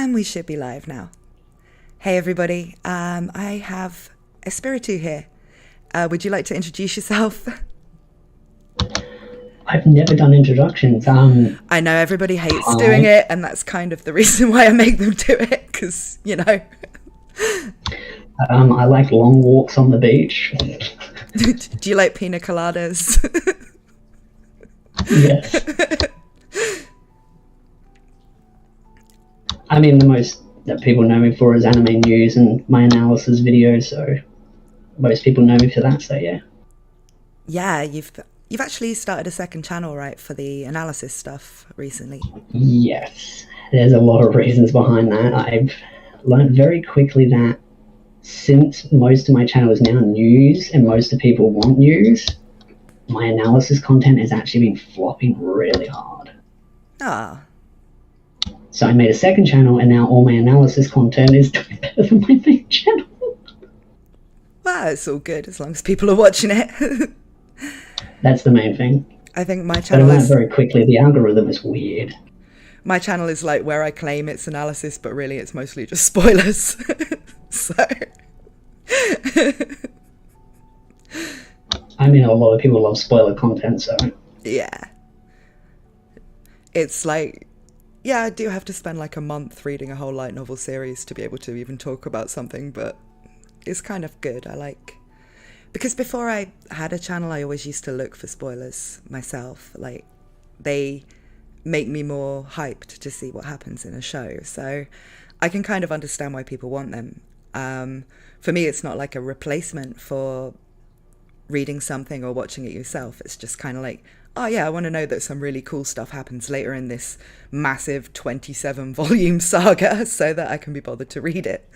And we should be live now. Hey everybody, I have Espiritu here. Would you like to introduce yourself? I've never done introductions. I know everybody hates doing it, and that's kind of the reason why I make them do it, because, you know. I like long walks on the beach. Do you like pina coladas? Yes. I mean, the most that people know me for is anime news and my analysis videos, so most people know me for that, so yeah. Yeah, you've actually started a second channel, right, for the analysis stuff recently? Yes, there's a lot of reasons behind that. I've learned very quickly that since most of my channel is now news and most of the people want news, my analysis content has actually been flopping really hard. Ah. So I made a second channel, and now all my analysis content is doing better than my main channel. Well, it's all good as long as people are watching it. That's the main thing. I think my channel is very quickly. The algorithm is weird. My channel is like where I claim it's analysis, but really it's mostly just spoilers. So. I mean, a lot of people love spoiler content, so. Yeah. It's like, yeah, I do have to spend like a month reading a whole light novel series to be able to even talk about something, but it's kind of good. I like, because before I had a channel, I always used to look for spoilers myself. Like, they make me more hyped to see what happens in a show. So I can kind of understand why people want them. For me, it's not like a replacement for reading something or watching it yourself. It's just kind of like, oh yeah, I want to know that some really cool stuff happens later in this massive 27-volume saga so that I can be bothered to read it.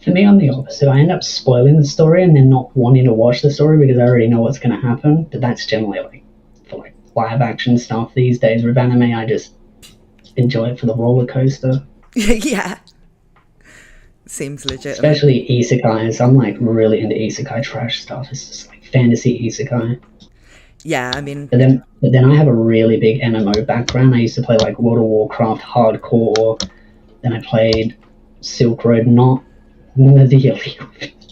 For me, I'm the opposite. I end up spoiling the story and then not wanting to watch the story because I already know what's going to happen. But that's generally like for like live action stuff these days. With anime, I just enjoy it for the roller coaster. Yeah. Seems legit. Especially isekais. I'm like really into isekai trash stuff. It's just like fantasy isekai. Yeah, I mean... But then I have a really big MMO background. I used to play like World of Warcraft hardcore. Then I played Silk Road, not the illegal.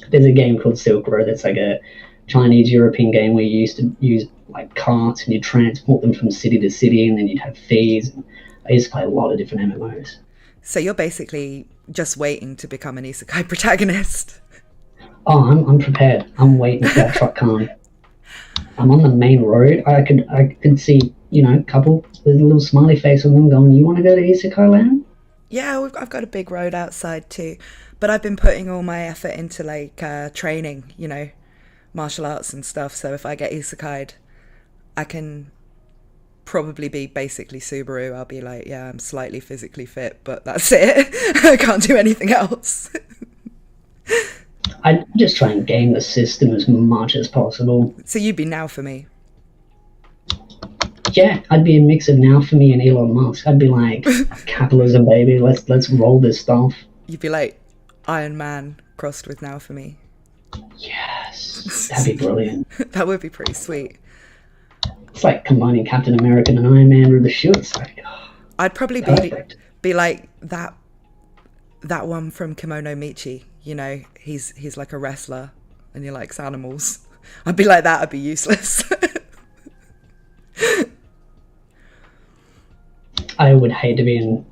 There's a game called Silk Road that's like a Chinese European game where you used to use like carts and you transport them from city to city and then you'd have fees. And I used to play a lot of different MMOs. So you're basically just waiting to become an isekai protagonist. Oh, I'm prepared. I'm waiting for that truck come. I'm on the main road. I could see, you know, a couple with a little smiley face on them going, you want to go to Isekai Land? Yeah, I've got a big road outside too. But I've been putting all my effort into like training, you know, martial arts and stuff. So if I get isekai'd, I can probably be basically Subaru. I'll be like, yeah, I'm slightly physically fit, but that's it. I can't do anything else. I just try and game the system as much as possible. So you'd be Now For Me? Yeah, I'd be a mix of Now For Me and Elon Musk. I'd be like, capitalism, baby. Let's roll this stuff. You'd be like Iron Man crossed with Now For Me. Yes, that'd be brilliant. That would be pretty sweet. It's like combining Captain America and Iron Man with the shoots. Like, I'd probably be like that one from Kimono Michi. You know, he's like a wrestler and he likes animals. I'd be like that. I'd be useless. I would hate to be in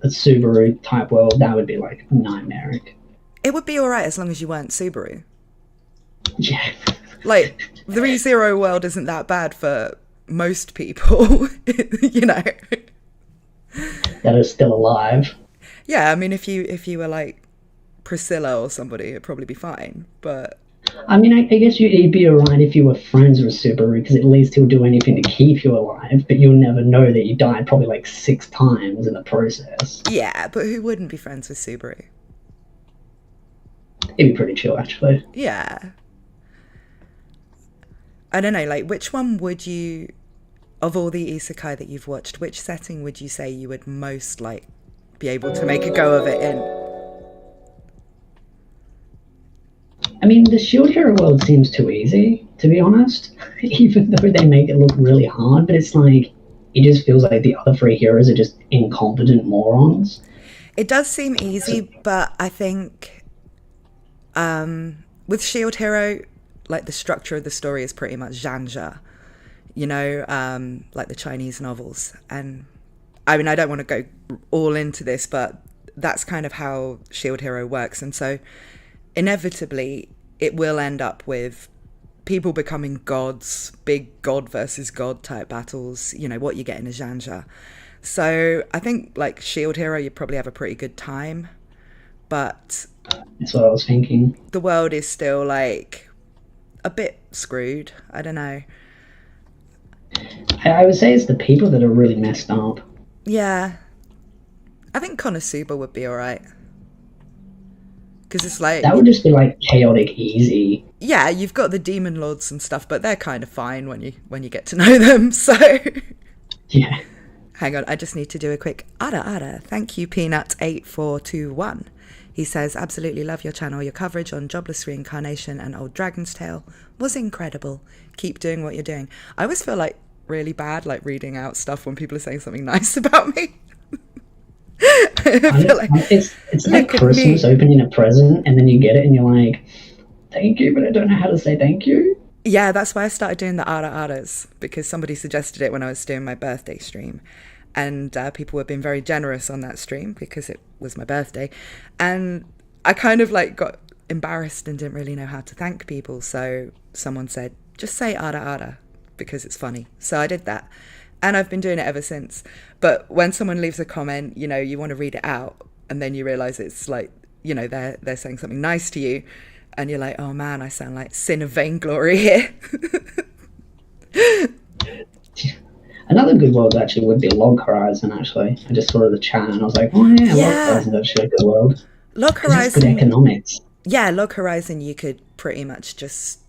a Subaru type world. That would be like nightmaric. It would be all right as long as you weren't Subaru. Yeah. Like, the ReZero world isn't that bad for most people, you know. That are still alive. Yeah, I mean, if you were like Priscilla or somebody, it'd probably be fine, but... I mean, I guess you'd be alright if you were friends with Subaru, because at least he'll do anything to keep you alive, but you'll never know that you died probably like 6 times in the process. Yeah, but who wouldn't be friends with Subaru? It'd be pretty chill, actually. Yeah. I don't know, like, which one would you, of all the isekai that you've watched, which setting would you say you would most, like, be able to make a go of it in? I mean, the Shield Hero world seems too easy, to be honest, even though they make it look really hard, but it's like, it just feels like the other three heroes are just incompetent morons. It does seem easy, but I think with Shield Hero, like the structure of the story is pretty much Zhanja, you know, like the Chinese novels. And I mean, I don't want to go all into this, but that's kind of how Shield Hero works. And so inevitably it will end up with people becoming gods, big god versus god type battles, you know, what you get in a Zhanja. So I think like Shield Hero, you probably have a pretty good time, but that's what I was thinking. The world is still like a bit screwed. I don't know. I would say it's the people that are really messed up. Yeah. I think Konosuba would be alright. Because it's like... That would just be like chaotic easy. Yeah, you've got the demon lords and stuff, but they're kind of fine when you get to know them, so... Yeah. Hang on, I just need to do a quick Ada. Thank you, Peanut8421. He says, absolutely love your channel. Your coverage on Jobless Reincarnation and Old Dragon's Tale was incredible. Keep doing what you're doing. I always feel like really bad, like reading out stuff when people are saying something nice about me. I feel like, it's like Christmas opening a present and then you get it and you're like, thank you, but I don't know how to say thank you. Yeah, that's why I started doing the Adas, because somebody suggested it when I was doing my birthday stream. And people were being very generous on that stream because it was my birthday. And I kind of like got embarrassed and didn't really know how to thank people. So someone said, just say Ada because it's funny. So I did that. And I've been doing it ever since. But when someone leaves a comment, you know, you want to read it out and then you realize it's like, you know, they're saying something nice to you. And you're like, oh man, I sound like Sin of Vainglory here. Another good world actually would be Log Horizon, actually. I just saw the chat and I was like, oh yeah, Log Horizon is actually a good world. Log Horizon. Good economics. Yeah, Log Horizon, you could pretty much just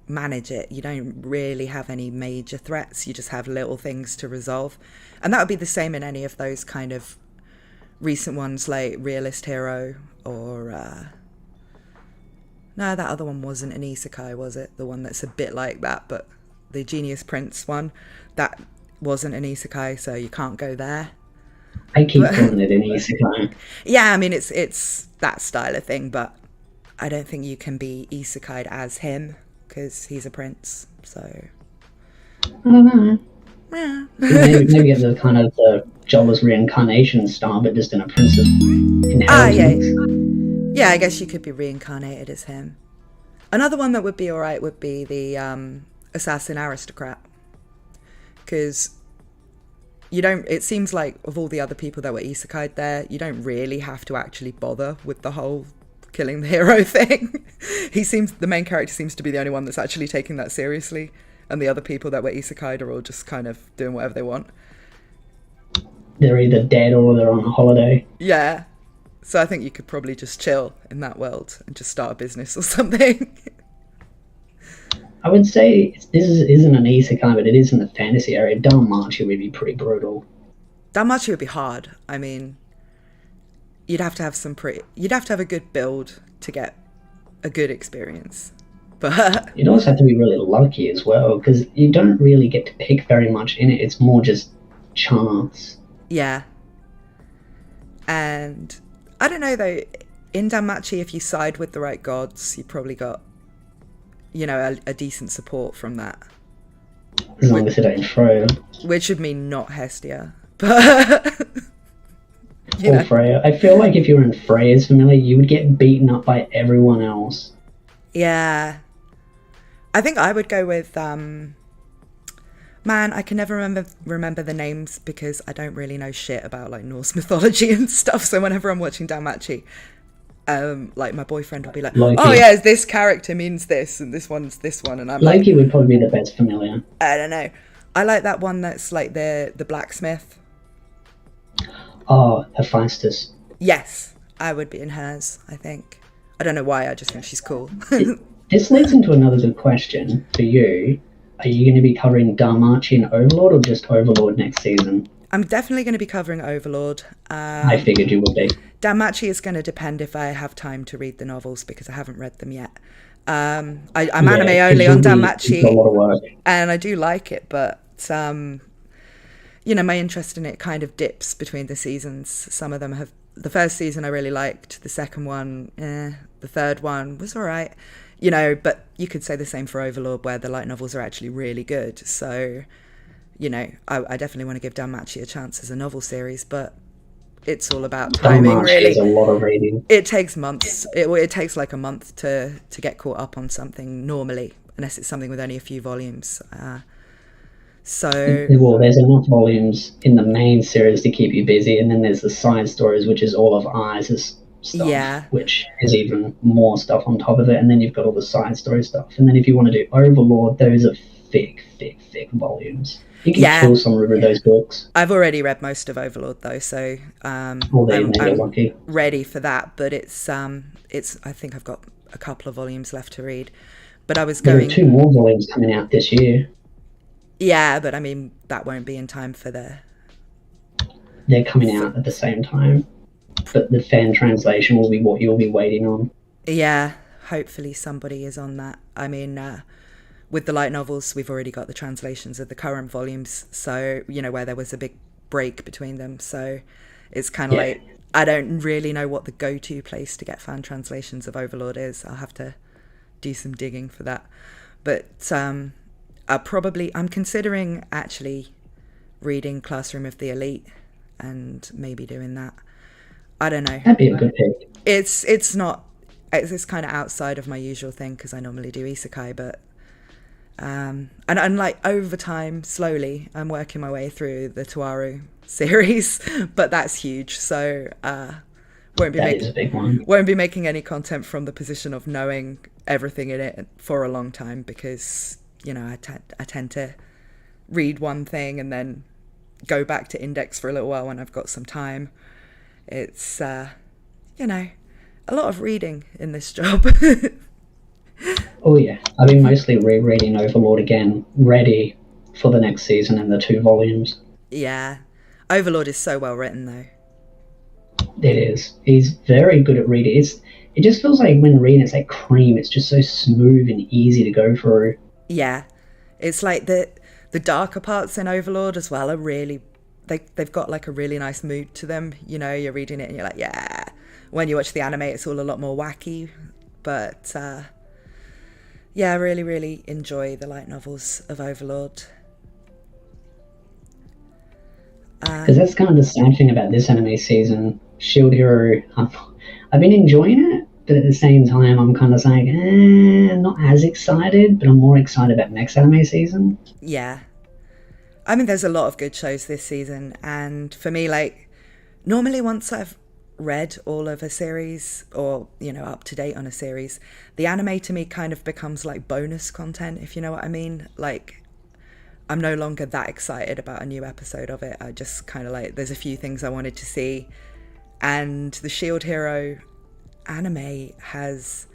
manage it. You don't really have any major threats. You just have little things to resolve. And that would be the same in any of those kind of recent ones like Realist Hero or... No, that other one wasn't an isekai, was it? The one that's a bit like that, but the Genius Prince one, that wasn't an isekai, so you can't go there. I keep calling it an isekai. Yeah, I mean, it's that style of thing, but I don't think you can be isekai'd as him, because he's a prince, so... I don't know. Yeah. maybe get the kind of the Jobless Reincarnation style, but just in a princess inheritance. Ah, yeah. Yeah, I guess you could be reincarnated as him. Another one that would be alright would be the Assassin Aristocrat. Because you don't, it seems like of all the other people that were isekai'd there, you don't really have to actually bother with the whole killing the hero thing. The main character seems to be the only one that's actually taking that seriously. And the other people that were isekai'd are all just kind of doing whatever they want. They're either dead or they're on a holiday. Yeah. So I think you could probably just chill in that world and just start a business or something. I would say this isn't an isekai, but it is in the fantasy area. Danmachi would be pretty brutal. Danmachi would be hard. I mean, you'd have to have a good build to get a good experience. But you'd also have to be really lucky as well, because you don't really get to pick very much in it. It's more just chance. Yeah. And I don't know though, in Danmachi, if you side with the right gods, you probably got, you know, a decent support from that. As long as it ain't Freya. Which would mean not Hestia, but... or Freya. I feel like if you were in Freya's family, you would get beaten up by everyone else. Yeah. I think I would go with... Man, I can never remember the names because I don't really know shit about like Norse mythology and stuff. So whenever I'm watching Danmachi, like my boyfriend will be like, Loki. "Oh yeah, this character means this, and this one's this one," and I'm Loki would probably be the best familiar. I don't know. I like that one that's like the blacksmith. Oh, Hephaestus. Yes, I would be in hers. I think. I don't know why. I just think she's cool. This leads into another good question for you. Are you going to be covering Danmachi and Overlord or just Overlord next season? I'm definitely going to be covering Overlord. I figured you would be. Danmachi is going to depend if I have time to read the novels because I haven't read them yet. I'm anime only on Danmachi. It's a lot of work. And I do like it, but my interest in it kind of dips between the seasons. Some of them have, the first season I really liked, the second one, the third one was all right, but you could say the same for Overlord, where the light novels are actually really good. So, I definitely want to give Danmachi a chance as a novel series, but it's all about timing, really. Is a lot of reading. It takes months. It takes like a month to get caught up on something normally, unless it's something with only a few volumes. Well, there's enough volumes in the main series to keep you busy, and then there's the side stories, which is all of Eyes' stuff, which is even more stuff on top of it, and then you've got all the side story stuff. And then if you want to do Overlord, those are thick volumes. You can kill some of those books. I've already read most of Overlord though, so I'm lucky. ready for that. But it's I think I've got a couple of volumes left to read. But I was going. There are 2 more volumes coming out this year. Yeah, but I mean that won't be in time for the. They're coming out at the same time, but the fan translation will be what you'll be waiting on. Yeah, hopefully somebody is on that. I mean, with the light novels, we've already got the translations of the current volumes, so where there was a big break between them. So it's kind of like I don't really know what the go-to place to get fan translations of Overlord is. I'll have to do some digging for that, but I'm considering actually reading Classroom of the Elite and maybe doing that. I don't know. That'd be a good pick. It's kind of outside of my usual thing because I normally do isekai, but and like over time, slowly, I'm working my way through the Tuaru series, but that's huge. So won't be making any content from the position of knowing everything in it for a long time because I tend to read one thing and then go back to Index for a little while when I've got some time. It's a lot of reading in this job. Oh yeah, I've been mostly rereading Overlord again, ready for the next season and the 2 volumes. Yeah, Overlord is so well written though. It is. He's very good at reading. It just feels like when reading it's like cream. It's just so smooth and easy to go through. Yeah, it's like the darker parts in Overlord as well are really, they've got like a really nice mood to them. You're reading it and you're like, yeah. When you watch the anime, it's all a lot more wacky, but I really, really enjoy the light novels of Overlord. Because that's kind of the sad thing about this anime season. Shield Hero, I've been enjoying it, but at the same time, I'm kind of like, I'm not as excited, but I'm more excited about next anime season. Yeah. I mean, there's a lot of good shows this season, and for me, like, normally once I've read all of a series or up to date on a series, the anime to me kind of becomes like bonus content, if you know what I mean. Like I'm no longer that excited about a new episode of it. I just kind of like, there's a few things I wanted to see, and the Shield Hero anime has,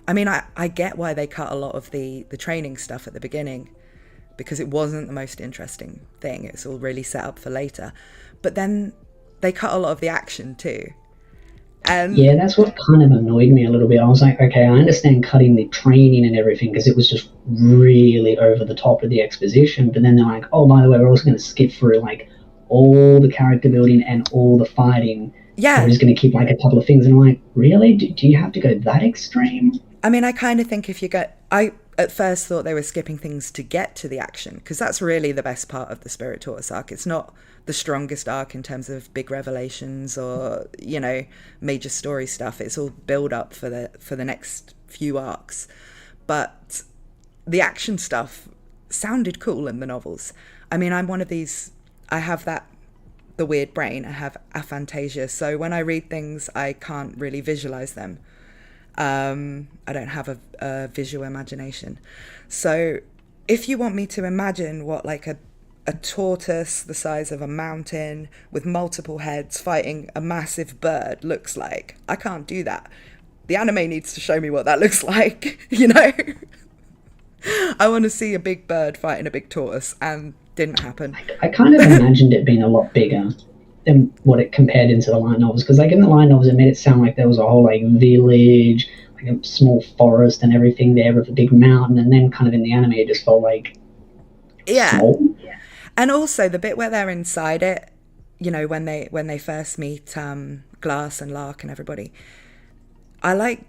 I mean, I get why they cut a lot of the training stuff at the beginning because it wasn't the most interesting thing. It's all really set up for later, but then they cut a lot of the action too. Yeah, that's what kind of annoyed me a little bit. I was like, okay, I understand cutting the training and everything because it was just really over the top of the exposition. But then they're like, oh, by the way, we're also going to skip through like all the character building and all the fighting. Yeah. We're just going to keep like a couple of things. And I'm like, really? Do you have to go that extreme? I mean, I kind of think I at first thought they were skipping things to get to the action because that's really the best part of the Spirit Tortoise arc. It's not the strongest arc in terms of big revelations or major story stuff. It's all build up for the next few arcs, but the action stuff sounded cool in the novels. I mean, I'm one of these, I have the weird brain, I have aphantasia, so when I read things I can't really visualize them. I don't have a visual imagination, so if you want me to imagine what like a tortoise the size of a mountain with multiple heads fighting a massive bird looks like, I can't do that. The anime needs to show me what that looks like, I want to see a big bird fighting a big tortoise, and didn't happen. I kind of imagined it being a lot bigger than what it compared into the light novels, because like in the light novels it made it sound like there was a whole like village, like a small forest and everything there with a big mountain, and then kind of in the anime it just felt like small. And also the bit where they're inside it, you know, when they first meet Glass and Lark and everybody, I like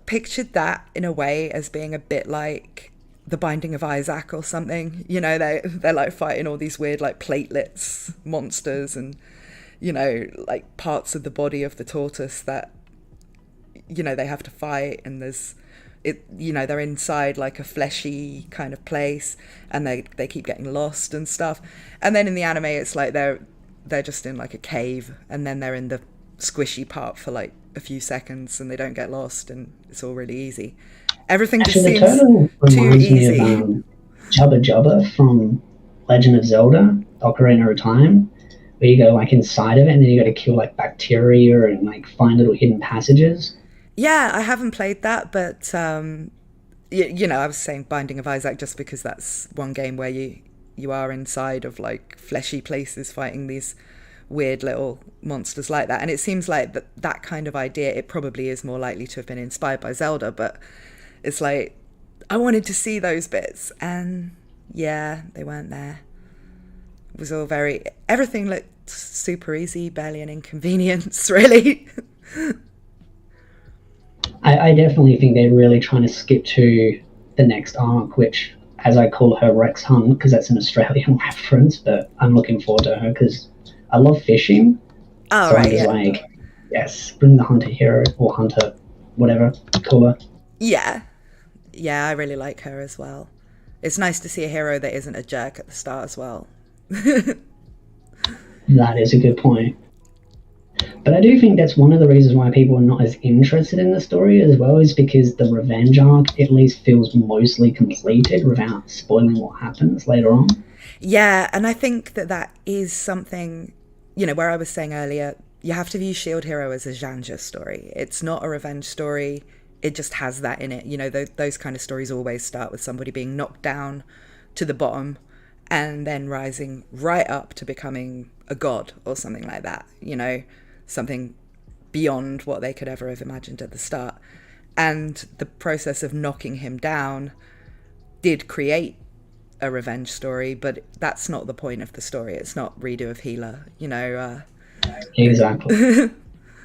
pictured that in a way as being a bit like the Binding of Isaac or something. You know, they're like fighting all these weird like platelets monsters and, you know, like parts of the body of the tortoise that, you know, they have to fight, and there's it, you know, they're inside like a fleshy kind of place, and they keep getting lost and stuff. And then in the anime it's like they're just in like a cave, and then they're in the squishy part for like a few seconds and they don't get lost, and it's all really easy. Everything Actually, just seems too easy. Me of Jubba Jubba from Legend of Zelda, Ocarina of Time, where you go like inside of it and then you got to kill like bacteria and like find little hidden passages. Yeah, I haven't played that, but you know, I was saying Binding of Isaac just because that's one game where you are inside of like fleshy places fighting these weird little monsters like that, and it seems like that kind of idea, it probably is more likely to have been inspired by Zelda, but it's like I wanted to see those bits, and yeah, they weren't there. It was all everything looked super easy, barely an inconvenience really. I definitely think they're really trying to skip to the next arc, which, as I call her, Rex Hunt, because that's an Australian reference, but I'm looking forward to her because I love fishing. Oh, so right, I'm just like, yes, bring the hunter hero, or hunter, whatever, call her. Yeah, I really like her as well. It's nice to see a hero that isn't a jerk at the start as well. That is a good point. But I do think that's one of the reasons why people are not as interested in the story as well, is because the revenge arc at least feels mostly completed without spoiling what happens later on. Yeah, and I think that is something, you know, where I was saying earlier, you have to view Shield Hero as a Zhanja story. It's not a revenge story. It just has that in it. You know, those kind of stories always start with somebody being knocked down to the bottom and then rising right up to becoming a god or something like that, you know, something beyond what they could ever have imagined at the start. And the process of knocking him down did create a revenge story, but that's not the point of the story. It's not redo of Healer, you know. Exactly.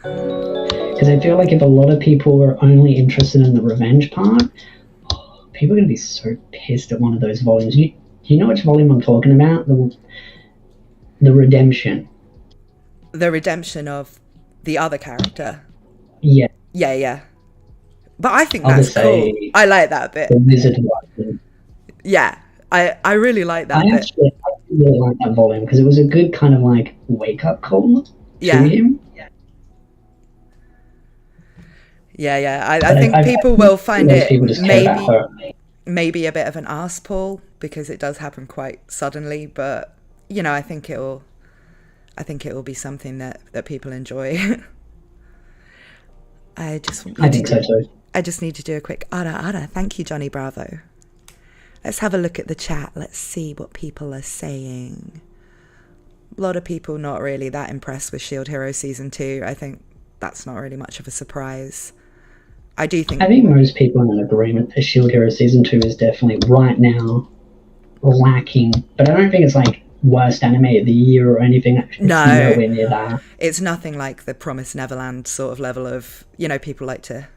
Because I feel like if a lot of people are only interested in the revenge part, people are going to be so pissed at one of those volumes. You know which volume I'm talking about? The redemption. The redemption of the other character. Yeah. Yeah. But I think that's cool. I like that bit. The Wizard Watson. Yeah, I really like that bit. I really like that volume because it was a good kind of like wake-up call to him. Yeah. I think people will find it maybe a bit of an arse pull because it does happen quite suddenly, but you know, I think it will be something that people enjoy. I think so too. I just need to do a quick ara. Thank you, Johnny Bravo. Let's have a look at the chat. Let's see what people are saying. A lot of people not really that impressed with Shield Hero Season 2. I think that's not really much of a surprise. I think most people are in agreement that Shield Hero Season 2 is definitely, right now, lacking. But I don't think it's like worst anime of the year or anything. It's nowhere near that. It's nothing like the Promised Neverland sort of level of, you know, people like to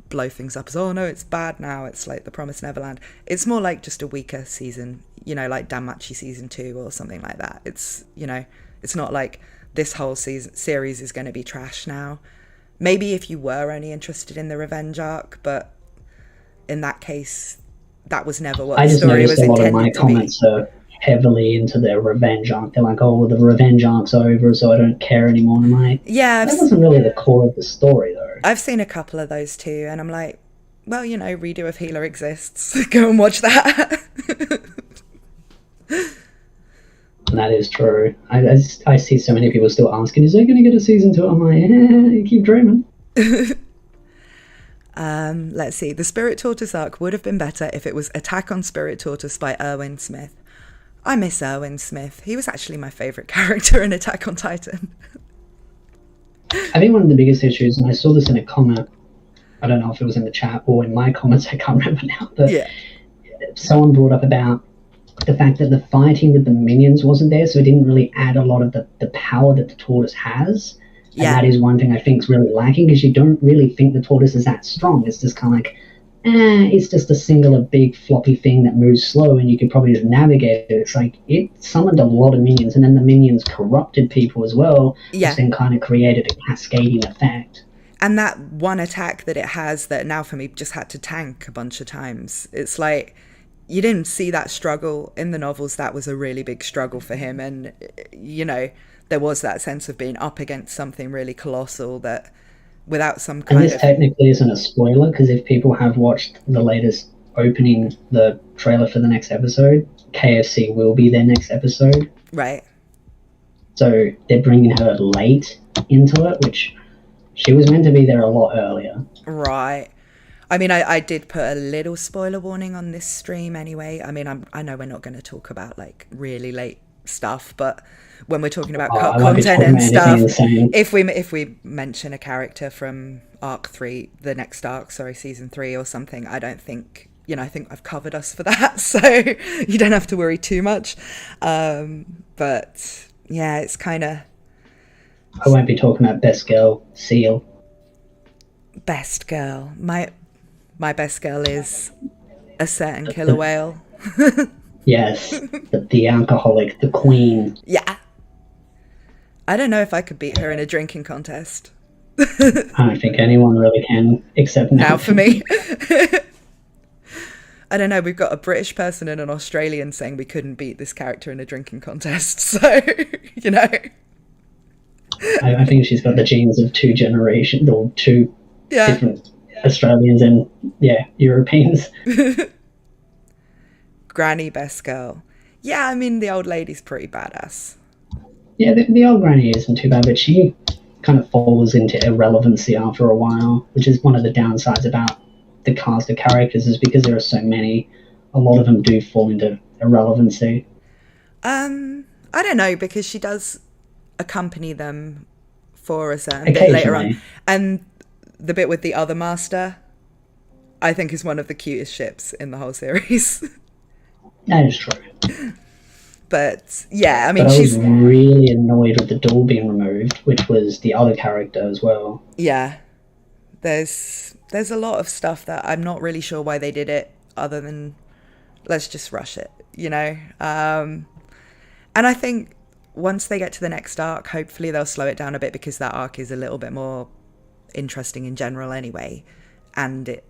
blow things up as, oh no, it's bad now, it's like the Promised Neverland. It's more like just a weaker season, you know, like Danmachi Season 2 or something like that. It's, you know, it's not like this whole series is going to be trash now. Maybe if you were only interested in the revenge arc, but in that case, that was never what the story was intended to be. I just noticed a lot of my comments are heavily into the revenge arc. They're like, oh, well, the revenge arc's over, so I don't care anymore. And I'm like, that wasn't really the core of the story, though. I've seen a couple of those too, and I'm like, well, you know, redo of Healer exists. Go and watch that. And that is true. I see so many people still asking, is there going to get a season 2? I'm like, you keep dreaming. Let's see. The Spirit Tortoise arc would have been better if it was Attack on Spirit Tortoise by Erwin Smith. I miss Erwin Smith. He was actually my favourite character in Attack on Titan. I think one of the biggest issues, and I saw this in a comment, I don't know if it was in the chat or in my comments, I can't remember now, but someone brought up about the fact that the fighting with the minions wasn't there, so it didn't really add a lot of the power that the tortoise has. And that is one thing I think is really lacking, because you don't really think the tortoise is that strong. It's just kind of like, it's just a singular big floppy thing that moves slow and you could probably just navigate it. It's like, it summoned a lot of minions, and then the minions corrupted people as well, which then kind of created a cascading effect. And that one attack that it has that now for me just had to tank a bunch of times. It's like, you didn't see that struggle in the novels. That was a really big struggle for him. And, you know, there was that sense of being up against something really colossal that without some kind of... And this technically isn't a spoiler, because if people have watched the latest opening, the trailer for the next episode, KFC will be their next episode. Right. So they're bringing her late into it, which she was meant to be there a lot earlier. Right. I mean, I did put a little spoiler warning on this stream anyway. I mean, I know we're not going to talk about like really late stuff, but when we're talking about cut content and stuff, if we mention a character from arc 3, the next arc, season 3 or something, I don't think, I think I've covered us for that, so you don't have to worry too much. But yeah, it's kind of... I won't be talking about best girl, Seal. Best girl. My best girl is a certain killer whale. Yes, the alcoholic, the queen. Yeah. I don't know if I could beat her in a drinking contest. I don't think anyone really can, except now for me. I don't know, we've got a British person and an Australian saying we couldn't beat this character in a drinking contest, so, I think she's got the genes of two generations, or two different Australians and, Europeans. Granny best girl. Yeah, I mean, the old lady's pretty badass. Yeah, the old granny isn't too bad, but she kind of falls into irrelevancy after a while, which is one of the downsides about the cast of characters, is because there are so many, a lot of them do fall into irrelevancy. I don't know, because she does accompany them for a certain bit later on. And the bit with the other master, I think, is one of the cutest ships in the whole series. That is true. But yeah, I mean, I was really annoyed with the doll being removed, which was the other character as well. Yeah, there's a lot of stuff that I'm not really sure why they did it, other than let's just rush it, And I think once they get to the next arc, hopefully they'll slow it down a bit, because that arc is a little bit more interesting in general anyway, and it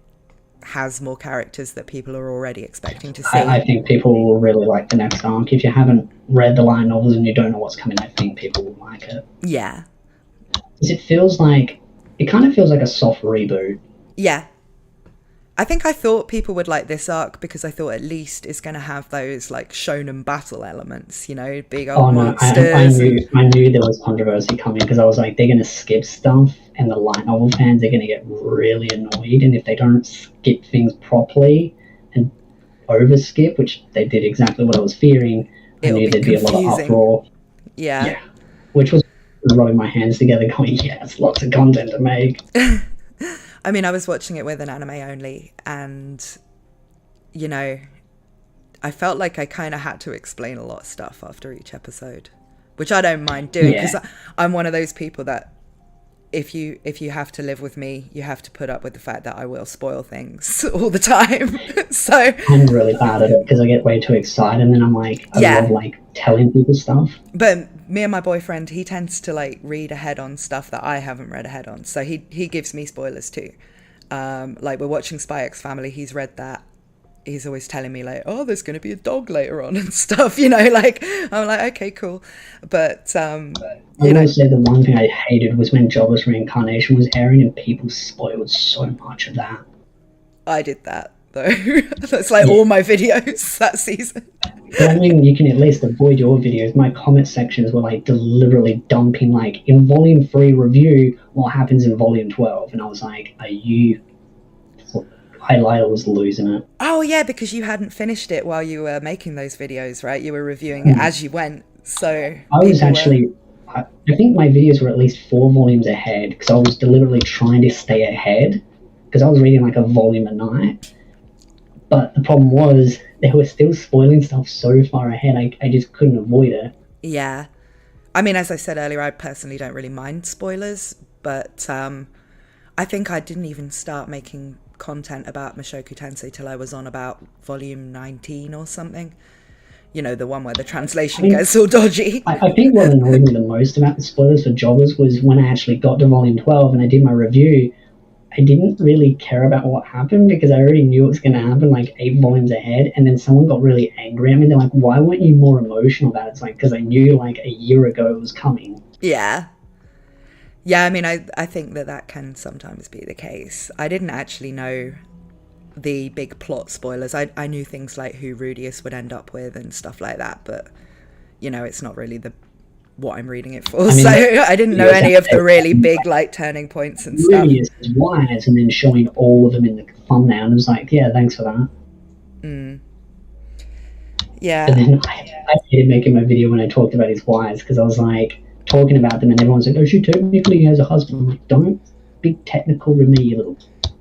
has more characters that people are already expecting to see. I think people will really like the next arc. If you haven't read the light novels and you don't know what's coming, I think people will like it. Yeah. Because it kind of feels like a soft reboot. Yeah. I think I thought people would like this arc, because I thought at least it's going to have those like shonen battle elements, big old monsters. I knew there was controversy coming, because I was like, they're going to skip stuff, and the light novel fans are going to get really annoyed, and if they don't skip things properly and overskip, which they did exactly what I was fearing, I knew there'd be a lot of uproar. Yeah. Which was rubbing my hands together going, yes, lots of content to make. I mean, I was watching it with an anime only, and, I felt like I kind of had to explain a lot of stuff after each episode, which I don't mind doing, because I'm one of those people that if you have to live with me, you have to put up with the fact that I will spoil things all the time. So I'm really bad at it, because I get way too excited, and then I'm like, I love like telling people stuff. But me and my boyfriend, he tends to like read ahead on stuff that I haven't read ahead on, so he gives me spoilers too. Like we're watching Spy X Family, he's read that. He's always telling me like, oh, there's going to be a dog later on and stuff, like I'm like, okay, cool. But I will say the one thing I hated was when Jabba's reincarnation was airing and people spoiled so much of that. I did that though. That's like all my videos that season. But I mean, you can at least avoid your videos. My comment sections were like deliberately dumping like, in volume 3 review, what happens in volume 12, and I was like, are you... Highlighter was losing it. Oh yeah, because you hadn't finished it while you were making those videos, right? You were reviewing it as you went. So I was actually, I think my videos were at least 4 volumes ahead, because I was deliberately trying to stay ahead, because I was reading like a volume a night. But the problem was they were still spoiling stuff so far ahead. I just couldn't avoid it. Yeah. I mean, as I said earlier, I personally don't really mind spoilers, but I think I didn't even start making content about Mushoku Tensei till I was on about volume 19 or something. You know, the one where the translation gets all dodgy. I think what annoyed me the most about the spoilers for Jobbers was when I actually got to volume 12 and I did my review, I didn't really care about what happened because I already knew it was going to happen like 8 volumes ahead. And then someone got really angry at me. They're like, why weren't you more emotional about it? It's like, because I knew like a year ago it was coming. Yeah. Yeah, I mean, I think that can sometimes be the case. I didn't actually know the big plot spoilers. I knew things like who Rudius would end up with and stuff like that, but, you know, it's not really what I'm reading it for. I mean, so I didn't know any of the really big like turning points and stuff. Rudius is wise, and then showing all of them in the thumbnail, and it was like, yeah, thanks for that. Yeah. And then I hated making my video when I talked about his wives because I was like talking about them, and everyone's like, "Oh, she technically has a husband." I'm like, "Don't be technical with me, you little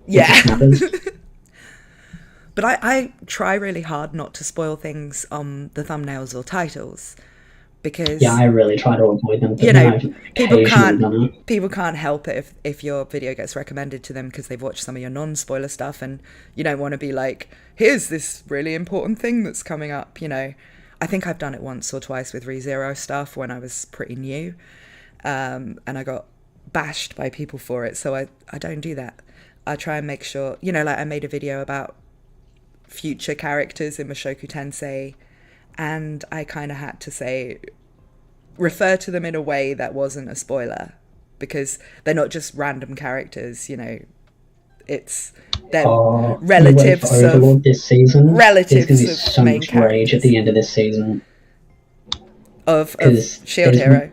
snappers." But I try really hard not to spoil things on the thumbnails or titles. Because, yeah, I really try to avoid them. But you know, people can't help it if your video gets recommended to them because they've watched some of your non-spoiler stuff, and you don't want to be like, here's this really important thing that's coming up. You know, I think I've done it once or twice with ReZero stuff when I was pretty new, and I got bashed by people for it. So I don't do that. I try and make sure, you know, like I made a video about future characters in Mushoku Tensei, and I kind of had to refer to them in a way that wasn't a spoiler, because they're not just random characters, you know, they're relatives of Overlord this season. Relatives There's going to be so much rage at the end of this season. Of Shield Hero?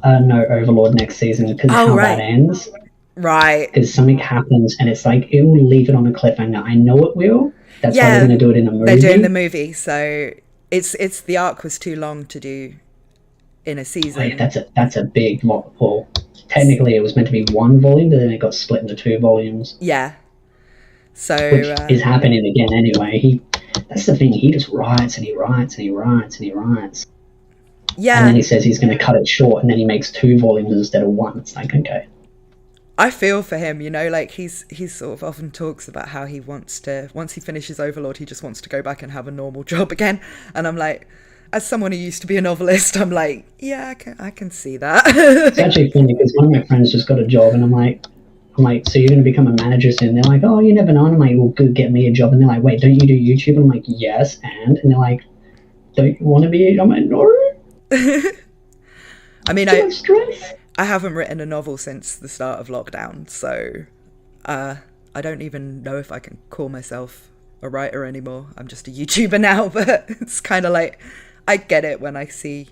No, Overlord next season, because that ends. Right. Because something happens, and it's like, it will leave it on a cliffhanger. I know it will. That's why they're going to do it in a movie. They're doing the movie, so it's the arc was too long to do in a season. Like, that's a big well, technically it was meant to be 1 volume, but then it got split into 2 volumes. Yeah. So which is happening again anyway. That's the thing, he just writes and he writes and he writes and he writes. Yeah. And then he says he's going to cut it short, and then he makes 2 volumes instead of 1. It's like, okay. I feel for him, you know, like he's sort of often talks about how he wants to, once he finishes Overlord, he just wants to go back and have a normal job again. And I'm like, as someone who used to be a novelist, I'm like, yeah, I can see that. It's actually funny because one of my friends just got a job, and I'm like, so you're going to become a manager soon? They're like, oh, you never know. And I'm like, well, good, get me a job. And they're like, wait, don't you do YouTube? And I'm like, yes, and they're like, don't you want to be? I'm like, no. I mean, I haven't written a novel since the start of lockdown, so I don't even know if I can call myself a writer anymore. I'm just a YouTuber now, but it's kind of like, I get it when I see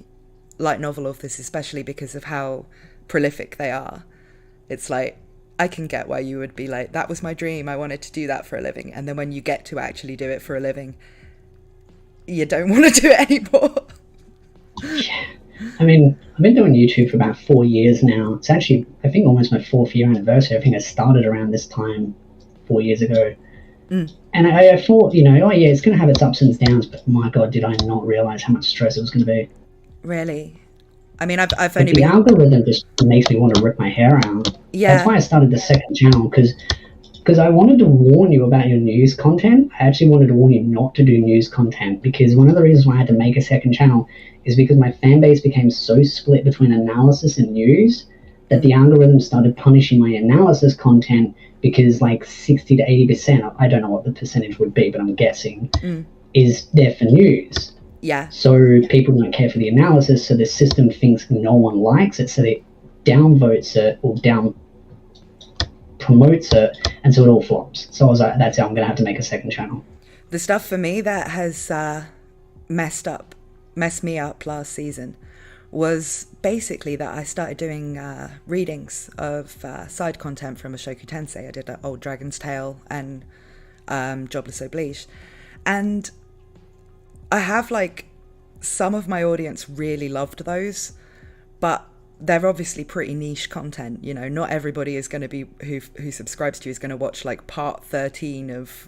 light novel authors, especially because of how prolific they are. It's like, I can get why you would be like, that was my dream, I wanted to do that for a living. And then when you get to actually do it for a living, you don't want to do it anymore. Yeah. I mean, I've been doing YouTube for about 4 years now. It's actually, I think, almost my 4th year anniversary. I think I started around this time 4 years ago. And I thought, you know, oh yeah, it's going to have its ups and downs, but my God, did I not realize how much stress it was going to be. Really? I mean, I've only been... The algorithm just makes me want to rip my hair out. Yeah. That's why I started the second channel, because I wanted to warn you about your news content. I actually wanted to warn you not to do news content, because one of the reasons why I had to make a second channel is because my fan base became so split between analysis and news that the algorithm started punishing my analysis content, because like 60 to 80%, I don't know what the percentage would be, but I'm guessing, is there for news. Yeah. So people don't care for the analysis, so the system thinks no one likes it, so they downvotes it or down promotes it, and so it all flops. So I was like, that's how I'm going to have to make a second channel. The stuff for me that has messed me up last season was basically that I started doing readings of side content from Mushoku Tensei. I did Old Dragon's Tale and Jobless Oblige. And I have like, some of my audience really loved those, but they're obviously pretty niche content, you know. Not everybody is going to be, who subscribes to you is going to watch like part 13 of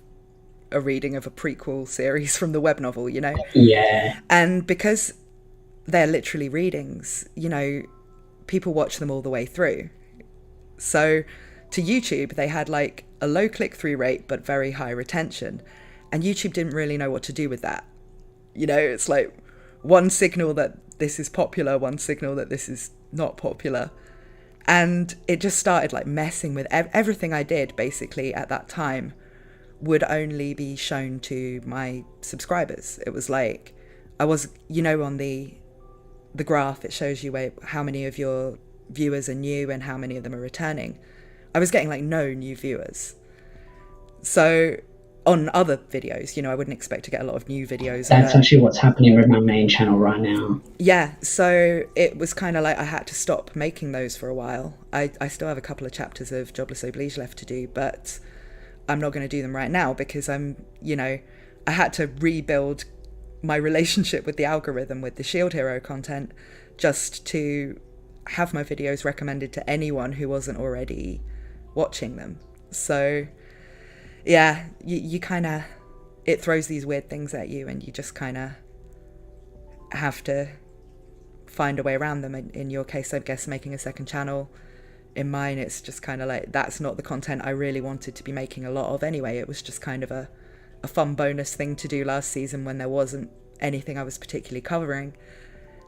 a reading of a prequel series from the web novel, you know? Yeah. And because they're literally readings, you know, people watch them all the way through. So to YouTube, they had like a low click-through rate, but very high retention. And YouTube didn't really know what to do with that. You know, it's like one signal that this is popular, one signal that this is not popular. And it just started like messing with everything I did basically at that time would only be shown to my subscribers. It was like, I was, you know, on the graph, it shows you how many of your viewers are new and how many of them are returning. I was getting like no new viewers. So on other videos, you know, I wouldn't expect to get a lot of new videos. That's actually what's happening with my main channel right now. Yeah, so it was kind of like I had to stop making those for a while. I still have a couple of chapters of Jobless Oblige left to do, but I'm not going to do them right now because I'm, you know, I had to rebuild my relationship with the algorithm with the Shield Hero content just to have my videos recommended to anyone who wasn't already watching them. So yeah, you kind of, it throws these weird things at you and you just kind of have to find a way around them. In your case, I guess making a second channel. In mine, it's just kind of like, that's not the content I really wanted to be making a lot of anyway. It was just kind of a fun bonus thing to do last season when there wasn't anything I was particularly covering.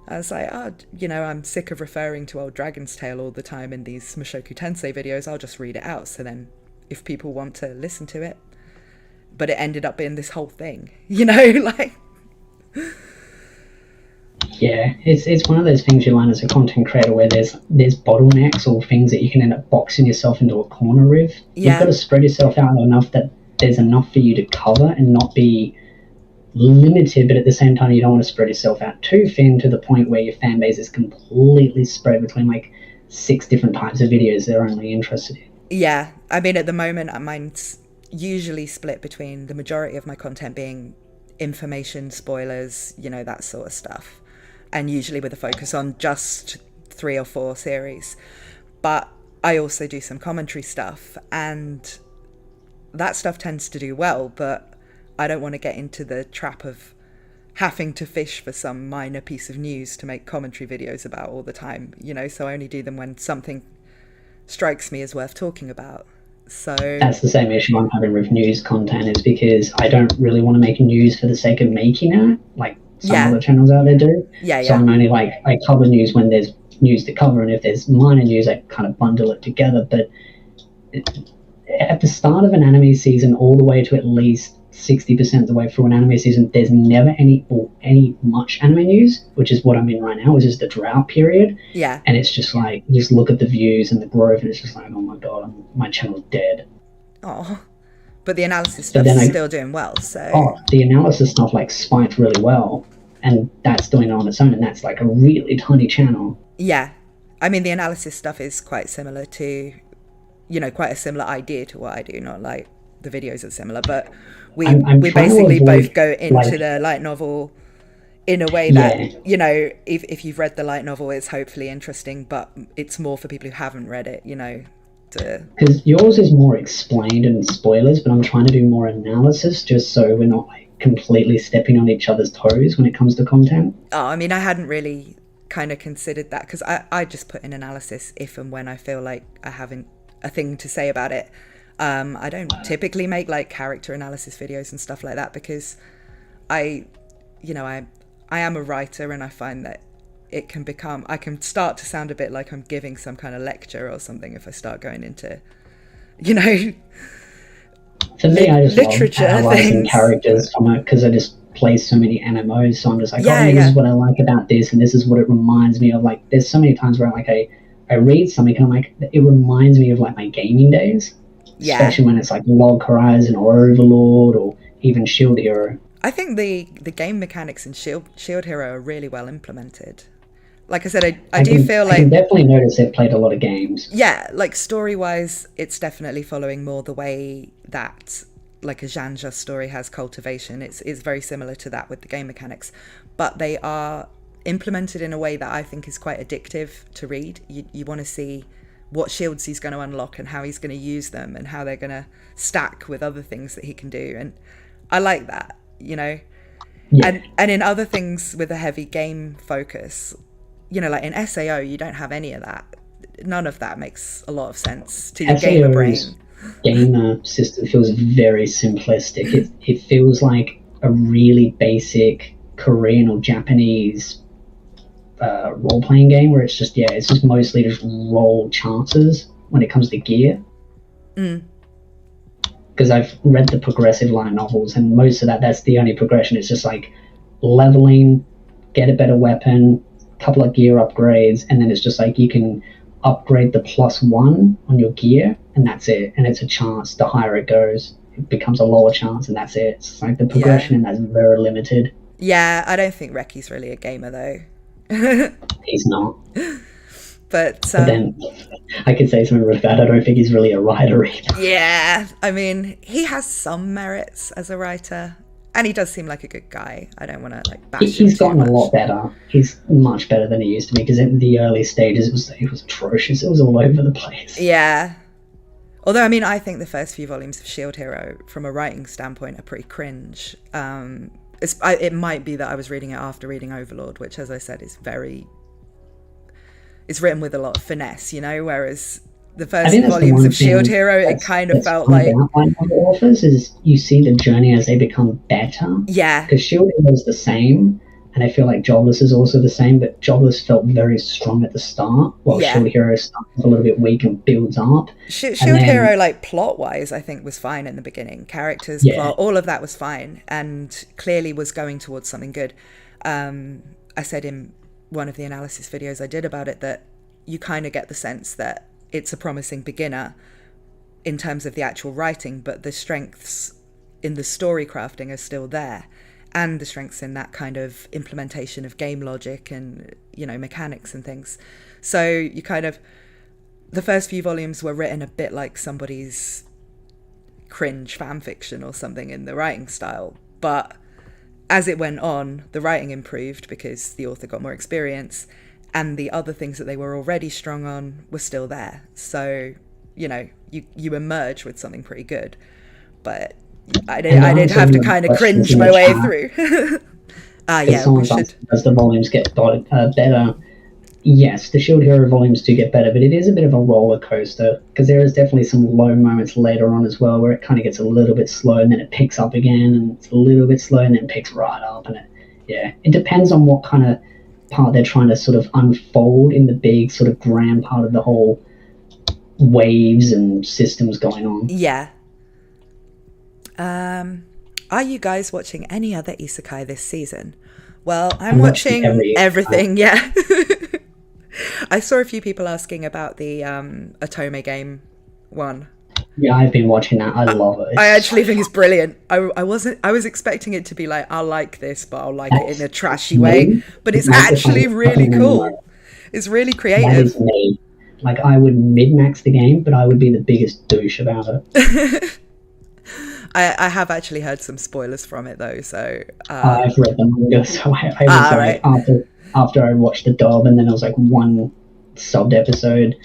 I was like, oh, you know, I'm sick of referring to old Dragon's Tale all the time in these Mushoku Tensei videos. I'll just read it out. So then if people want to listen to it, but it ended up being this whole thing, you know, like. Yeah, it's one of those things you learn as a content creator where there's bottlenecks or things that you can end up boxing yourself into a corner with. Yeah. You've got to spread yourself out enough that there's enough for you to cover and not be limited, but at the same time you don't want to spread yourself out too thin to the point where your fan base is completely spread between like 6 different types of videos they're only interested in. Yeah, I mean, at the moment, mine's usually split between the majority of my content being information, spoilers, you know, that sort of stuff. And usually with a focus on just 3 or 4 series. But I also do some commentary stuff, and that stuff tends to do well, but I don't want to get into the trap of having to fish for some minor piece of news to make commentary videos about all the time, you know, so I only do them when something strikes me as worth talking about. So that's the same issue I'm having with news content, is because I don't really want to make news for the sake of making it, like some other channels out there do. So I'm only like, I cover news when there's news to cover, and if there's minor news I kind of bundle it together. But at the start of an anime season all the way to at least 60% of the way through an anime season, there's never any much anime news, which is what I'm in right now, which is the drought period. Yeah. And it's just like, you just look at the views and the growth, and it's just like, oh my god, my channel's dead. Oh, but the analysis stuff is still doing well. So the analysis stuff like spiked really well, and that's doing it on its own, and that's like a really tiny channel. Yeah, I mean, the analysis stuff is quite similar to, you know, quite a similar idea to what I do. Not like the videos are similar, but we basically both go into the light novel in a way that, you know, if you've read the light novel, it's hopefully interesting, but it's more for people who haven't read it, you know. Because yours is more explained and spoilers, but I'm trying to do more analysis just so we're not like completely stepping on each other's toes when it comes to content. Oh, I mean, I hadn't really kind of considered that, because I just put in analysis if and when I feel like I haven't a thing to say about it. I don't typically make like character analysis videos and stuff like that, because I am a writer, and I find that I can start to sound a bit like I'm giving some kind of lecture or something if I start going into, you know, for me, I just literature love analyzing characters because I just play so many MMOs, so I'm just like, this is what I like about this, and this is what it reminds me of. Like, there's so many times where I read something and I'm like, it reminds me of like my gaming days. Yeah. Especially when it's like Log Horizon or Overlord or even Shield Hero. I think the game mechanics in Shield Hero are really well implemented. Like I said, I do feel like... I can definitely notice they've played a lot of games. Yeah, like story-wise, it's definitely following more the way that like a Zhanja story has cultivation. It's very similar to that with the game mechanics. But they are implemented in a way that I think is quite addictive to read. You want to see what shields he's going to unlock and how he's going to use them and how they're going to stack with other things that he can do. And I like that, you know. Yeah. And in other things with a heavy game focus, you know, like in SAO, you don't have any of that. None of that makes a lot of sense to your gamer SAO's brain. gamer system feels very simplistic. It feels like a really basic Korean or Japanese role-playing game where it's just mostly just roll chances when it comes to gear. Because I've read the progressive line novels, and most of that's the only progression. It's just like leveling, get a better weapon, couple of gear upgrades, and then it's just like you can upgrade the +1 on your gear, and that's it. And it's a chance. The higher it goes, it becomes a lower chance, and that's it. It's like the progression in that's very limited. Yeah, I don't think Reki's really a gamer though. He's not. But then I could say something really bad. I don't think he's really a writer either. Yeah, I mean, he has some merits as a writer, and he does seem like a good guy. I don't want to like bash him He's gotten too much. a lot better. He's much better than he used to be, because in the early stages it was atrocious. It was all over the place. Yeah. Although, I mean, I think the first few volumes of Shield Hero, from a writing standpoint, are pretty cringe. It might be that I was reading it after reading Overlord, which, as I said, is it's written with a lot of finesse, you know, whereas the first volumes of Shield Hero, it kind of felt like... By authors is you see the journey as they become better. Yeah. Because Shield Hero is the same, and I feel like Jobless is also the same, but Jobless felt very strong at the start, while Shield Hero starts a little bit weak and builds up. Shield Hero, like, plot-wise, I think was fine in the beginning. Characters, plot, all of that was fine, and clearly was going towards something good. I said in one of the analysis videos I did about it that you kind of get the sense that it's a promising beginner in terms of the actual writing, but the strengths in the story crafting are still there, and the strengths in that kind of implementation of game logic and, you know, mechanics and things. So you kind of, the first few volumes were written a bit like somebody's cringe fan fiction or something in the writing style, but as it went on, the writing improved because the author got more experience, and the other things that they were already strong on were still there. So, you know, you emerge with something pretty good. But I did have to kind of cringe my way through. We should. As the volumes get better, yes, the Shield Hero volumes do get better, but it is a bit of a roller coaster, because there is definitely some low moments later on as well, where it kind of gets a little bit slow, and then it picks up again, and it's a little bit slow, and then it picks right up, and it depends on what kind of part they're trying to sort of unfold in the big sort of grand part of the whole waves and systems going on. Yeah. Are you guys watching any other isekai this season? Well, I'm watching everything. Yeah. I saw a few people asking about the Otome game one. Yeah, I've been watching that. I love it. I actually think it's brilliant. I was expecting it to be like, I'll like this, but I'll like it in a trashy way. But it's actually really cool. It's really creative. That is me. Like, I would min-max the game, but I would be the biggest douche about it. I have actually heard some spoilers from it though, so I've read the manga, so I was after I watched the dub, and then it was like one subbed episode,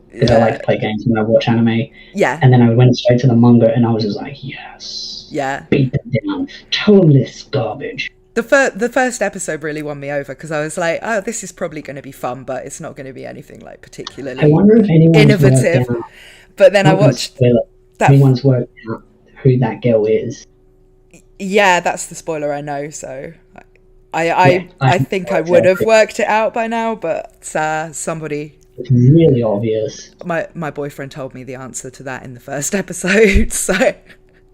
because I like to play games when I watch anime. Yeah. And then I went straight to the manga, and I was just like, yes. Yeah. Beat them down. Tell this garbage. The first episode really won me over, because I was like, oh, this is probably going to be fun, but it's not going to be anything like particularly innovative. But then I watched anyone's worked out who that girl is. Yeah, that's the spoiler I know, so I think I would have worked it out by now, but somebody... It's really obvious. My boyfriend told me the answer to that in the first episode, so...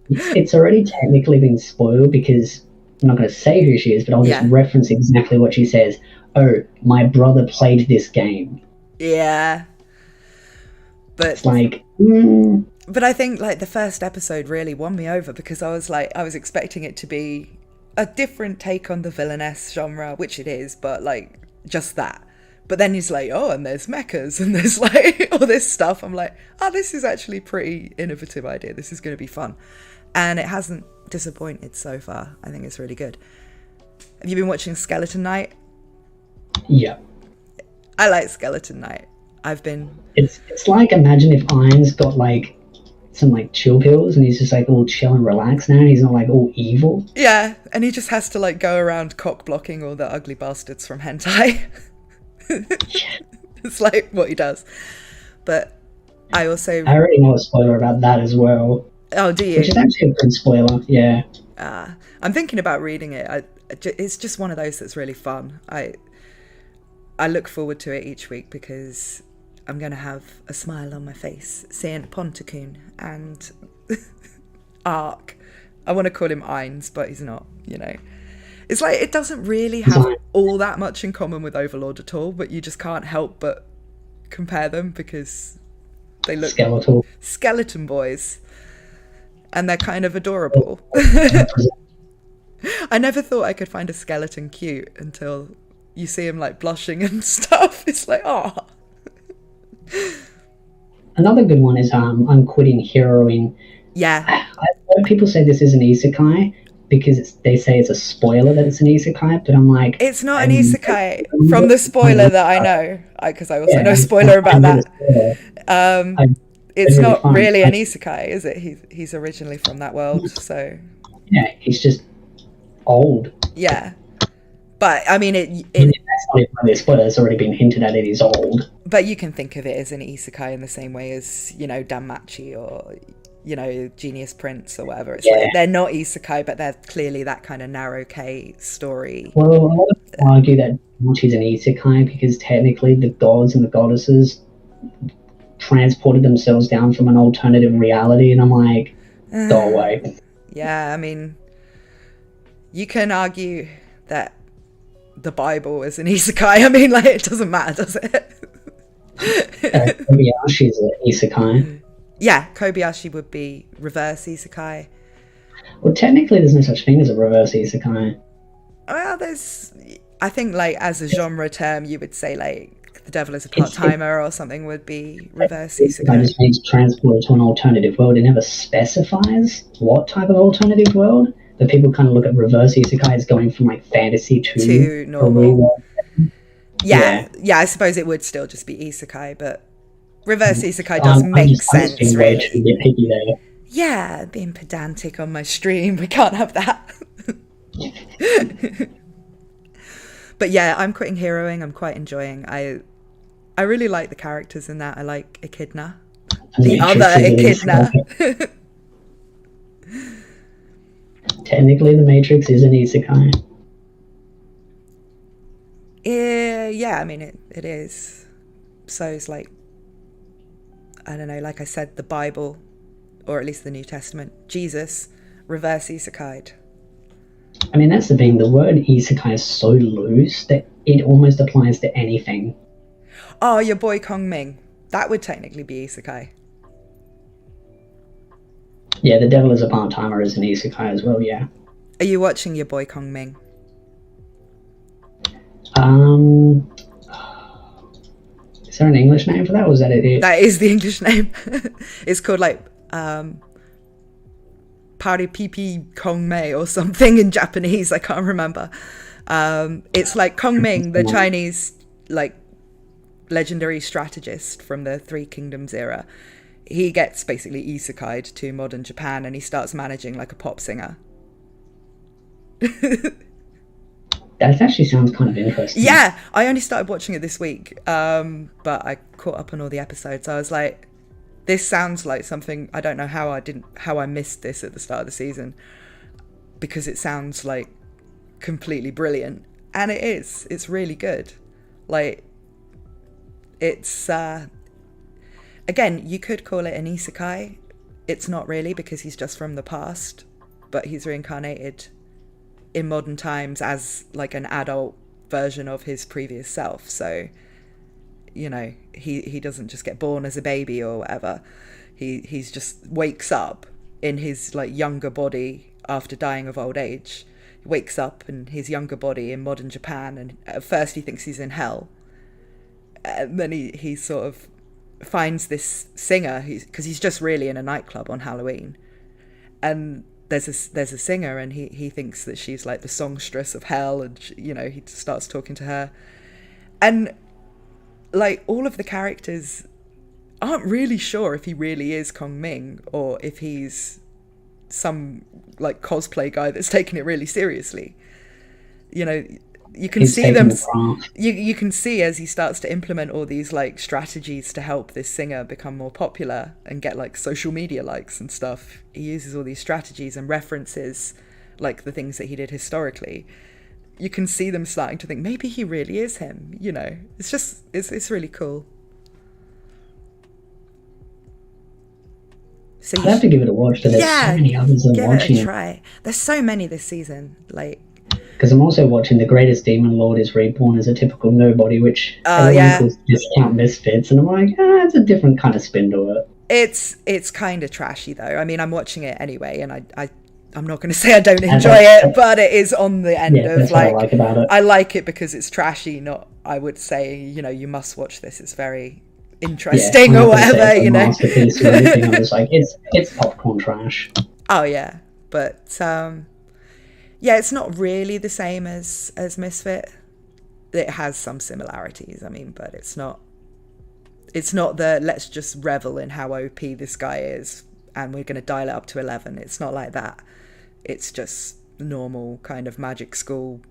It's already technically been spoiled, because I'm not going to say who she is, but I'll just reference exactly what she says. Oh, my brother played this game. Yeah. But... It's like... But I think like the first episode really won me over, because I was expecting it to be a different take on the villainess genre, which it is, but like just that. But then he's like, oh, and there's mechas and there's like all this stuff. I'm like, oh, this is actually pretty innovative idea. This is going to be fun. And it hasn't disappointed so far. I think it's really good. Have you been watching Skeleton Knight? Yeah. I like Skeleton Knight. It's like, imagine if Irons got like some like chill pills, and he's just like all chill and relaxed now, and he's not like all evil. Yeah, and he just has to like go around cock blocking all the ugly bastards from hentai. It's like what he does. But I already know a spoiler about that as well. Oh, do you? Which is actually a good spoiler, yeah. I'm thinking about reading it. It's just one of those that's really fun. I look forward to it each week because I'm going to have a smile on my face seeing Pontycoon and Ark. I want to call him Ainz, but he's not, you know. It's like it doesn't really have all that much in common with Overlord at all, but you just can't help but compare them because they look skeleton boys. And they're kind of adorable. I never thought I could find a skeleton cute until you see him like blushing and stuff. It's like, oh. Another good one is I'm Quitting Heroine. Yeah. I know people say this is an isekai because they say it's a spoiler that it's an isekai, but I'm like... It's not an isekai from the spoiler that I know, because I also know spoiler about that. It's not really an isekai, is it? He's originally from that world, so... Yeah, he's just old. Yeah. But, I mean, that's not even a spoiler, it's already been hinted at it, he's old. But you can think of it as an isekai in the same way as, you know, Danmachi or, you know, Genius Prince or whatever. It's like, they're not isekai, but they're clearly that kind of narrow K story. Well, a lot of people argue that Danmachi's an isekai because technically the gods and the goddesses transported themselves down from an alternative reality, and I'm like, go away. Yeah, I mean, you can argue that the Bible is an isekai. I mean, like, it doesn't matter, does it? Kobayashi's an isekai. Yeah, Kobayashi would be reverse isekai. Well, technically there's no such thing as a reverse isekai. Well, I think, like, as a genre term, you would say, like, the devil is a part-timer or something would be reverse isekai. It just means transported to an alternative world. It never specifies what type of alternative world, but people kind of look at reverse isekai as going from like fantasy to normal. Yeah, I suppose it would still just be isekai, but reverse isekai does make sense, really. Yeah, being pedantic on my stream, we can't have that. But yeah, I'm Quitting Heroing. I'm quite enjoying. I really like the characters in that. I like Echidna, the other Echidna. Technically, the Matrix is an isekai. Yeah, I mean it is. So it's like, I don't know. Like I said, the Bible, or at least the New Testament, Jesus, reverse isekai'd. I mean, that's the thing. The word isekai is so loose that it almost applies to anything. Oh, your boy Kong Ming. That would technically be isekai. Yeah, the devil is a part-timer is an isekai as well, yeah. Are you watching your boy Kong Ming? Is there an English name for that, or is that it? That is the English name. It's called like Pari Pipi Kong Mei or something in Japanese. I can't remember. It's like Kong Ming, the Chinese like legendary strategist from the Three Kingdoms era. He gets basically isekai'd to modern Japan, and he starts managing like a pop singer. That actually sounds kind of interesting. Yeah, I only started watching it this week, but I caught up on all the episodes. I was like, this sounds like something. I don't know how I missed this at the start of the season, because it sounds like completely brilliant, and it is. It's really good. Like, it's again, you could call it an isekai. It's not really, because he's just from the past, but he's reincarnated in modern times as like an adult version of his previous self. So, you know, he doesn't just get born as a baby or whatever. He's just wakes up in his like younger body after dying of old age. He wakes up in his younger body in modern Japan, and at first he thinks he's in hell. And then he sort of finds this singer because he's just really in a nightclub on Halloween, and there's a singer, and he thinks that she's like the songstress of hell, and you know, he starts talking to her, and like all of the characters aren't really sure if he really is Kong Ming or if he's some like cosplay guy that's taking it really seriously. You know, you can see them. You can see as he starts to implement all these like strategies to help this singer become more popular and get like social media likes and stuff. He uses all these strategies and references like the things that he did historically. You can see them starting to think maybe he really is him. You know, it's just it's really cool. So I'd have to give it a watch. There's so many others I'm watching. Give it a try. There's so many this season. Like, because I'm also watching The Greatest Demon Lord is Reborn as a typical nobody, which everyone calls discount misfits, and I'm like, it's a different kind of spin to it. It's kind of trashy though. I mean, I'm watching it anyway, and I'm not going to say I don't enjoy it, but it is on the end of like, what I like about it. I like it because it's trashy. Not, I would say, you know, you must watch this. It's very interesting or whatever, you know. Masterpiece or anything. I'm just like, it's popcorn trash. Oh yeah, but yeah, it's not really the same as Misfit. It has some similarities, I mean, but it's not the let's just revel in how OP this guy is and we're going to dial it up to 11. It's not like that. It's just normal kind of magic school,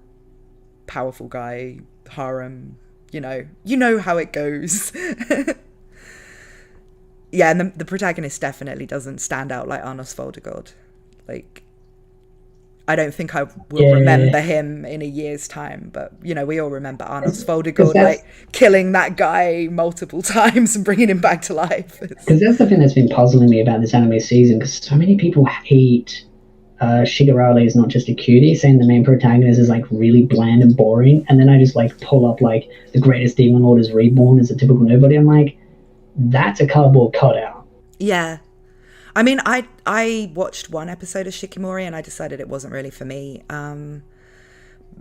powerful guy, harem, you know how it goes. Yeah, and the protagonist definitely doesn't stand out like Arnos Voldegod. Like, I don't think I will remember him in a year's time, but, you know, we all remember Arnos Voldegod, like, killing that guy multiple times and bringing him back to life. Because that's the thing that's been puzzling me about this anime season, because so many people hate Shigarale is not just a cutie, saying the main protagonist is, like, really bland and boring, and then I just, like, pull up, like, The Greatest Demon Lord is Reborn as a typical nobody. I'm like, that's a cardboard cutout. Yeah. I mean, I watched one episode of Shikimori and I decided it wasn't really for me.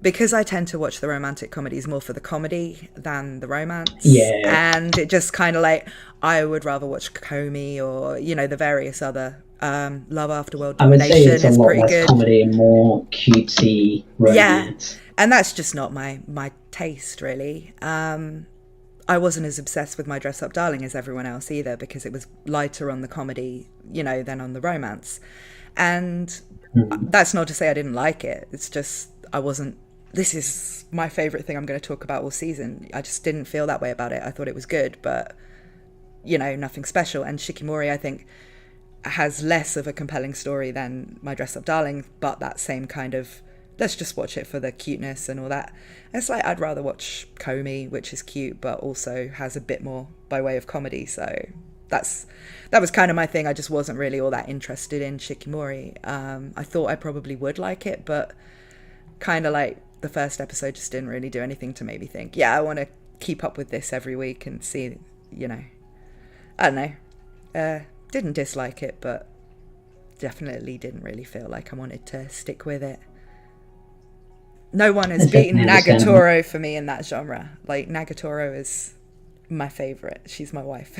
Because I tend to watch the romantic comedies more for the comedy than the romance. Yeah. And it just kind of like, I would rather watch Komi or, you know, the various other Love After World Domination. I would say it's a lot pretty less good. Comedy and more cutesy romance. Yeah. And that's just not my taste, really. I wasn't as obsessed with My Dress Up Darling as everyone else either, because it was lighter on the comedy, you know, than on the romance. And that's not to say I didn't like it. It's just I wasn't... This is my favourite thing I'm going to talk about all season. I just didn't feel that way about it. I thought it was good, but, you know, nothing special. And Shikimori, I think, has less of a compelling story than My Dress Up Darling, but that same kind of... Let's just watch it for the cuteness and all that. It's like I'd rather watch Komi, which is cute, but also has a bit more by way of comedy. So that was kind of my thing. I just wasn't really all that interested in Shikimori. I thought I probably would like it, but kind of like the first episode just didn't really do anything to make me think, yeah, I want to keep up with this every week and see, you know. I don't know. Didn't dislike it, but definitely didn't really feel like I wanted to stick with it. No one has beaten Nagatoro for me in that genre. Like, Nagatoro is my favourite. She's my wife.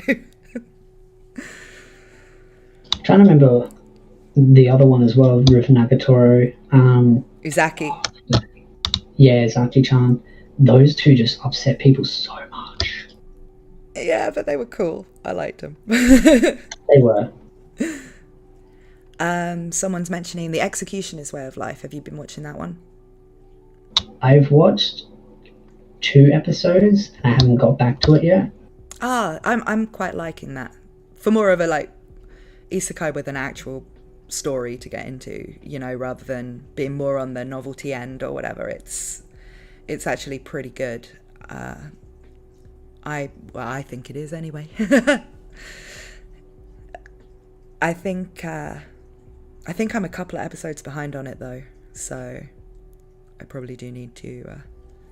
Trying to remember the other one as well, with Nagatoro. Uzaki. Yeah, Uzaki-chan. Those two just upset people so much. Yeah, but they were cool. I liked them. They were. Someone's mentioning The Executioner's Way of Life. Have you been watching that one? I've watched 2 episodes and I haven't got back to it yet. I'm quite liking that. For more of a like isekai with an actual story to get into, you know, rather than being more on the novelty end or whatever. It's actually pretty good. I think it is anyway. I think I'm a couple of episodes behind on it though, so I probably do need to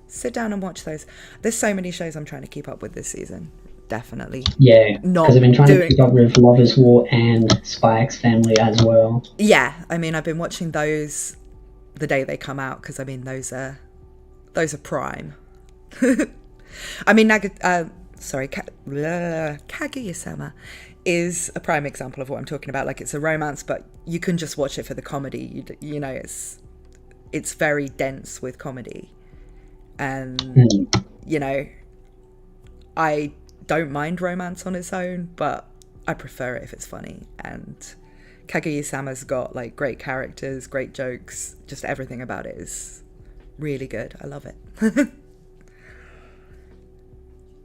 sit down and watch those. There's so many shows I'm trying to keep up with this season. Definitely. Yeah, because I've been trying to keep up with Lovers War and Spy X Family as well. Yeah, I mean, I've been watching those the day they come out because I mean those are prime. I mean, Kaguya-sama is a prime example of what I'm talking about. Like, it's a romance, but you can just watch it for the comedy. You know, it's very dense with comedy, and you know, I don't mind romance on its own, but I prefer it if it's funny. And Kaguya-sama's got like great characters, great jokes, just everything about it is really good. I love it.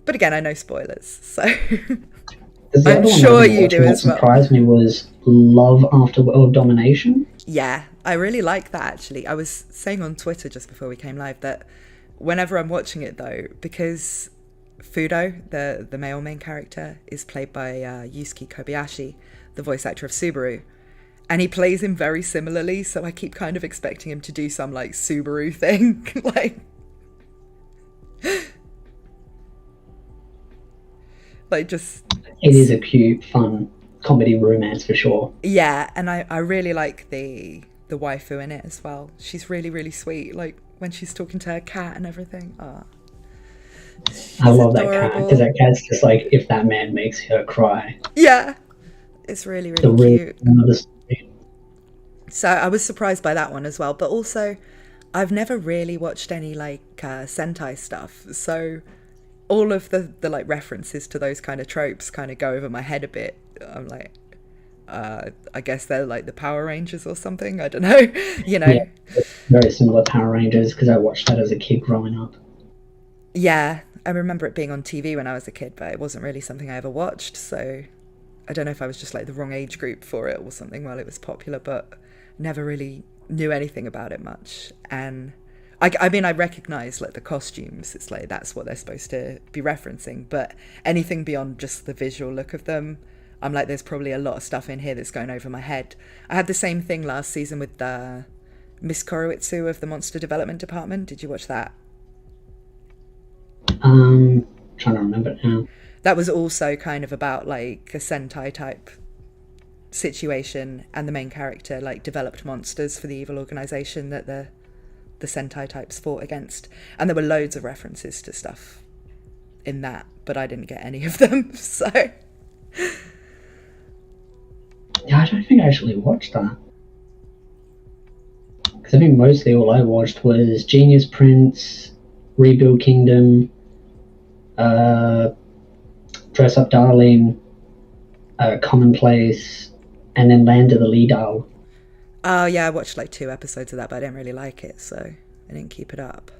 But again, I know spoilers, so I'm sure you do as well. What surprised me was Love After World Domination. Yeah, I really like that actually. I was saying on Twitter just before we came live that whenever I'm watching it though, because Fudo, the male main character, is played by Yusuke Kobayashi, the voice actor of Subaru, and he plays him very similarly, so I keep kind of expecting him to do some like Subaru thing. like just... It is a cute, fun comedy romance for sure. Yeah, and I really like the waifu in it as well. She's really, really sweet, like when she's talking to her cat and everything. Oh, I love adorable. That cat, because that cat's just like, if that man makes her cry. Yeah, it's really, really cute. So I was surprised by that one as well, but also I've never really watched any like Sentai stuff, so all of the like references to those kind of tropes kind of go over my head a bit. I'm like, I guess they're like the Power Rangers or something. I don't know, you know. Yeah, very similar Power Rangers, because I watched that as a kid growing up. Yeah, I remember it being on TV when I was a kid, but it wasn't really something I ever watched. So I don't know if I was just like the wrong age group for it or something while it was popular, but never really knew anything about it much. And I mean, I recognise like the costumes. It's like that's what they're supposed to be referencing. But anything beyond just the visual look of them, I'm like, there's probably a lot of stuff in here that's going over my head. I had the same thing last season with Miss Koroitsu of the Monster Development Department. Did you watch that? Trying to remember it now. That was also kind of about like a Sentai type situation, and the main character like developed monsters for the evil organization that the Sentai types fought against, and there were loads of references to stuff in that, but I didn't get any of them. So yeah, I don't think I actually watched that, because I think mostly all I watched was Genius Prince, Rebuild Kingdom, Dress Up Darling, Commonplace, and then Land of the Leadal. Oh yeah, I watched like 2 episodes of that, but I didn't really like it, so I didn't keep it up.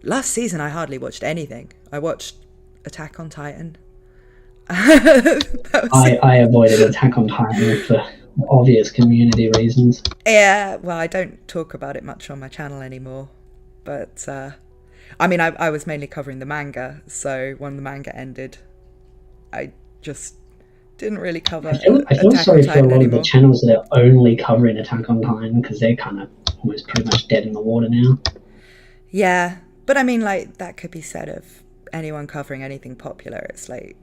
Last season I hardly watched anything. I watched Attack on Titan. I avoided Attack on Titan for obvious community reasons. Yeah, well, I don't talk about it much on my channel anymore, but I mean, I was mainly covering the manga, so when the manga ended, I just didn't really cover I feel sorry for a lot of the channels that are only covering Attack on Titan, because they're kind of almost pretty much dead in the water now. Yeah, but I mean, like, that could be said of anyone covering anything popular. It's like,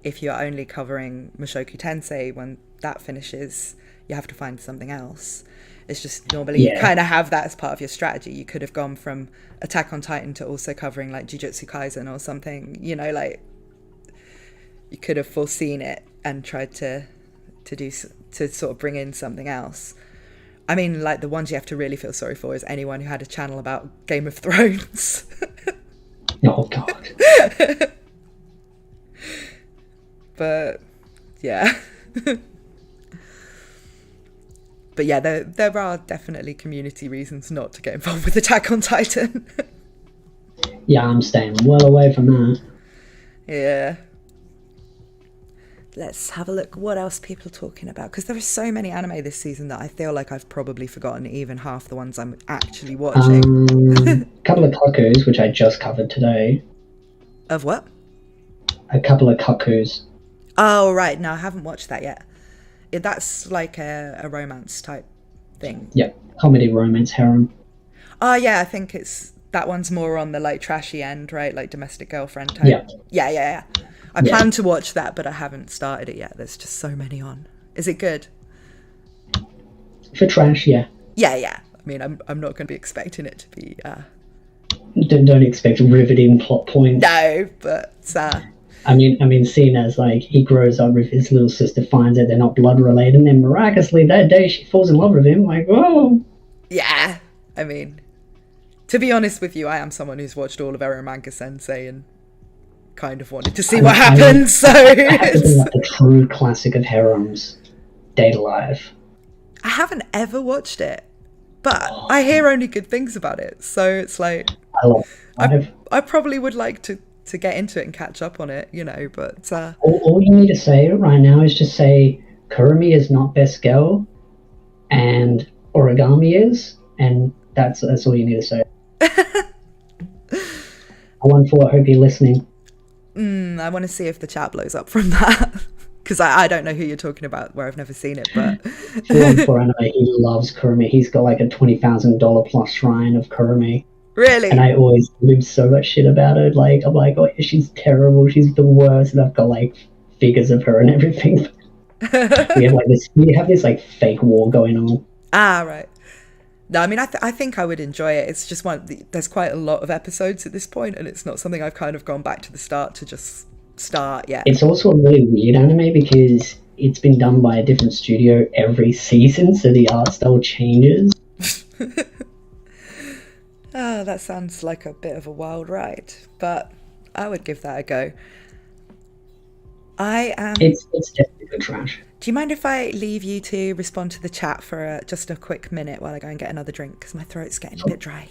if you're only covering Mushoku Tensei, when that finishes, you have to find something else. It's just normally you kind of have that as part of your strategy. You could have gone from Attack on Titan to also covering like Jujutsu Kaisen or something, you know, like you could have foreseen it and tried to sort of bring in something else. I mean, like the ones you have to really feel sorry for is anyone who had a channel about Game of Thrones. Oh God. But yeah. But yeah, there are definitely community reasons not to get involved with Attack on Titan. Yeah, I'm staying well away from that. Yeah. Let's have a look what else people are talking about, because there are so many anime this season that I feel like I've probably forgotten even half the ones I'm actually watching. A couple of Kakus, which I just covered today. Of what? A couple of Kakus. Oh, right. No, I haven't watched that yet. That's like a romance type thing. Yeah, comedy, romance, harem. Oh, yeah, I think that one's more on the like trashy end, right? Like Domestic Girlfriend type. Yeah. I plan to watch that, but I haven't started it yet. There's just so many on. Is it good? For trash, yeah. Yeah. I mean, I'm not going to be expecting it to be... Don't expect riveting plot points. No, but... I mean, seeing as like he grows up with his little sister, finds out they're not blood related, and then miraculously that day she falls in love with him. Like, whoa. Yeah, I mean, to be honest with you, I am someone who's watched all of Eromanga Sensei and kind of wanted to see what I happens. So have to bring up the true classic of harems, Date Alive. I haven't ever watched it, but I hear only good things about it. So it's like I love Alive. I probably would like to get into it and catch up on it, but All you need to say right now is just say Kurumi is not best girl and Origami is, and that's all you need to say. I hope you're listening. I want to see if the chat blows up from that. Because I don't know who you're talking about, where I've never seen it, but... for anime, he loves Kurumi. He's got like a $20,000 plus shrine of Kurumi. Really? And I always live so much shit about it. Like, I'm like, oh, she's terrible, she's the worst, and I've got like figures of her and everything. we have this like fake war going on. Ah, right. No, I mean, I think I would enjoy it. It's just there's quite a lot of episodes at this point, and it's not something I've kind of gone back to the start to just start yet. It's also a really weird anime because it's been done by a different studio every season, so the art style changes. Oh, that sounds like a bit of a wild ride, but I would give that a go. It's definitely good trash. Do you mind if I leave you to respond to the chat for just a quick minute while I go and get another drink, because my throat's getting a bit dry.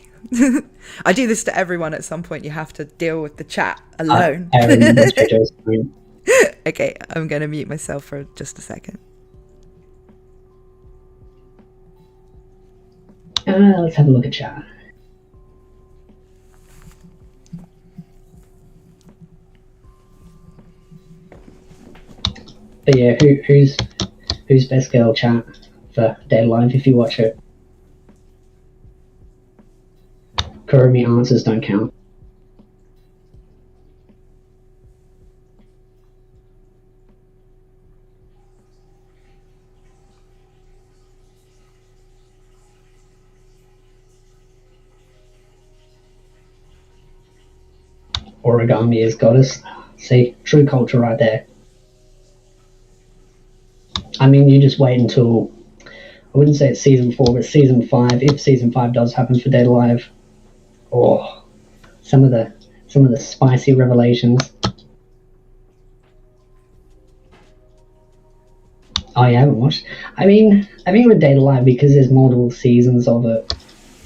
I do this to everyone at some point. You have to deal with the chat alone. I remember JoJo's screen. Okay, I'm going to mute myself for just a second. Let's have a look at chat. But yeah, who's best girl chat for Date Alive if you watch it? Kurumi answers don't count. Origami is goddess. See, true culture right there. I mean, you just wait until, I wouldn't say it's season 4, but season 5. If season 5 does happen for Date Alive, oh, some of the spicy revelations. Oh, you haven't watched? I mean, I think with Date Alive, because there's multiple seasons of it,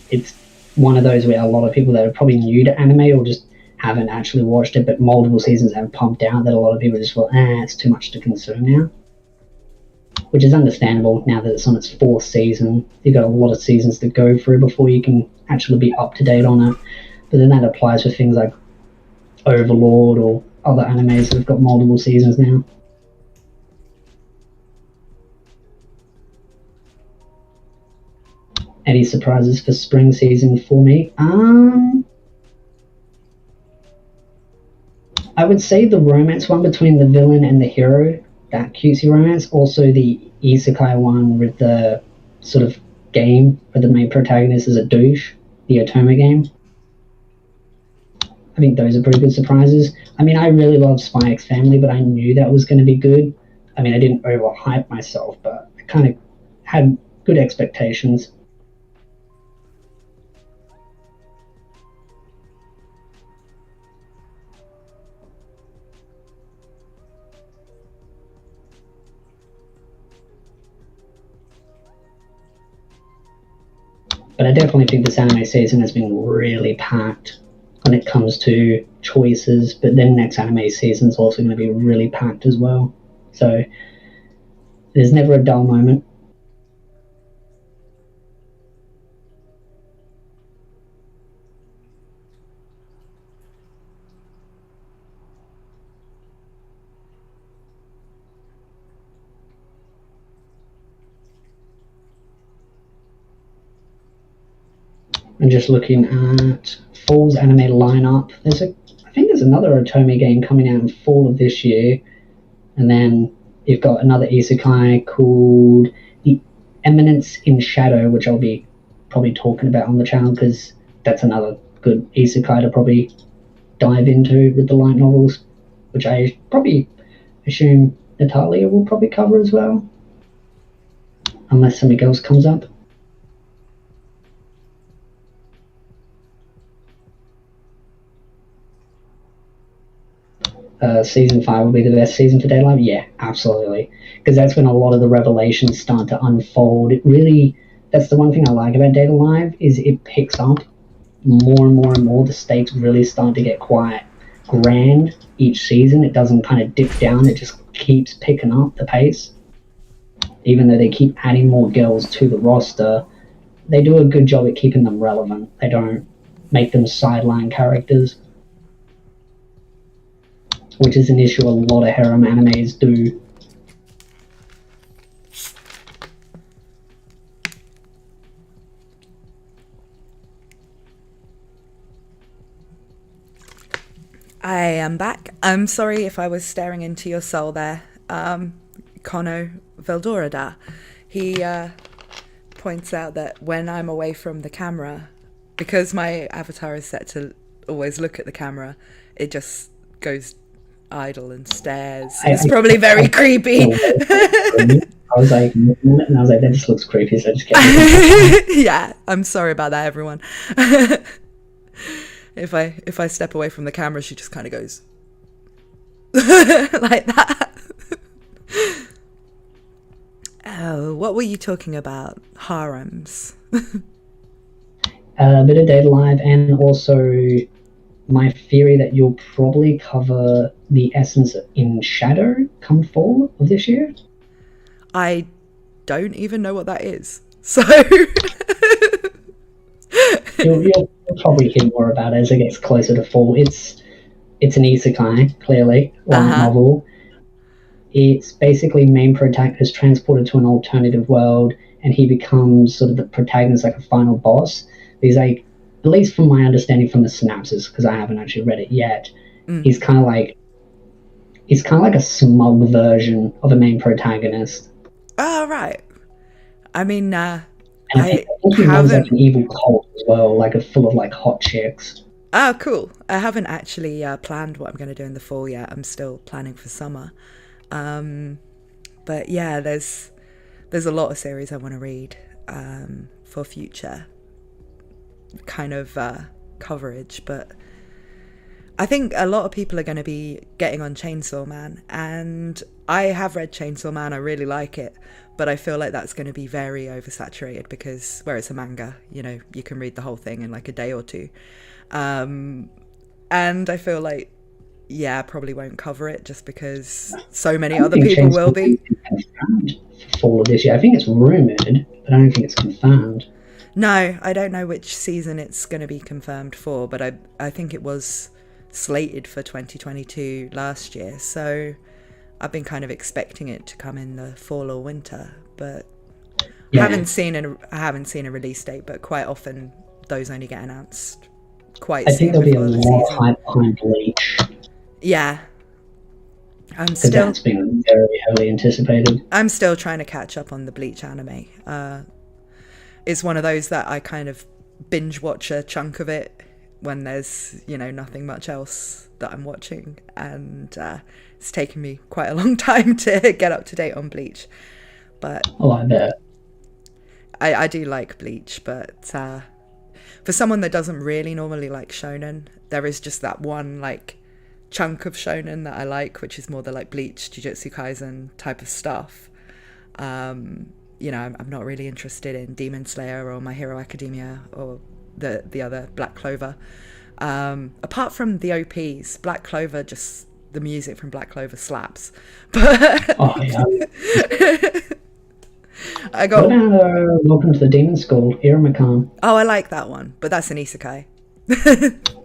it's one of those where a lot of people that are probably new to anime or just haven't actually watched it, but multiple seasons have pumped out, that a lot of people just feel, it's too much to consume now. Which is understandable now that it's on its 4th season. You've got a lot of seasons to go through before you can actually be up to date on it. But then that applies for things like Overlord or other animes that have got multiple seasons now. Any surprises for spring season for me? I would say the romance one between the villain and the hero, that cutesy romance. Also the isekai one with the sort of game where the main protagonist is a douche, the Otome game. I think those are pretty good surprises. I mean, I really love Spy X Family, but I knew that was going to be good. I mean, I didn't overhype myself, but I kind of had good expectations. But I definitely think this anime season has been really packed when it comes to choices, but then next anime season is also going to be really packed as well. So there's never a dull moment. And just looking at fall's anime lineup, I think there's another Otome game coming out in fall of this year, and then you've got another isekai called The Eminence in Shadow, which I'll be probably talking about on the channel because that's another good isekai to probably dive into with the light novels, which I probably assume Natalia will probably cover as well, unless something else comes up. season 5 will be the best season for Date Live? Yeah, absolutely. Because that's when a lot of the revelations start to unfold. It really, that's the one thing I like about Date Live, is it picks up more and more and more. The stakes really start to get quite grand each season. It doesn't kind of dip down, it just keeps picking up the pace. Even though they keep adding more girls to the roster, they do a good job at keeping them relevant. They don't make them sideline characters, which is an issue a lot of harem animes do. I am back. I'm sorry if I was staring into your soul there. Kono Veldorada. He points out that when I'm away from the camera, because my avatar is set to always look at the camera, it just goes idle and stares. It's probably very creepy. I was like, that just looks creepy, so I just kept Yeah, I'm sorry about that, everyone. If I step away from the camera, she just kind of goes like that. Oh, what were you talking about? Harems. A bit of Date Live, and also my theory that you'll probably cover the essence in Shadow come fall of this year. I don't even know what that is. So you'll probably hear more about it as it gets closer to fall. It's an isekai, clearly, light novel. It's basically main protagonist transported to an alternative world, and he becomes sort of the protagonist, like a final boss. He's like, at least from my understanding from the synopsis, because I haven't actually read it yet, he's kind of like a smug version of a main protagonist. Oh, right. I mean, and I think he runs like an evil cult as well, like full of like hot chicks. Oh, cool. I haven't actually planned what I'm going to do in the fall yet. I'm still planning for summer. But yeah, there's a lot of series I want to read for future kind of coverage. But I think a lot of people are going to be getting on Chainsaw Man, and I have read Chainsaw Man. I really like it, but I feel like that's going to be very oversaturated because where it's a manga, you know, you can read the whole thing in like a day or two. And I feel like, yeah, I probably won't cover it just because so many other people will be. Confirmed for fall of this year. I think it's rumored, but I don't think it's confirmed. No, I don't know which season it's going to be confirmed for, but I think it was slated for 2022 last year, so I've been kind of expecting it to come in the fall or winter, but yeah. I haven't seen a release date, but quite often those only get announced quite soon. I think there'll be a lot of hype behind Bleach. Yeah. That's been very heavily anticipated. I'm still trying to catch up on the Bleach anime. It's one of those that I kind of binge watch a chunk of it when there's, you know, nothing much else that I'm watching, and it's taken me quite a long time to get up to date on Bleach. But I bet. I do like Bleach, but for someone that doesn't really normally like shonen, there is just that one like chunk of shonen that I like, which is more the like Bleach, Jujutsu Kaisen type of stuff. You know, I'm not really interested in Demon Slayer or My Hero Academia or the other Black Clover. Apart from the OPs, Black Clover, just the music from Black Clover slaps. But I got. What about Welcome to the Demon School, Iruma-kan? Oh, I like that one, but that's an isekai.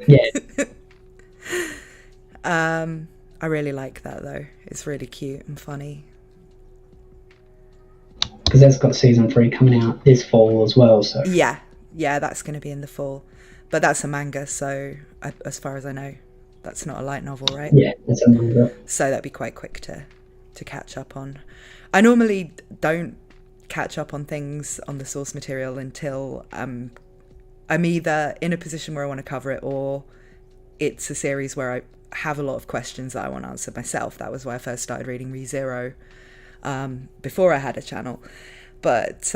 Yeah. I really like that though. It's really cute and funny. Because that's got season 3 coming out this fall as well. So yeah, that's going to be in the fall, but that's a manga. So as far as I know, that's not a light novel, right? Yeah, it's a manga. So that'd be quite quick to catch up on. I normally don't catch up on things on the source material until I'm either in a position where I want to cover it, or it's a series where I have a lot of questions that I want answered myself. That was why I first started reading ReZero before I had a channel. But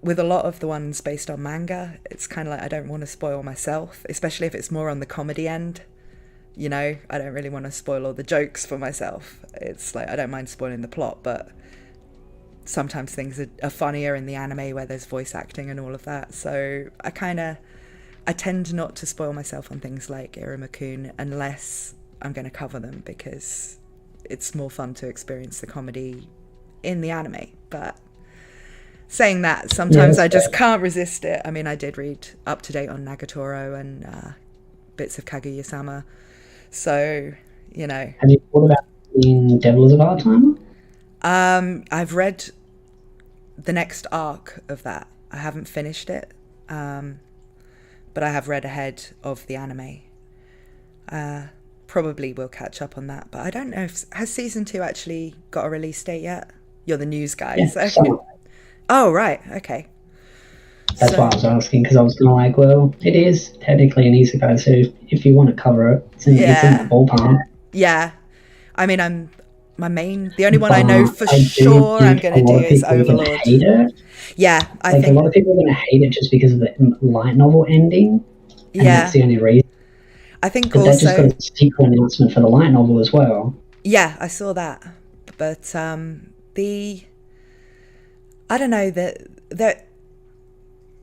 with a lot of the ones based on manga, it's kind of like I don't want to spoil myself, especially if it's more on the comedy end. you know, I don't really want to spoil all the jokes for myself. It's like I don't mind spoiling the plot, but sometimes things are funnier in the anime where there's voice acting and all of that. So I tend not to spoil myself on things like Iruma-kun unless I'm going to cover them, because it's more fun to experience the comedy in the anime. But saying that, sometimes I just can't resist it. I mean, I did read Up to Date on Nagatoro and bits of Kaguya-sama. So, you know. Have you thought about reading Devil is a Part-Timer? I've read the next arc of that. I haven't finished it, but I have read ahead of the anime. Probably will catch up on that, but I don't know if has season 2 actually got a release date yet. You're the news guy, Yeah, so. Oh right, okay. That's why I was asking, because I was kind of like, well, it is technically an isekai, so if you want to cover it, it's in the ballpark. Yeah, I mean, the only one I know for sure I'm going to do is Overlord. Hate it. Yeah, I think a lot of people are going to hate it just because of the light novel ending. And that's the only reason. I think but also they just got a sequel announcement for the light novel as well. Yeah, I saw that, but I don't know, that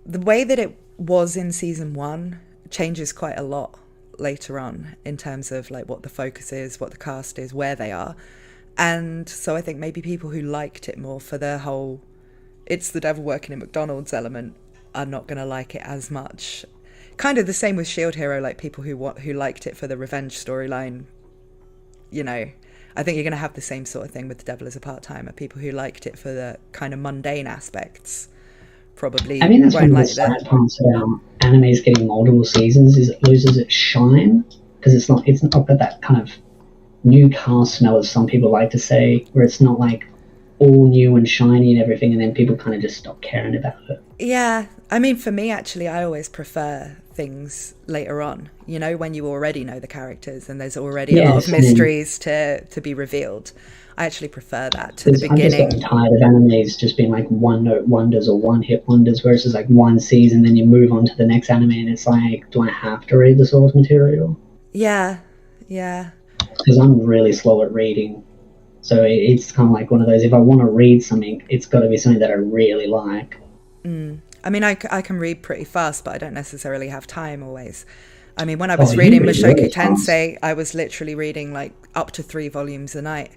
the way that it was in season 1 changes quite a lot later on in terms of like what the focus is, what the cast is, where they are. And so I think maybe people who liked it more for the whole it's the devil working in McDonald's element are not going to like it as much. Kind of the same with Shield Hero, like people who liked it for the revenge storyline, you know. I think you're going to have the same sort of thing with The Devil is a Part-Timer. People who liked it for the kind of mundane aspects probably I mean, that's won't one of like the sad parts about animes getting multiple seasons is it loses its shine, because it's not got that kind of new cast smell, as some people like to say, where it's not like all new and shiny and everything, and then people kind of just stop caring about it. Yeah, I mean, for me, actually, I always prefer things later on, you know, when you already know the characters and there's already a lot of mysteries to be revealed. I actually prefer that to the beginning. I'm just getting tired of animes just being like one-note wonders or one-hit wonders, where it's just like one season, then you move on to the next anime, and it's like, do I have to read the source material? Yeah. Because I'm really slow at reading. So it's kind of like one of those, if I want to read something, it's got to be something that I really like. I mean, I can read pretty fast, but I don't necessarily have time always. I mean, when I was reading Mushoku Tensei, I was literally reading like up to 3 volumes a night.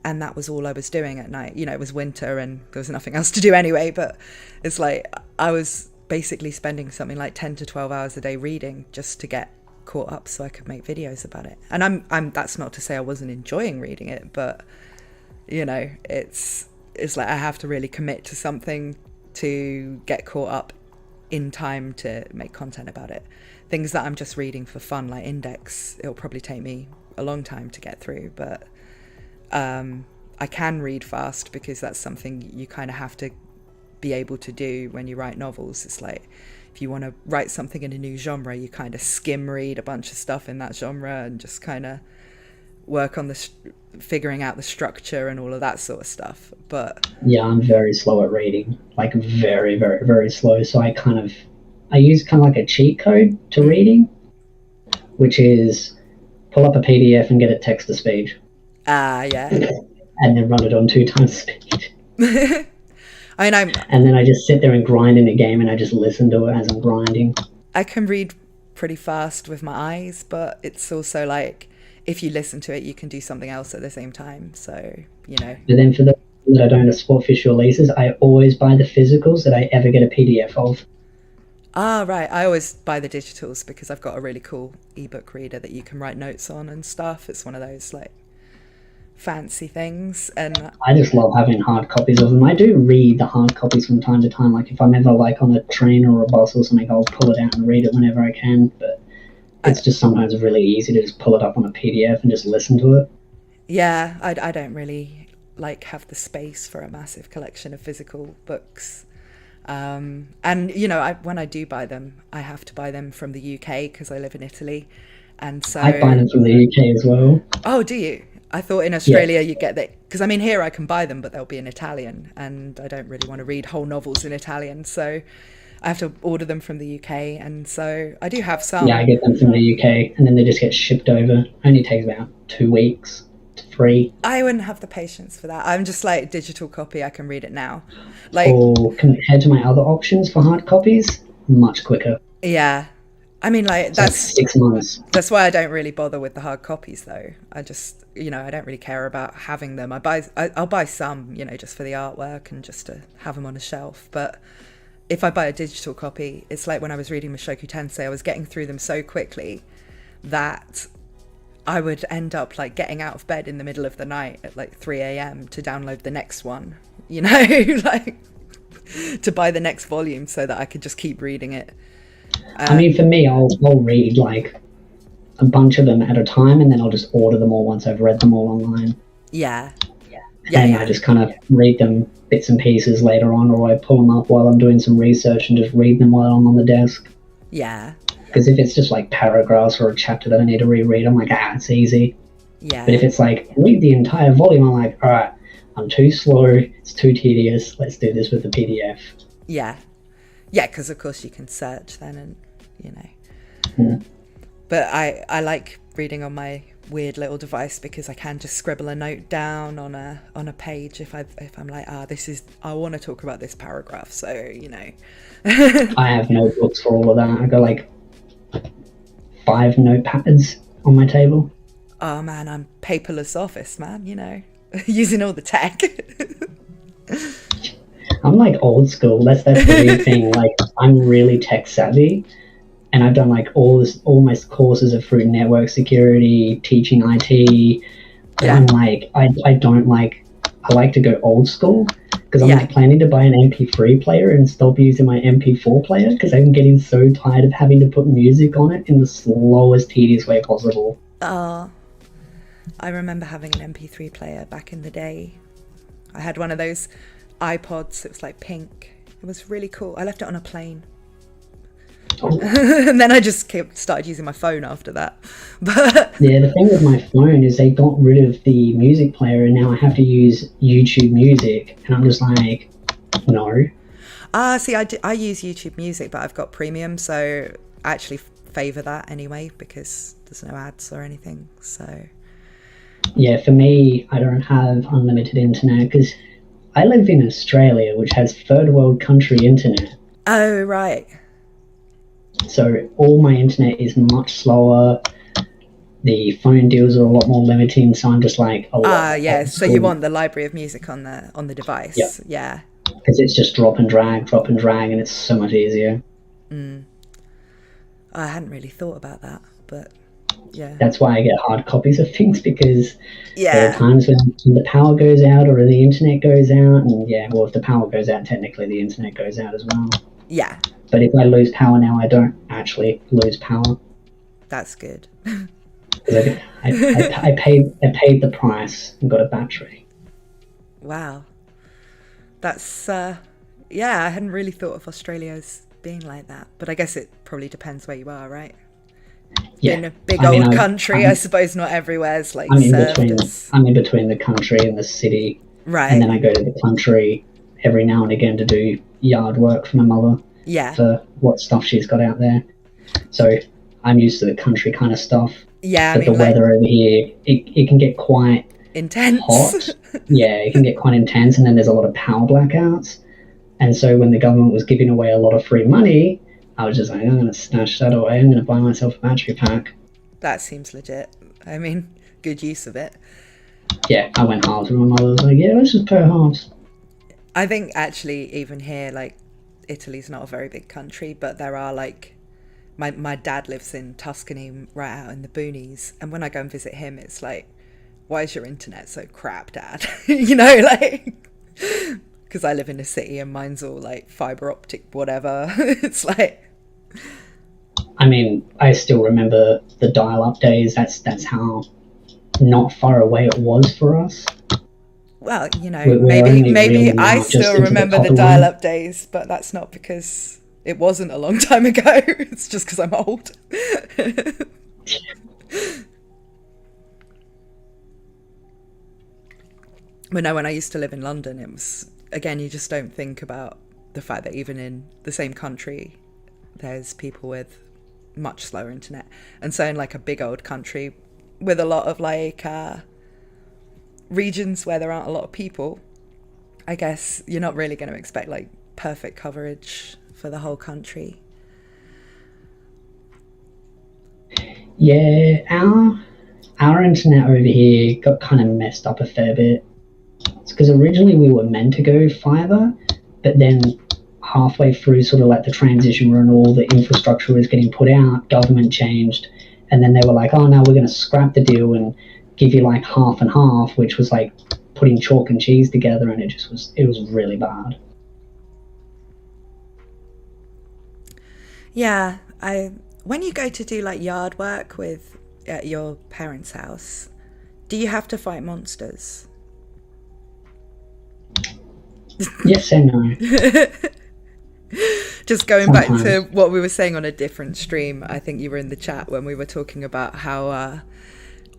And that was all I was doing at night. You know, it was winter and there was nothing else to do anyway. But it's like I was basically spending something like 10 to 12 hours a day reading just to get caught up so I could make videos about it. And I'm that's not to say I wasn't enjoying reading it, but you know, it's like I have to really commit to something to get caught up in time to make content about it. Things that I'm just reading for fun, like Index, it'll probably take me a long time to get through, but I can read fast because that's something you kind of have to be able to do when you write novels. It's like if you want to write something in a new genre, you kind of skim read a bunch of stuff in that genre and just kind of work on figuring out the structure and all of that sort of stuff. But yeah, I'm very slow at reading, like very, very, very slow. So I use kind of like a cheat code to reading, which is pull up a PDF and get it text to speech. Yeah. And then run it on 2 times speed. I mean, and then I just sit there and grind in a game, and I just listen to it as I'm grinding. I can read pretty fast with my eyes, but it's also like if you listen to it, you can do something else at the same time. So, you know. And then for the that I don't support official releases, I always buy the physicals that I ever get a PDF of. Ah, right. I always buy the digitals because I've got a really cool ebook reader that you can write notes on and stuff. It's one of those like fancy things, and I just love having hard copies of them. I do read the hard copies from time to time, like if I'm ever like on a train or a bus or something, I'll pull it out and read it whenever I can, but it's just sometimes really easy to just pull it up on a PDF and just listen to it. Yeah, I don't really like have the space for a massive collection of physical books, and you know, when I do buy them, I have to buy them from the UK because I live in Italy, and so I buy them from the UK as well. Oh, do you? I thought in Australia you get that, because I mean here I can buy them, but they'll be in Italian, and I don't really want to read whole novels in Italian, so I have to order them from the UK, and so I do have some. Yeah, I get them from the UK, and then they just get shipped over. Only takes about 2 weeks to 3. I wouldn't have the patience for that. I'm just like, digital copy, I can read it now. Like, Or compared to my other options for hard copies, much quicker. yeah. I mean, like, It's like 6 months. that's why I don't really bother with the hard copies, though. I just, I don't really care about having them. I'll buy some, just for the artwork and just to have them on a shelf. But if I buy a digital copy, it's like when I was reading Mushoku Tensei, I was getting through them so quickly that I would end up like getting out of bed in the middle of the night at like 3 a.m. to download the next one, like to buy the next volume so that I could just keep reading it. I mean, for me, I'll read like a bunch of them at a time, and then I'll just order them all once I've read them all online. Yeah. And I just kind of read them bits and pieces later on, or I pull them up while I'm doing some research and just read them while I'm on the desk. Yeah. Because if it's just like paragraphs or a chapter that I need to reread, I'm like, it's easy. Yeah. But if it's like, read the entire volume, I'm like, all right, I'm too slow, it's too tedious, let's do this with the PDF. Yeah. Yeah, because of course you can search then and, Mm. But I like reading on my weird little device because I can just scribble a note down on a page if I'm like, I want to talk about this paragraph, so I have notebooks for all of that. I got like 5 notepads on my table. Oh man, I'm paperless office, man, using all the tech. I'm like old school. That's the weird thing. Like, I'm really tech savvy, and I've done like all my courses of through network security, teaching IT. But Yeah. I'm like, I don't like. I like to go old school because I'm like planning to buy an MP3 player and stop using my MP4 player because I'm getting so tired of having to put music on it in the slowest, tedious way possible. Oh, I remember having an MP3 player back in the day. I had one of those iPods. It was like pink. It was really cool. I left it on a plane. Oh. And then I just started using my phone after that. But yeah, the thing with my phone is they got rid of the music player and now I have to use YouTube Music, and I'm just like, no. See, I use YouTube Music, but I've got premium, so I actually favour that anyway because there's no ads or anything. So yeah, for me, I don't have unlimited internet because I live in Australia, which has third world country internet. Oh, right. So all my internet is much slower. The phone deals are a lot more limiting, so I'm just like, yeah. So you want the library of music on the device? Yep. Yeah. Because it's just drop and drag, and it's so much easier. I hadn't really thought about that, but yeah. That's why I get hard copies of things, because there Yeah. are times when the power goes out or the internet goes out, and if the power goes out, technically the internet goes out as well. Yeah. But if I lose power now, I don't actually lose power. That's good. I paid the price and got a battery. Wow. That's yeah, I hadn't really thought of Australia as being like that, but I guess it probably depends where you are, right? Yeah. In a big old country, I suppose not everywhere's like served as... I'm in between the country and the city. Right. And then I go to the country every now and again to do yard work for my mother. Yeah. For what stuff she's got out there. So I'm used to the country kind of stuff. Yeah, But the weather over here, it can get quite intense. Hot. Yeah, it can get quite intense, and then there's a lot of power blackouts. And so when the government was giving away a lot of free money, I was just like, I'm going to snatch that away. I'm going to buy myself a battery pack. That seems legit. I mean, good use of it. Yeah, I went halves with my mother. I was like, yeah, let's just pay halves. I think actually even here, like, Italy's not a very big country, but there are like... My dad lives in Tuscany, right out in the boonies, and when I go and visit him, it's like, why is your internet so crap, Dad? Like, because I live in a city and mine's all like fiber optic whatever. It's like, I mean, I still remember the dial-up days. That's how not far away it was for us. Well, We're maybe I still remember the dial-up days, but that's not because it wasn't a long time ago. It's just because I'm old. But no, when I used to live in London, it was, again, you just don't think about the fact that even in the same country, there's people with much slower internet. And so in like a big old country with a lot of like regions where there aren't a lot of people, I guess you're not really going to expect like perfect coverage for the whole country. Yeah, our internet over here got kind of messed up a fair bit. It's because originally we were meant to go fiber, but then halfway through sort of like the transition when all the infrastructure was getting put out, government changed, and then they were like, oh no, we're going to scrap the deal and give you like half and half, which was like putting chalk and cheese together, and it was really bad. Yeah, when you go to do like yard work at your parents' house, do you have to fight monsters? Yes and no. Just going Sometimes. back to what we were saying on a different stream, I think you were in the chat when we were talking about how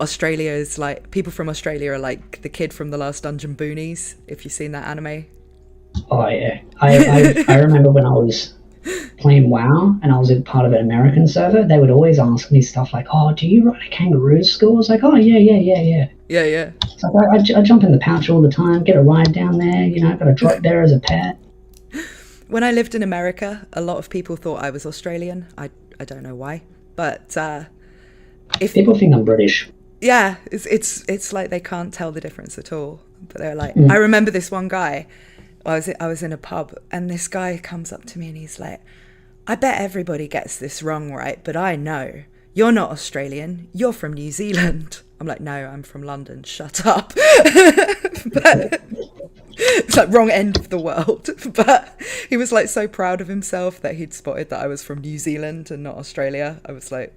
Australia is like, people from Australia are like the kid from The Last Dungeon Boonies, if you've seen that anime. Oh yeah, I remember when I was playing WoW and I was a part of an American server, they would always ask me stuff like, oh, do you ride a kangaroo school? I was like, oh yeah. Yeah. So I jump in the pouch all the time, get a ride down there, got a drop there as a pet. When I lived in America, a lot of people thought I was Australian. I don't know why, but if people think I'm British. Yeah, it's like they can't tell the difference at all. But they're like, I remember this one guy. I was in a pub, and this guy comes up to me and he's like, I bet everybody gets this wrong, right? But I know. You're not Australian. You're from New Zealand. I'm like, no, I'm from London. Shut up. But it's like wrong end of the world. But he was like so proud of himself that he'd spotted that I was from New Zealand and not Australia. I was like...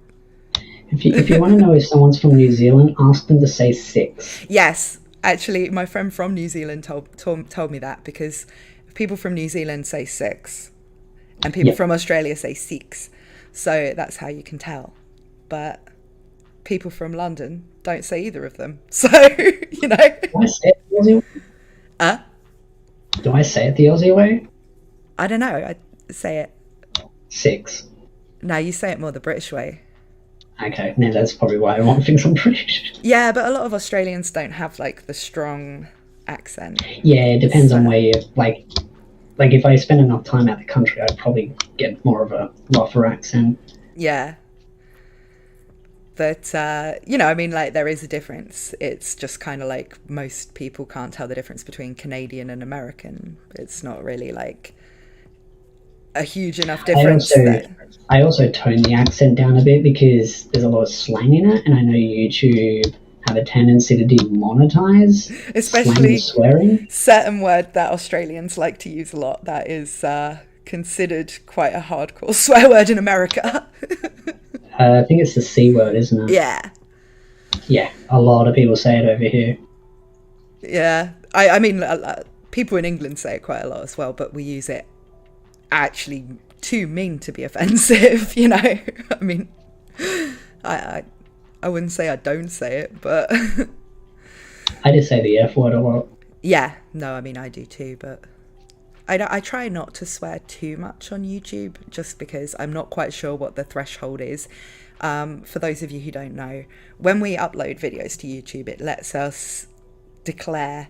If you want to know if someone's from New Zealand, ask them to say 6. Yes. Actually, my friend from New Zealand told me that, because people from New Zealand say 6 and people from Australia say 6. So that's how you can tell. But people from London don't say either of them. So, Do I say it the Aussie way? Do I say it the Aussie way? I don't know. I say it. 6. No, you say it more the British way. Okay, no, that's probably why everyone thinks I'm British. Yeah, but a lot of Australians don't have like the strong accent. Yeah, it depends on where you're like if I spend enough time out the country, I'd probably get more of a rougher accent. Yeah. But, I mean, like, there is a difference. It's just kind of like most people can't tell the difference between Canadian and American. It's not really like a huge enough difference. I also tone the accent down a bit because there's a lot of slang in it, and I know YouTube have a tendency to demonetize, especially swearing. Certain word that Australians like to use a lot that is considered quite a hardcore swear word in America. I think it's the C word, isn't it? Yeah. Yeah, a lot of people say it over here. Yeah, I mean, people in England say it quite a lot as well, but we use it actually too mean to be offensive, I mean, I wouldn't say I don't say it, but I just say the F word a lot. Yeah, no, I mean, I do too, but I try not to swear too much on YouTube, just because I'm not quite sure what the threshold is. For those of you who don't know, when we upload videos to YouTube, it lets us declare,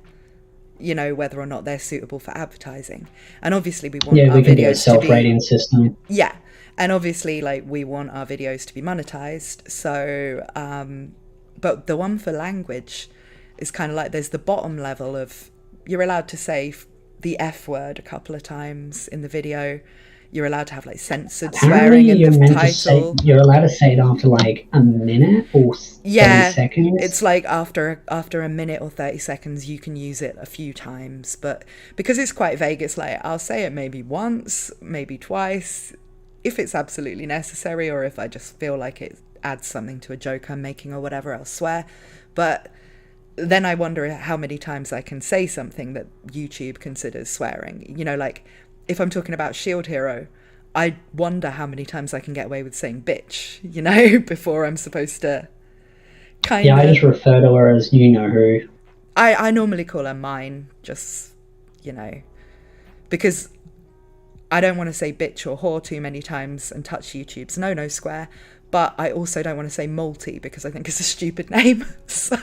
whether or not they're suitable for advertising. And obviously we want our we can videos do a self-rating system. Yeah. And obviously, like, we want our videos to be monetized. So, but the one for language is kind of like, there's the bottom level of, you're allowed to say the F word a couple of times in the video. You're allowed to have like censored swearing in the title. You're allowed to say it after like a minute or 30 seconds. It's like after a minute or 30 seconds, you can use it a few times. But because it's quite vague, it's like, I'll say it maybe once, maybe twice, if it's absolutely necessary, or if I just feel like it adds something to a joke I'm making or whatever, I'll swear. But then I wonder how many times I can say something that YouTube considers swearing. Like if I'm talking about Shield Hero, I wonder how many times I can get away with saying bitch, before I'm supposed to kind of... Yeah, I just refer to her as you-know-who. I normally call her mine, just, because I don't want to say bitch or whore too many times and touch YouTube's no square, but I also don't want to say multi because I think it's a stupid name. So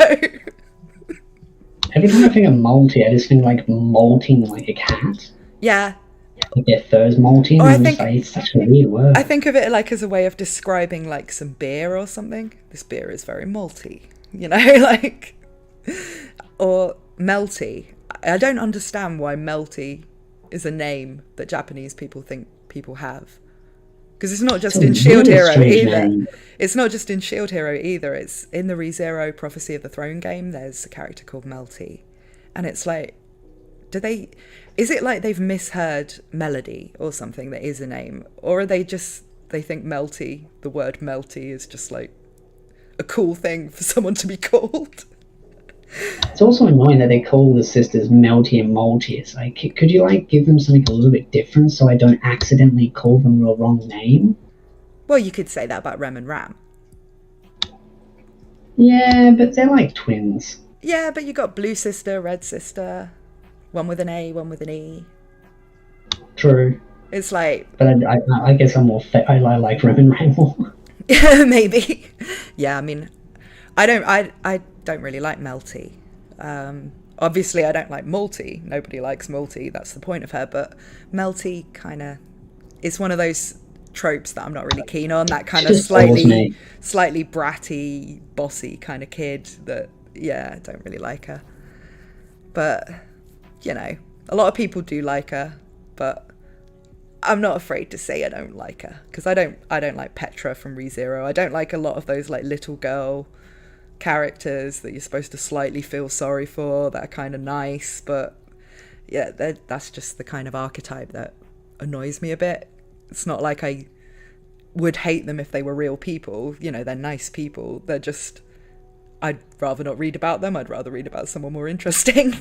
Every time I think of multi, I just think like molting like a cat. yeah. Like their fur's molting. Or I I'm think just like, it's such a weird word. I think of it like as a way of describing like some beer or something. This beer is very malty, you know, like, or melty. I don't understand why melty is a name that Japanese people think people have. Because it's not just in Shield Hero either. Name. It's not just in Shield Hero either. It's in the ReZero Prophecy of the Throne game. There's a character called Melty. And it's like, is it like they've misheard Melody or something that is a name? Or are they think Melty, the word Melty is just like a cool thing for someone to be called? It's also annoying that they call the sisters Melty and Multi. It's like, could you like give them something a little bit different so I don't accidentally call them the wrong name? Well, you could say that about Rem and Ram. Yeah, but they're like twins. Yeah, but you got Blue Sister, Red Sister, one with an A, one with an E. True. It's like... But I guess I'm more... I like Rem and Ram more. Maybe. Yeah, I mean, I don't really like Melty. Obviously, I don't like Multi. Nobody likes Multi. That's the point of her. But Melty kind of... It's one of those tropes that I'm not really keen on. That kind of slightly bratty, bossy kind of kid that, yeah, I don't really like her. But, you know, a lot of people do like her. But I'm not afraid to say I don't like her. Because I don't like Petra from ReZero. I don't like a lot of those, like, little girl characters that you're supposed to slightly feel sorry for, that are kind of nice, but yeah, that's just the kind of archetype that annoys me a bit. It's not like I would hate them if they were real people, you know, they're nice people, they're just, I'd rather not read about them, I'd rather read about someone more interesting.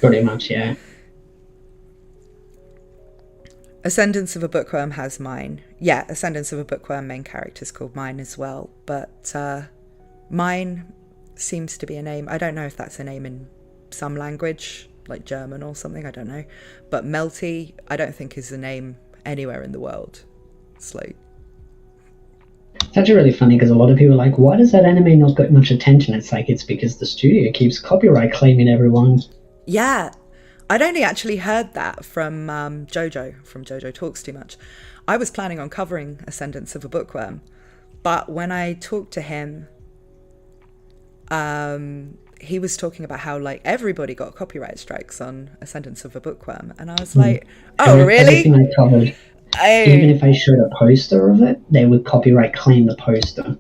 Pretty much, yeah. Ascendance of a Bookworm has mine. Yeah, Ascendance of a Bookworm main character's called mine as well, but mine seems to be a name. I don't know if that's a name in some language, like German or something, I don't know. But Melty, I don't think is a name anywhere in the world. It's like... It's actually really funny because a lot of people are like, why does that anime not get much attention? It's like, it's because the studio keeps copyright claiming everyone. Yeah, I'd only actually heard that from Jojo, from Jojo Talks Too Much. I was planning on covering Ascendance of a Bookworm, but when I talked to him, he was talking about how like everybody got copyright strikes on Ascendance of a Bookworm, and I was like, oh really? Everything I covered, even if I showed a poster of it, they would copyright claim the poster.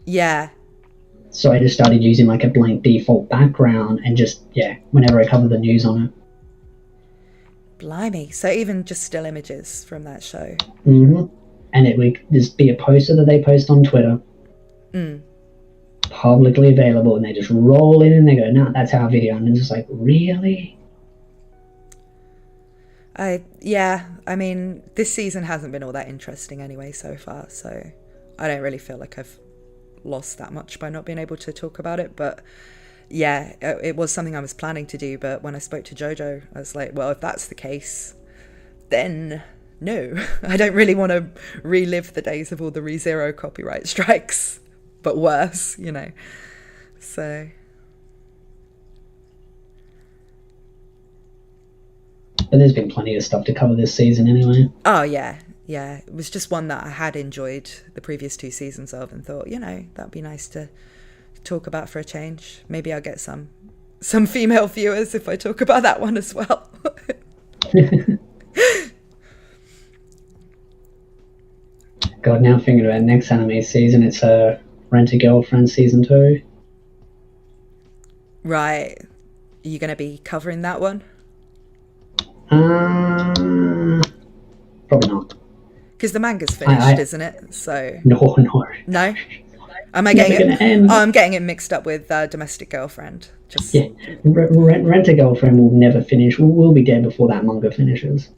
Yeah. So I just started using like a blank default background and just, yeah, whenever I cover the news on it. Blimey. So even just still images from that show. Mm-hmm. And it would just be a poster that they post on Twitter. Publicly available, and they just roll in and they go, no, that's our video. And it's just like, really? Yeah, I mean, this season hasn't been all that interesting anyway so far, so I don't really feel like I've lost that much by not being able to talk about it. But yeah, it was something I was planning to do, but when I spoke to Jojo, I was like, well, if that's the case, then no. I don't really want to relive the days of all the ReZero copyright strikes, but worse, you know. So but there's been plenty of stuff to cover this season anyway. Oh yeah, it was just one that I had enjoyed the previous 2 seasons of and thought, you know, that'd be nice to talk about for a change. Maybe I'll get some female viewers if I talk about that one as well. God, now thinking about next anime season, it's Rent a Girlfriend season 2. Right. Are you going to be covering that one? Probably not. Because the manga's finished, isn't it? So No. No? Am I getting it? Oh, I'm getting it mixed up with Domestic Girlfriend. Just yeah, Rent a Girlfriend will never finish. We'll be dead before that manga finishes.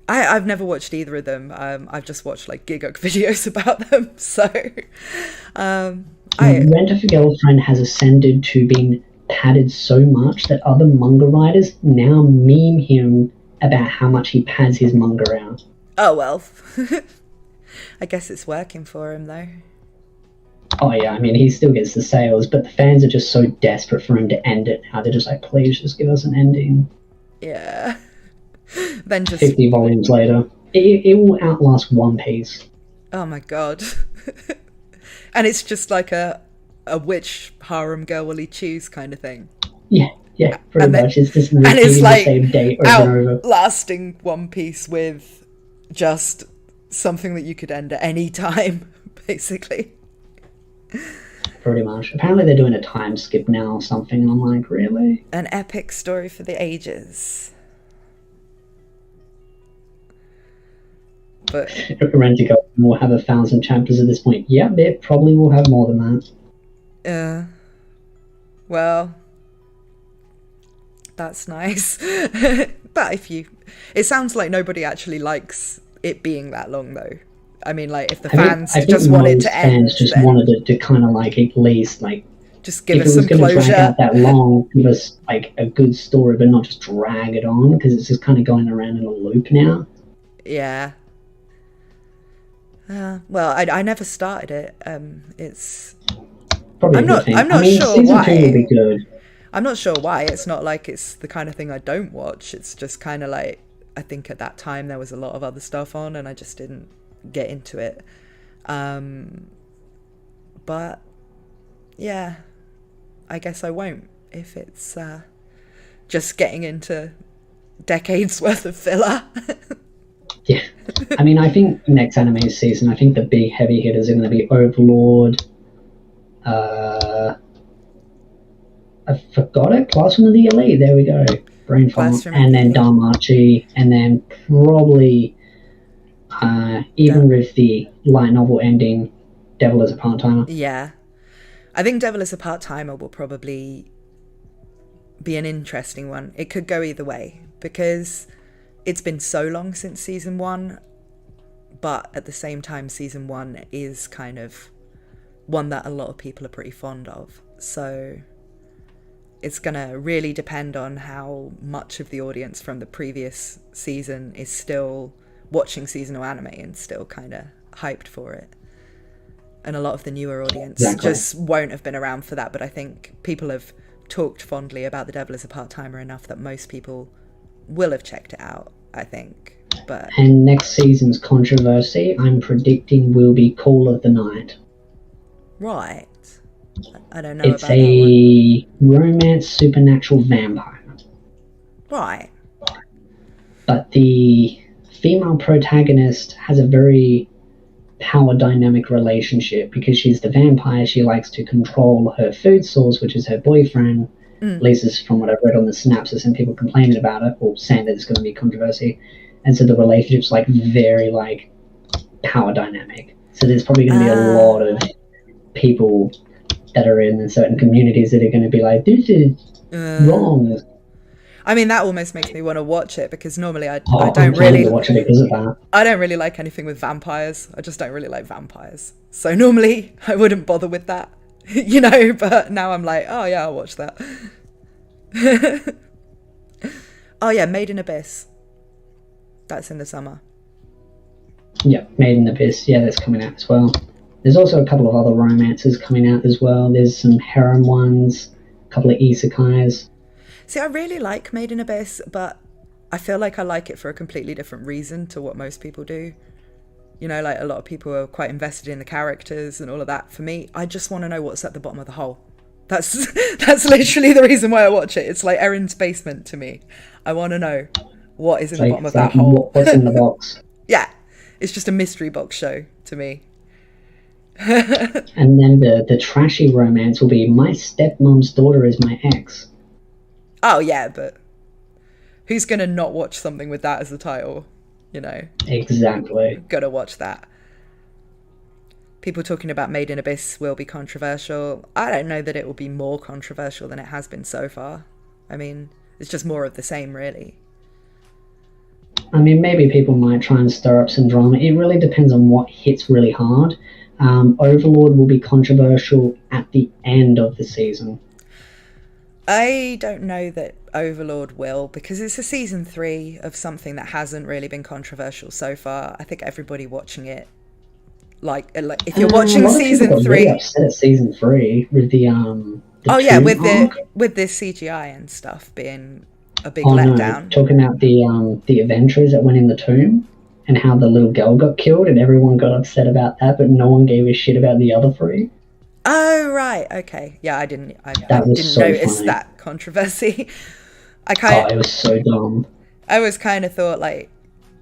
I've never watched either of them. I've just watched like Gigok videos about them. So, Rent a Girlfriend has ascended to being padded so much that other manga writers now meme him about how much he pads his manga out. Oh, well. I guess it's working for him, though. Oh yeah, I mean, he still gets the sales, but the fans are just so desperate for him to end it now. They're just like, please just give us an ending. Yeah. Then just 50 volumes later. It will outlast One Piece. Oh my god. And it's just like a which harem girl will he choose kind of thing. Yeah, pretty much. It's just repeating it's like the same date over and over. Outlasting One Piece with just something that you could end at any time, basically. Pretty much. Apparently they're doing a time skip now or something, and I'm like, really? An epic story for the ages. But Rentico will have 1,000 chapters at this point. Yeah, they probably will have more than that. Well, that's nice. But it sounds like nobody actually likes it being that long, though. I mean, like, if the fans just wanted to end, fans just wanted it to kind of like at least like just give if us some closure. If it was going to drag out that long, give us like a good story, but not just drag it on, because it's just kind of going around in a loop now. Yeah. Well, I never started it. It's probably I'm not sure season why. 2 will be good. I'm not sure why. It's not like it's the kind of thing I don't watch. It's just kind of like, I think at that time there was a lot of other stuff on and I just didn't get into it. But yeah, I guess I won't if it's just getting into decades worth of filler. Yeah. I mean, I think next anime season, I think the big heavy hitters are going to be Overlord. I forgot it. Classroom of the Elite. There we go. Brain fart. And then Damachi. And then probably, even with the light novel ending, Devil is a Part-Timer. Yeah. I think Devil is a Part-Timer will probably be an interesting one. It could go either way because it's been so long since season 1, but at the same time, season 1 is kind of one that a lot of people are pretty fond of. So it's going to really depend on how much of the audience from the previous season is still watching seasonal anime and still kind of hyped for it. And a lot of the newer audience just won't have been around for that, but I think people have talked fondly about The Devil is a Part-Timer enough that most people will have checked it out, I think. And next season's controversy, I'm predicting, will be Call of the Night. Right. I don't know it's about that one. It's a romance supernatural vampire. Right. But the female protagonist has a very power dynamic relationship because she's the vampire. She likes to control her food source, which is her boyfriend. At least this is from what I've read on the synopsis and people complaining about it or saying that it's going to be controversy. And so the relationship's like very like power dynamic. So there's probably going to be a lot of people that are in certain communities that are going to be like, this is wrong. I mean, that almost makes me want to watch it because normally I don't really watch it because of that. I don't really like anything with vampires. I just don't really like vampires. So normally I wouldn't bother with that, you know, but now I'm like, oh yeah, I'll watch that. Oh yeah, Made in Abyss. That's in the summer. Yeah, Made in Abyss. Yeah, that's coming out as well. There's also a couple of other romances coming out as well. There's some harem ones, a couple of isekais. See, I really like Made in Abyss, but I feel like I like it for a completely different reason to what most people do. You know, like a lot of people are quite invested in the characters and all of that. For me, I just want to know what's at the bottom of the hole. That's literally the reason why I watch it. It's like Erin's Basement to me. I want to know what is in the bottom of that hole. What's in the box? Yeah, it's just a mystery box show to me. And then the trashy romance will be My Stepmom's Daughter is My Ex. Oh yeah, but who's gonna not watch something with that as the title? You know. Exactly. Gotta watch that. People talking about Made in Abyss will be controversial. I don't know that it will be more controversial than it has been so far. I mean, it's just more of the same, really. I mean, maybe people might try and stir up some drama. It really depends on what hits really hard. Overlord will be controversial at the end of the season. I don't know that Overlord will, because it's a season 3 of something that hasn't really been controversial so far. I think everybody watching it, like if you're watching A lot of people season got really 3, upset at season 3 with the oh yeah, tomb arc. with this CGI and stuff being a big Oh no, letdown. talking about the adventurers that went in the tomb and how the little girl got killed, and everyone got upset about that, but no one gave a shit about the other 3. Oh right, okay, yeah, I That was didn't so notice funny. that controversy. Oh, it was so dumb. I was kind of thought like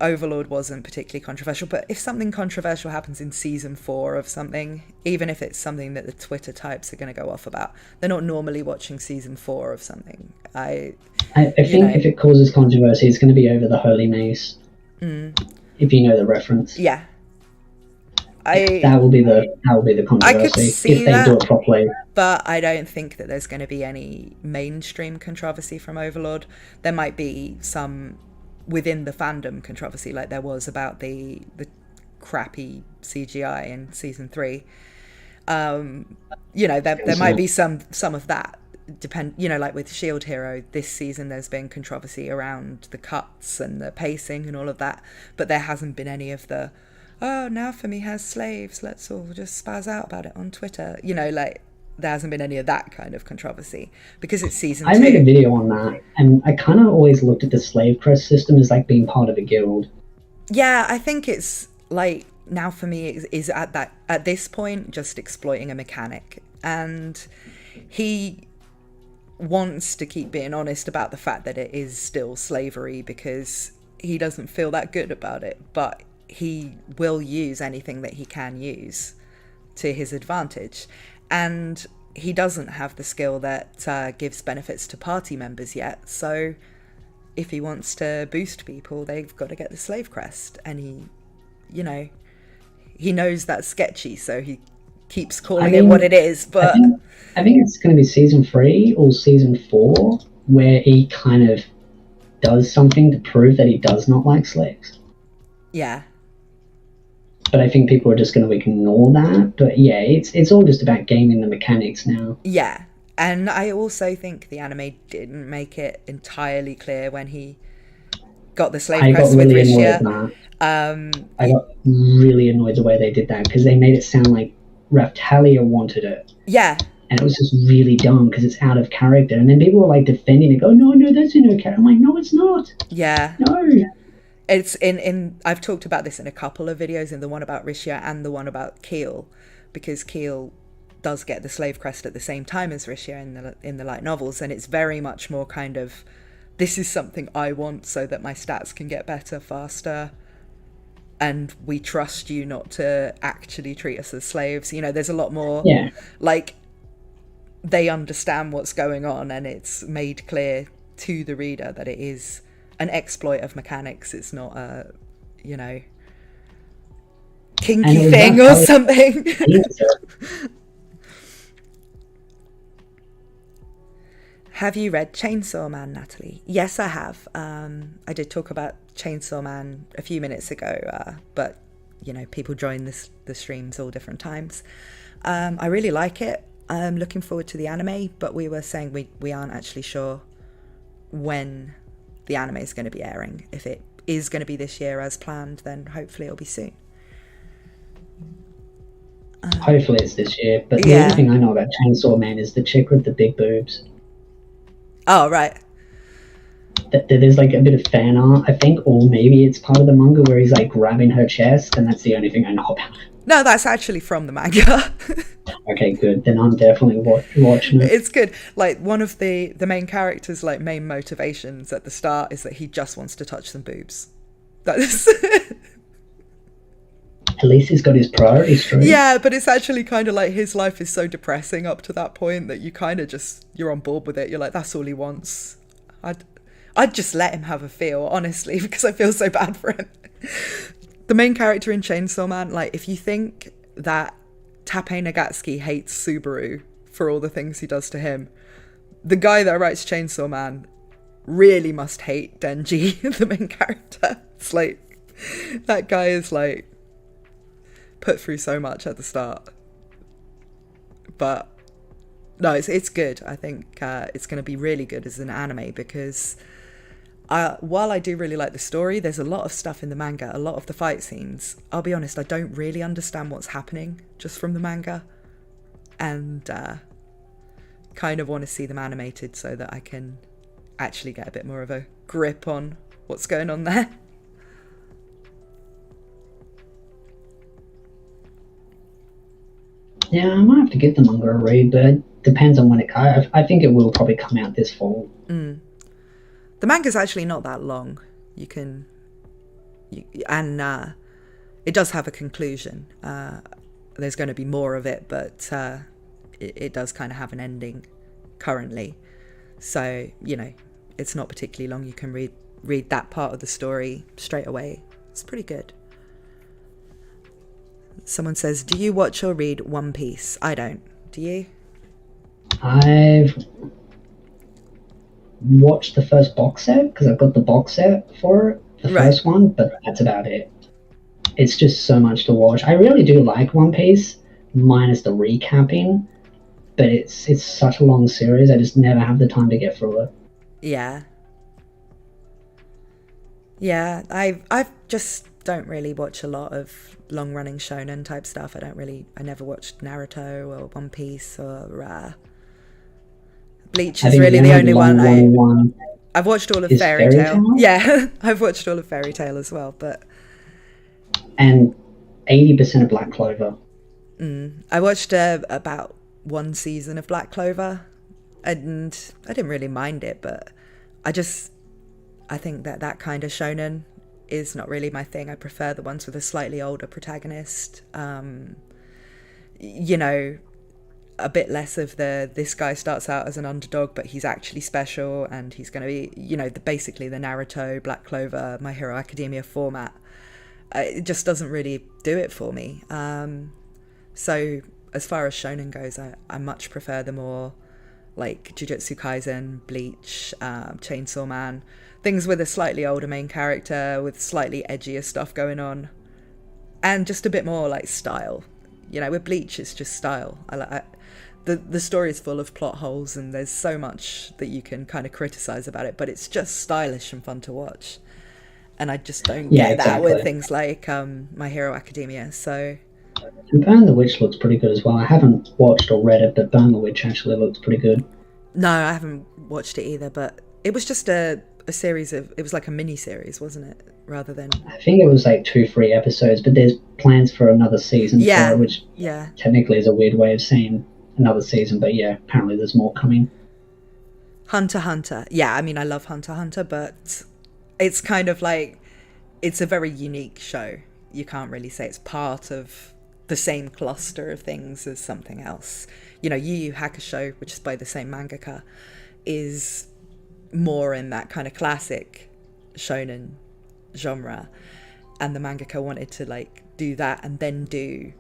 Overlord wasn't particularly controversial, but if something controversial happens in season 4 of something, even if it's something that the Twitter types are going to go off about, they're not normally watching season 4 of something. I think if it causes controversy, it's going to be over the Holy Mace. If you know the reference. Yeah. That will be the controversy. I could see if they that, do it properly. But I don't think that there's going to be any mainstream controversy from Overlord. There might be some within the fandom controversy, like there was about the crappy CGI in season 3. There might be some of that. Like with Shield Hero this season, there's been controversy around the cuts and the pacing and all of that, but there hasn't been any of the, oh, now for me has slaves, let's all just spaz out about it on Twitter. There hasn't been any of that kind of controversy because it's season 2. I made a video on that, and I kind of always looked at the slave crest system as like being part of a guild. Yeah, I think it's like now for me is at this point just exploiting a mechanic, and he wants to keep being honest about the fact that it is still slavery because he doesn't feel that good about it, but he will use anything that he can use to his advantage. And he doesn't have the skill that gives benefits to party members yet, so if he wants to boost people, they've got to get the slave crest, and he knows that's sketchy, so he keeps calling it what it is. But I think it's going to be season 3 or season 4 where he kind of does something to prove that he does not like slaves. Yeah. But I think people are just going to ignore that. But yeah, it's all just about gaming the mechanics now. Yeah, and I also think the anime didn't make it entirely clear when he got the slave crest with Rishia. I got really annoyed the way they did that because they made it sound like Raftalia wanted it. Yeah. And it was just really dumb because it's out of character. And then people were like defending it, go, no, that's in no character. I'm like, no, it's not. Yeah. No. It's in I've talked about this in a couple of videos, in the one about Rishia and the one about Keel, because Keel does get the slave crest at the same time as Rishia in the light novels, and it's very much more kind of, this is something I want so that my stats can get better faster, and we trust you not to actually treat us as slaves. There's a lot more like they understand what's going on, and it's made clear to the reader that it is an exploit of mechanics. It's not a, kinky thing or something. Have you read Chainsaw Man, Natalie? Yes, I have. I did talk about Chainsaw Man a few minutes ago, but people join the streams all different times. I really like it. I'm looking forward to the anime, but we were saying we aren't actually sure when the anime is going to be airing. If it is going to be this year as planned, then hopefully it'll be soon. Hopefully it's this year, but the only thing I know about Chainsaw Man is the chick with the big boobs. Oh, right. There's like a bit of fan art, I think, or maybe it's part of the manga where he's like grabbing her chest, and that's the only thing I know about it. No, that's actually from the manga. Okay, good. Then I'm definitely watching it. It's good. Like, one of the main characters' like main motivations at the start is that he just wants to touch some boobs. That's At least he's got his priorities straight. Yeah, but it's actually kind of like his life is so depressing up to that point that you kind of just, you're on board with it. You're like, that's all he wants. I'd just let him have a feel, honestly, because I feel so bad for him. The main character in Chainsaw Man, like, if you think that Tappei Nagatsuki hates Subaru for all the things he does to him, the guy that writes Chainsaw Man really must hate Denji, the main character. It's like, that guy is like put through so much at the start, but No, it's good. I think it's going to be really good as an anime because while I do really like the story, there's a lot of stuff in the manga, a lot of the fight scenes. I'll be honest, I don't really understand what's happening just from the manga, and kind of want to see them animated so that I can actually get a bit more of a grip on what's going on there. Yeah, I might have to give the manga a read, but it depends on when it comes. I think it will probably come out this fall. The manga's actually not that long. And it does have a conclusion. There's going to be more of it, but it does kind of have an ending currently. So, it's not particularly long. You can read that part of the story straight away. It's pretty good. Someone says, do you watch or read One Piece? I don't. Do you? I've watched the first box set because I've got the box set for it, the first one, but that's about it. It's just so much to watch. I really do like One Piece, minus the recapping, but it's such a long series. I just never have the time to get through it. Yeah, I've just don't really watch a lot of long running shonen type stuff. I never watched Naruto or One Piece or Bleach is really the only one. I've watched all of Fairy Tail. Yeah, I've watched all of Fairy Tail as well, and 80% of Black Clover. I watched about one season of Black Clover, and I didn't really mind it, but I think that kind of shonen is not really my thing. I prefer the ones with a slightly older protagonist. A bit less of this guy starts out as an underdog, but he's actually special, and he's going to be, basically the Naruto, Black Clover, My Hero Academia format. It just doesn't really do it for me. So as far as shonen goes, I much prefer the more like Jujutsu Kaisen, Bleach, Chainsaw Man, things with a slightly older main character, with slightly edgier stuff going on, and just a bit more like style. With Bleach, it's just style. The story is full of plot holes, and there's so much that you can kind of criticize about it, but it's just stylish and fun to watch. And I just don't get that with things like My Hero Academia. So, and Burn the Witch looks pretty good as well. I haven't watched or read it, but Burn the Witch actually looks pretty good. No, I haven't watched it either, but it was just a series of, it was like a mini series, wasn't it? Rather than, I think it was like 2-3 episodes, but there's plans for another season for it, which technically is a weird way of saying another season, but yeah, apparently there's more coming. Hunter x Hunter. Yeah, I mean, I love Hunter x Hunter, but it's kind of like, it's a very unique show. You can't really say it's part of the same cluster of things as something else. Yu Yu Hakusho, which is by the same mangaka, is more in that kind of classic shonen genre, and the mangaka wanted to like do that and then do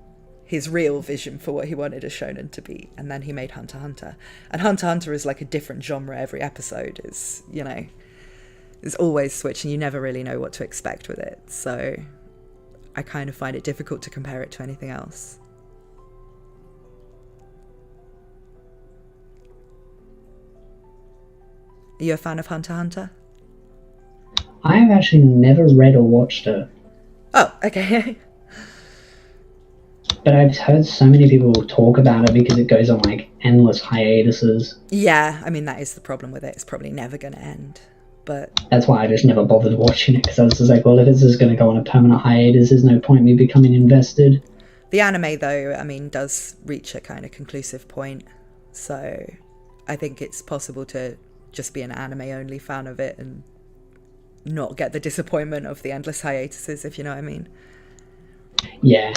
his real vision for what he wanted a shonen to be, and then he made Hunter x Hunter. And Hunter x Hunter is like a different genre every episode. Is is always switching. You never really know what to expect with it, so I kind of find it difficult to compare it to anything else. Are you a fan of Hunter x Hunter? I have actually never read or watched it. Oh, okay. But I've heard so many people talk about it because it goes on like endless hiatuses. Yeah, I mean, that is the problem with it. It's probably never going to end. But that's why I just never bothered watching it, because I was just like, well, if it's just going to go on a permanent hiatus, there's no point in me becoming invested. The anime, though, I mean, does reach a kind of conclusive point. So I think it's possible to just be an anime-only fan of it and not get the disappointment of the endless hiatuses, if you know what I mean. Yeah.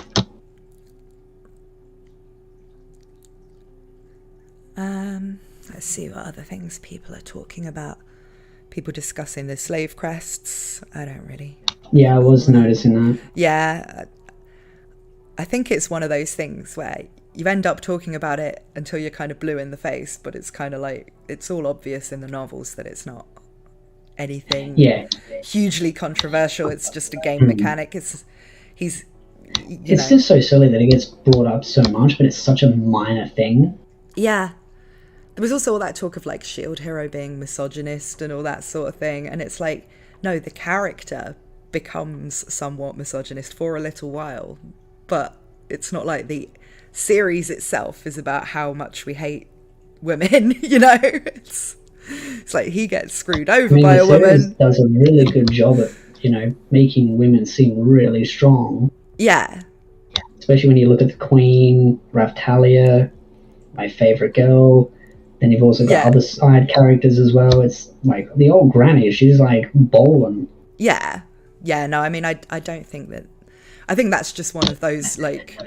Let's see what other things people are talking about. People discussing the slave crests. I don't really. Yeah, I was noticing that. Yeah. I think it's one of those things where you end up talking about it until you're kind of blue in the face, but it's kind of like, it's all obvious in the novels that it's not anything hugely controversial. It's just a game mechanic. It's just so silly that it gets brought up so much, but it's such a minor thing. Yeah. there was also all that talk of like Shield Hero being misogynist and all that sort of thing, and it's like, no, the character becomes somewhat misogynist for a little while, but it's not like the series itself is about how much we hate women. It's like he gets screwed over by a woman. Does a really good job at making women seem really strong. Yeah. Especially when you look at the Queen, Raftalia, my favorite girl. Then you've also got other side characters as well. It's like the old granny. She's like bowling. Yeah. No, I mean, I don't think that. I think that's just one of those like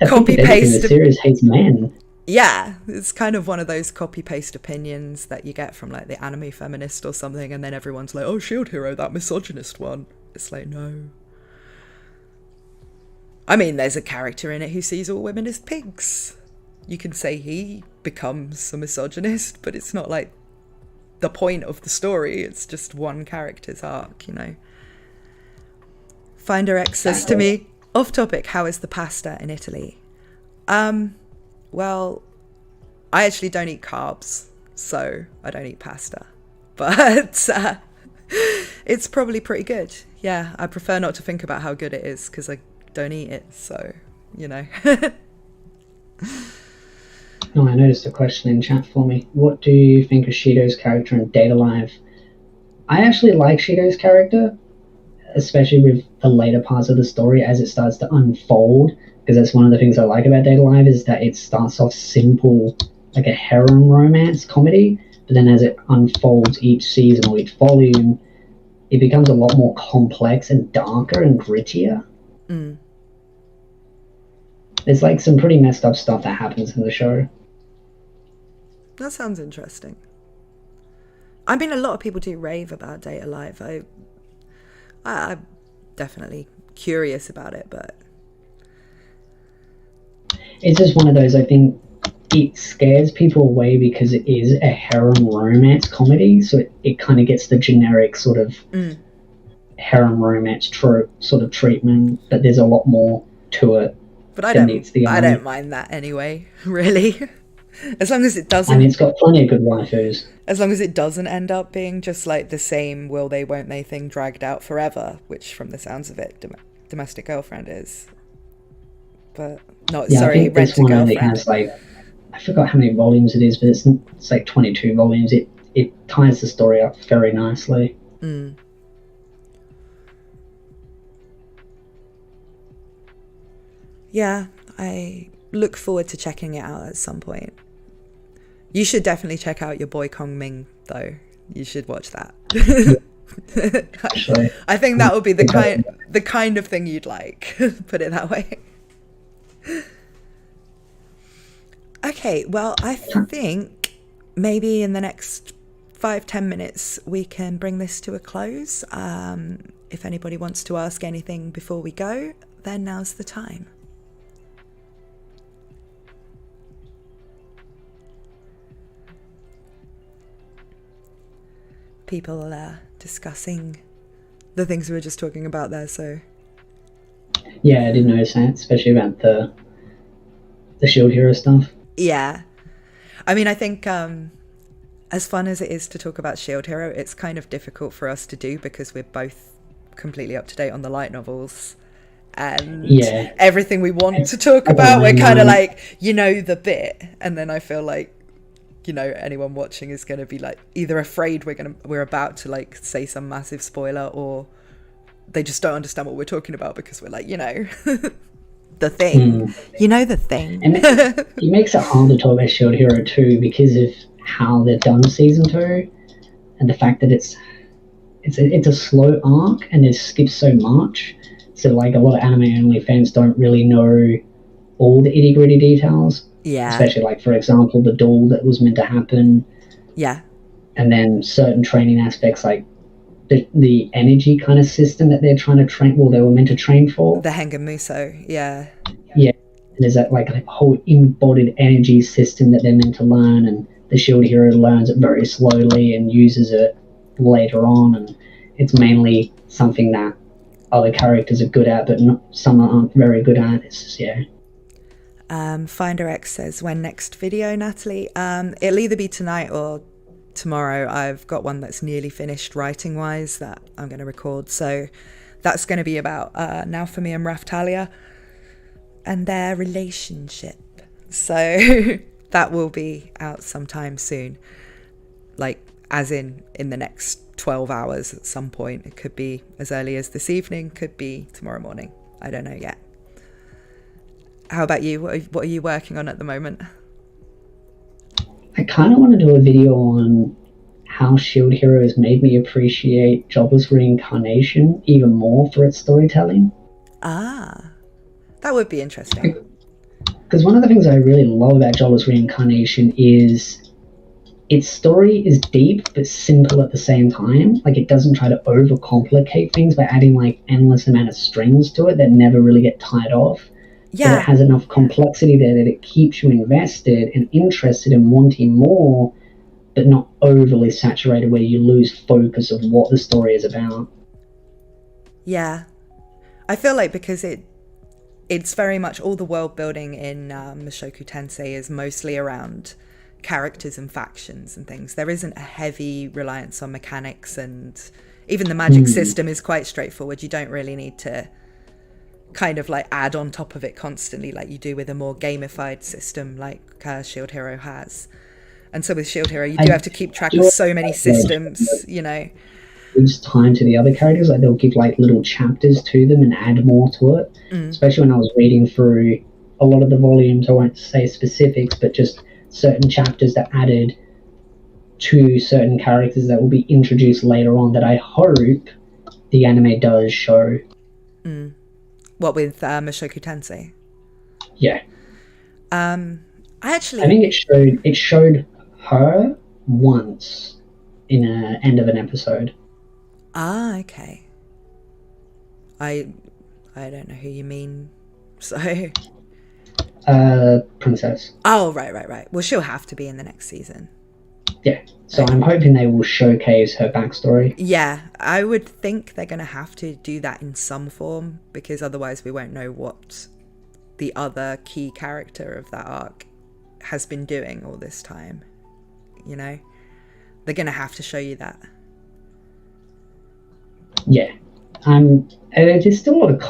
copy paste. The series hates men. Yeah, it's kind of one of those copy paste opinions that you get from like the anime feminist or something, and then everyone's like, "Oh, Shield Hero, that misogynist one." It's like, no. I mean, there's a character in it who sees all women as pigs. You can say he becomes a misogynist, but it's not like the point of the story. It's just one character's arc, Finder X says to me, off topic, how is the pasta in Italy? Well, I actually don't eat carbs, so I don't eat pasta. But it's probably pretty good. Yeah, I prefer not to think about how good it is because I don't eat it, so, Oh, I noticed a question in chat for me. What do you think of Shido's character in Date Alive? I actually like Shido's character, especially with the later parts of the story as it starts to unfold, because that's one of the things I like about Date Alive is that it starts off simple, like a harem romance comedy, but then as it unfolds each season or each volume, it becomes a lot more complex and darker and grittier. Mm. There's like some pretty messed up stuff that happens in the show. That sounds interesting. I mean, a lot of people do rave about Date Alive. I'm definitely curious about it, but it's just one of those, I think it scares people away because it is a harem romance comedy, so it kind of gets the generic sort of harem romance trope sort of treatment, but there's a lot more to it. But I don't mind that anyway, really. As long as it doesn't. I mean, it's got plenty of good waifus. As long as it doesn't end up being just like the same will they, won't they thing dragged out forever, which from the sounds of it, Domestic Girlfriend is. But not, sorry, Rent a Girlfriend. Has like, I forgot how many volumes it is, but it's like 22 volumes. It ties the story up very nicely. Mm. Yeah, I look forward to checking it out at some point. You should definitely check out your boy Kong Ming, though. You should watch that. Actually, I think that would be the kind of thing you'd like. Put it that way. Okay, well, I think maybe in the next 5-10 minutes we can bring this to a close. If anybody wants to ask anything before we go, then now's the time. People discussing the things we were just talking about there, so yeah, I did notice that, especially about the Shield Hero stuff. Yeah, I mean, I think as fun as it is to talk about Shield Hero, it's kind of difficult for us to do because we're both completely up to date on the light novels, and everything we want to talk about, we're kind of like, the bit, and then I feel like anyone watching is going to be like either afraid we're about to like say some massive spoiler, or they just don't understand what we're talking about because we're like, the thing, the thing. And it makes it hard to talk about Shield Hero 2 because of how they've done season 2 and the fact that it's a slow arc and they've skipped so much. So like a lot of anime only fans don't really know all the itty gritty details. Yeah. Especially like, for example, the duel that was meant to happen. Yeah. And then certain training aspects like the energy kind of system that they're trying to train, they were meant to train for. The Hengamuso, yeah. Yeah. And there's that like a whole embodied energy system that they're meant to learn, and the Shield Hero learns it very slowly and uses it later on, and it's mainly something that other characters are good at, but some aren't very good at. It's just, Finder X says, when next video, Natalie? It'll either be tonight or tomorrow. I've got one that's nearly finished writing wise that I'm going to record. So that's going to be about Naofumi and Raftalia and their relationship. So that will be out sometime soon. Like, as in the next 12 hours at some point. It could be as early as this evening, could be tomorrow morning. I don't know yet. How about you? What are you working on at the moment? I kind of want to do a video on how Shield Hero has made me appreciate Jobless Reincarnation even more for its storytelling. Ah, that would be interesting. Because one of the things I really love about Jobless Reincarnation is its story is deep but simple at the same time. Like, it doesn't try to overcomplicate things by adding like endless amount of strings to it that never really get tied off. Yeah. But it has enough complexity there that it keeps you invested and interested in wanting more, but not overly saturated where you lose focus of what the story is about. Yeah. I feel like because it's very much all the world building in Mushoku Tensei is mostly around characters and factions and things. There isn't a heavy reliance on mechanics, and even the magic system is quite straightforward. You don't really need to kind of like add on top of it constantly like you do with a more gamified system like Shield Hero has. And so with Shield Hero you do have to keep track of so many systems, you know. Gives time to the other characters, like they'll give like little chapters to them and add more to it. Especially when I was reading through a lot of the volumes, I won't say specifics, but just certain chapters that added to certain characters that will be introduced later on that I hope the anime does show. What, with Mushoku Tensei? Yeah. I think it showed her once in an end of an episode. Ah, okay. I don't know who you mean. So. Princess. Oh, right. Well, she'll have to be in the next season. Yeah. So I'm hoping they will showcase her backstory. Yeah, I would think they're going to have to do that in some form, because otherwise we won't know what the other key character of that arc has been doing all this time. You know? They're going to have to show you that. Yeah. There's still a lot of,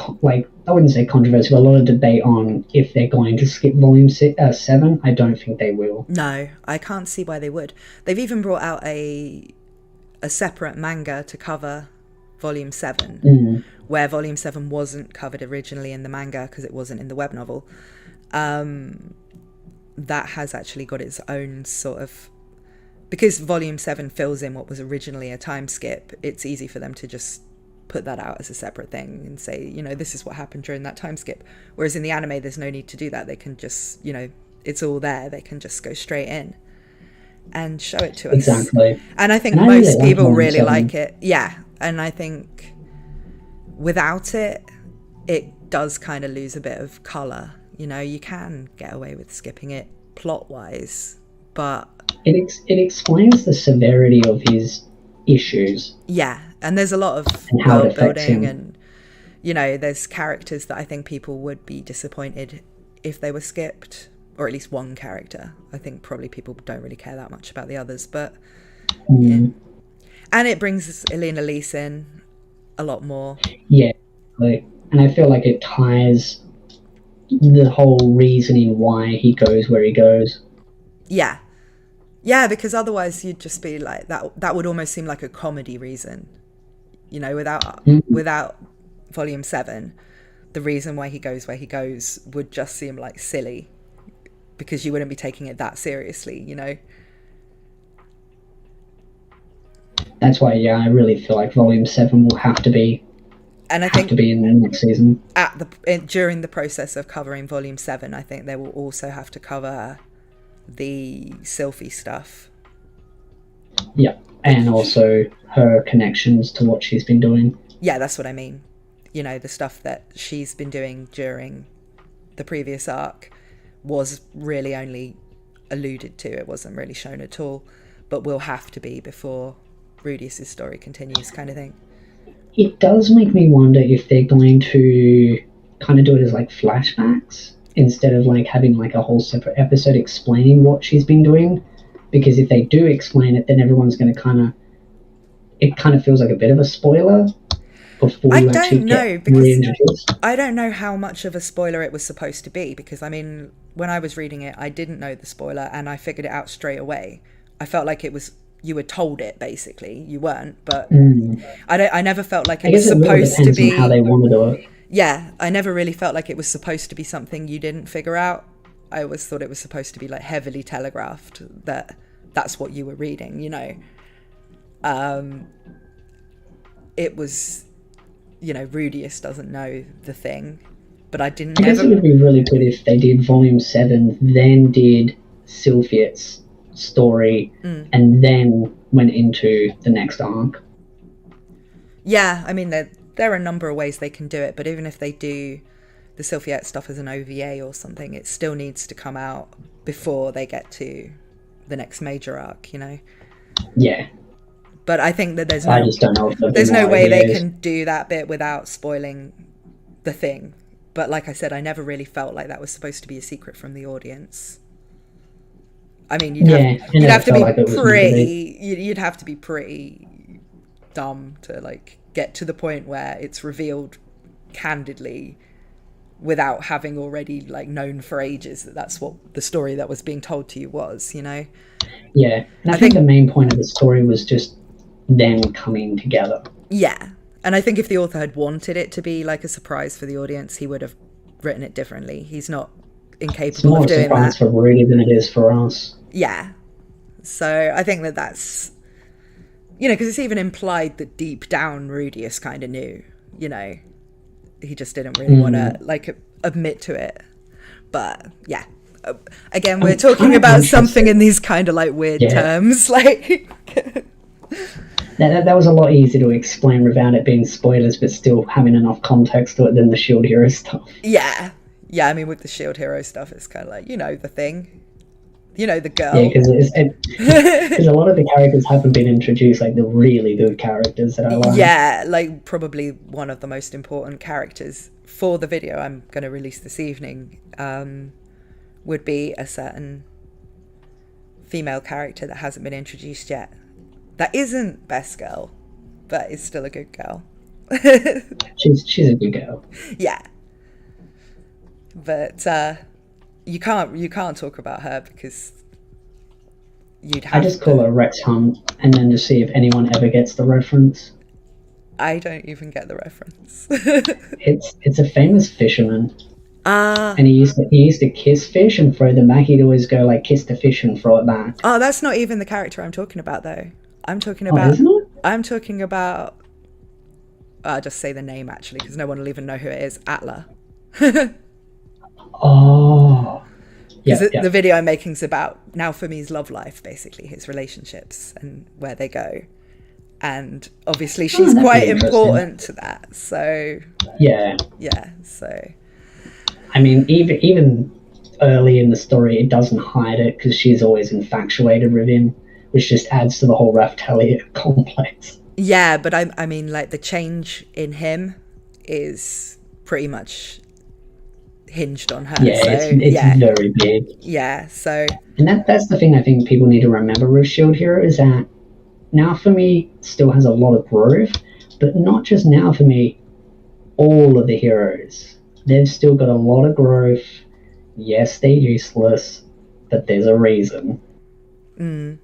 I wouldn't say controversy, but a lot of debate on if they're going to skip volume 7. I don't think they will. No, I can't see why they would. They've even brought out a separate manga to cover volume 7, where volume 7 wasn't covered originally in the manga because it wasn't in the web novel. That has actually got its own sort of... Because volume 7 fills in what was originally a time skip, it's easy for them to just put that out as a separate thing and say, you know, this is what happened during that time skip. Whereas in the anime, there's no need to do that. They can just, you know, it's all there. They can just go straight in and show it to us. Exactly. And I think most people really like it. Yeah. And I think without it, it does kind of lose a bit of colour. You know, you can get away with skipping it plot-wise, but... It explains the severity of his issues. Yeah. And there's a lot of world building and, you know, there's characters that I think people would be disappointed if they were skipped, or at least one character. I think probably people don't really care that much about the others, but yeah. And it brings Elena Lise in a lot more. Yeah, and I feel like it ties the whole reasoning why he goes where he goes. Yeah. Yeah, because otherwise you'd just be like, that would almost seem like a comedy reason. You know, without volume 7, the reason why he goes where he goes would just seem like silly, because you wouldn't be taking it that seriously, you know. That's why, yeah, I really feel like volume 7 will have to be, and I think to be in the next season. During the process of covering volume 7, I think they will also have to cover the Sylphie stuff. Yeah. And also her connections to what she's been doing. Yeah, that's what I mean. You know, the stuff that she's been doing during the previous arc was really only alluded to. It wasn't really shown at all, but will have to be before Rudius' story continues, kind of thing. It does make me wonder if they're going to kind of do it as like flashbacks. instead of like having like a whole separate episode explaining what she's been doing, because if they do explain it, then everyone's going to it kind of feels like a bit of a spoiler before you actually get reintroduced. I don't know how much of a spoiler it was supposed to be, because I mean, when I was reading it, I didn't know the spoiler and I figured it out straight away. I felt like it was, you were told it basically. You weren't, but I never felt like it was supposed to be. On how they want to do it. Yeah, I never really felt like it was supposed to be something you didn't figure out. I always thought it was supposed to be like heavily telegraphed that that's what you were reading, you know. It was, you know, Rudius doesn't know the thing, but I didn't. I guess it would be really good if they did Volume 7, then did Sylphia's story, and then went into the next arc. Yeah, I mean, there are a number of ways they can do it, but even if they do the Sylphiette stuff as an OVA or something, it still needs to come out before they get to the next major arc, you know? Yeah. But I think that there's no way they can do that bit without spoiling the thing. But like I said, I never really felt like that was supposed to be a secret from the audience. I mean, you'd have to be pretty dumb to like get to the point where it's revealed candidly without having already like known for ages that that's what the story that was being told to you was, you know? Yeah, and I think the main point of the story was just them coming together. Yeah, and I think if the author had wanted it to be like a surprise for the audience, he would have written it differently. He's not incapable of doing that. It's more a surprise for Rudy than it is for us. Yeah, so I think that's, you know, because it's even implied that deep down Rudius kind of knew, you know. He just didn't really want to like admit to it. But yeah, again, we're talking about something in these kind of like weird terms, like that was a lot easier to explain without it being spoilers, but still having enough context to it than the Shield Hero stuff. Yeah, I mean, with the Shield Hero stuff, it's kind of like, you know, the thing, you know, the girl. Yeah, because a lot of the characters haven't been introduced, like the really good characters that I like. Yeah, like probably one of the most important characters for the video I'm going to release this evening would be a certain female character that hasn't been introduced yet. That isn't Best Girl, but is still a good girl. she's a good girl. Yeah, but you can't talk about her because you'd have. I just call her Rex Hunt, and then to see if anyone ever gets the reference. I don't even get the reference. It's a famous fisherman. And he used to kiss fish and throw them back. He'd always go like kiss the fish and throw it back. Oh, that's not even the character I'm talking about though. I'm talking about. Isn't it? I'm talking about. I'll just say the name actually, because no one will even know who it is. Atla. Oh. Yeah, the video I'm making is about Now For Me's love life, basically his relationships and where they go, and obviously she's quite important to that. So yeah. So I mean, even early in the story, it doesn't hide it because she's always infatuated with him, which just adds to the whole Raphtalia complex. Yeah, but I mean, like the change in him is pretty much hinged on her. Yeah, so, it's very big. Yeah, so... And that's the thing I think people need to remember with Shield Hero is that Now For Me still has a lot of growth, but not just Now For Me, all of the heroes. They've still got a lot of growth. Yes, they're useless, but there's a reason. Mm.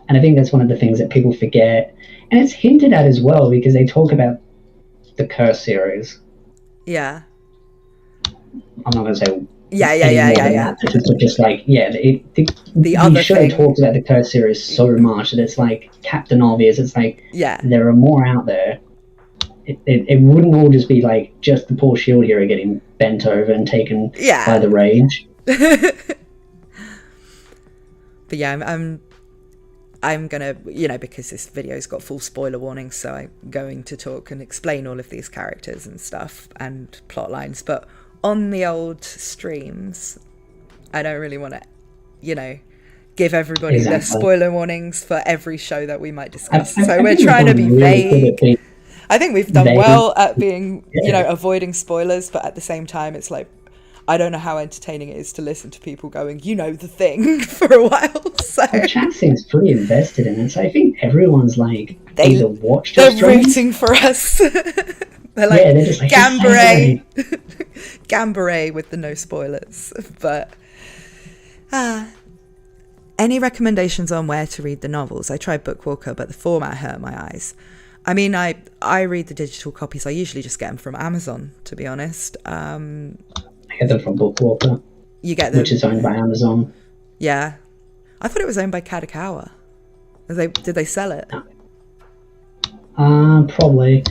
And I think that's one of the things that people forget. And it's hinted at as well because they talk about the Curse series. Yeah. I'm not going to say yeah. Just like, the other show thing talks about the Curse series so much that it's like Captain Obvious. It's like, there are more out there. It wouldn't all just be like just the poor Shield Hero getting bent over and taken by the rage. But yeah, I'm gonna, you know, because this video's got full spoiler warnings, so I'm going to talk and explain all of these characters and stuff and plot lines. But on the old streams, I don't really want to, you know, give everybody their spoiler warnings for every show that we might discuss. So we're trying to be vague. I think we've done well at being, you know, avoiding spoilers, but at the same time, it's like, I don't know how entertaining it is to listen to people going, you know, the thing for a while. So The chat seems pretty invested in it, so I think everyone's like either watched they're Australia. rooting for us. They're like, Yeah, they're just like Gambaray. Gambaray with the no spoilers. But any recommendations on where to read the novels? I tried Bookwalker, but the format hurt my eyes. I mean, I read the digital copies. I usually just get them from Amazon, to be honest. I get them from Bookwalker, You get them, which is owned by Amazon. Yeah, I thought it was owned by Kadokawa. Did they sell it? Probably,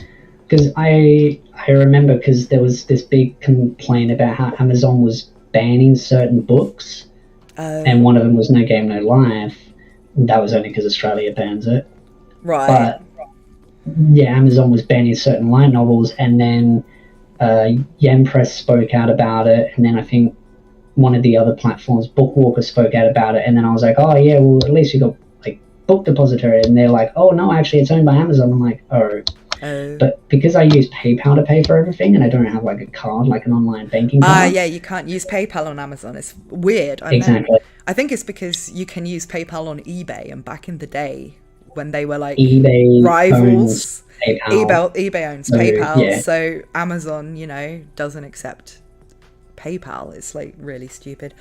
because I remember because there was this big complaint about how Amazon was banning certain books, and one of them was No Game No Life. That was only because Australia bans it. Right. But yeah, Amazon was banning certain light novels, and then Yen Press spoke out about it, and then I think one of the other platforms, Bookwalker, spoke out about it, and then I was like, oh yeah, well at least you got like Book Depository, and they're like, oh no, actually it's owned by Amazon. I'm like, oh. But because I use PayPal to pay for everything, and I don't have like a card, like an online banking card. Yeah, you can't use PayPal on Amazon. It's weird. Exactly. I think it's because you can use PayPal on eBay, and back in the day when they were like eBay rivals, PayPal. eBay owns PayPal, yeah. So Amazon, you know, doesn't accept PayPal. It's like really stupid.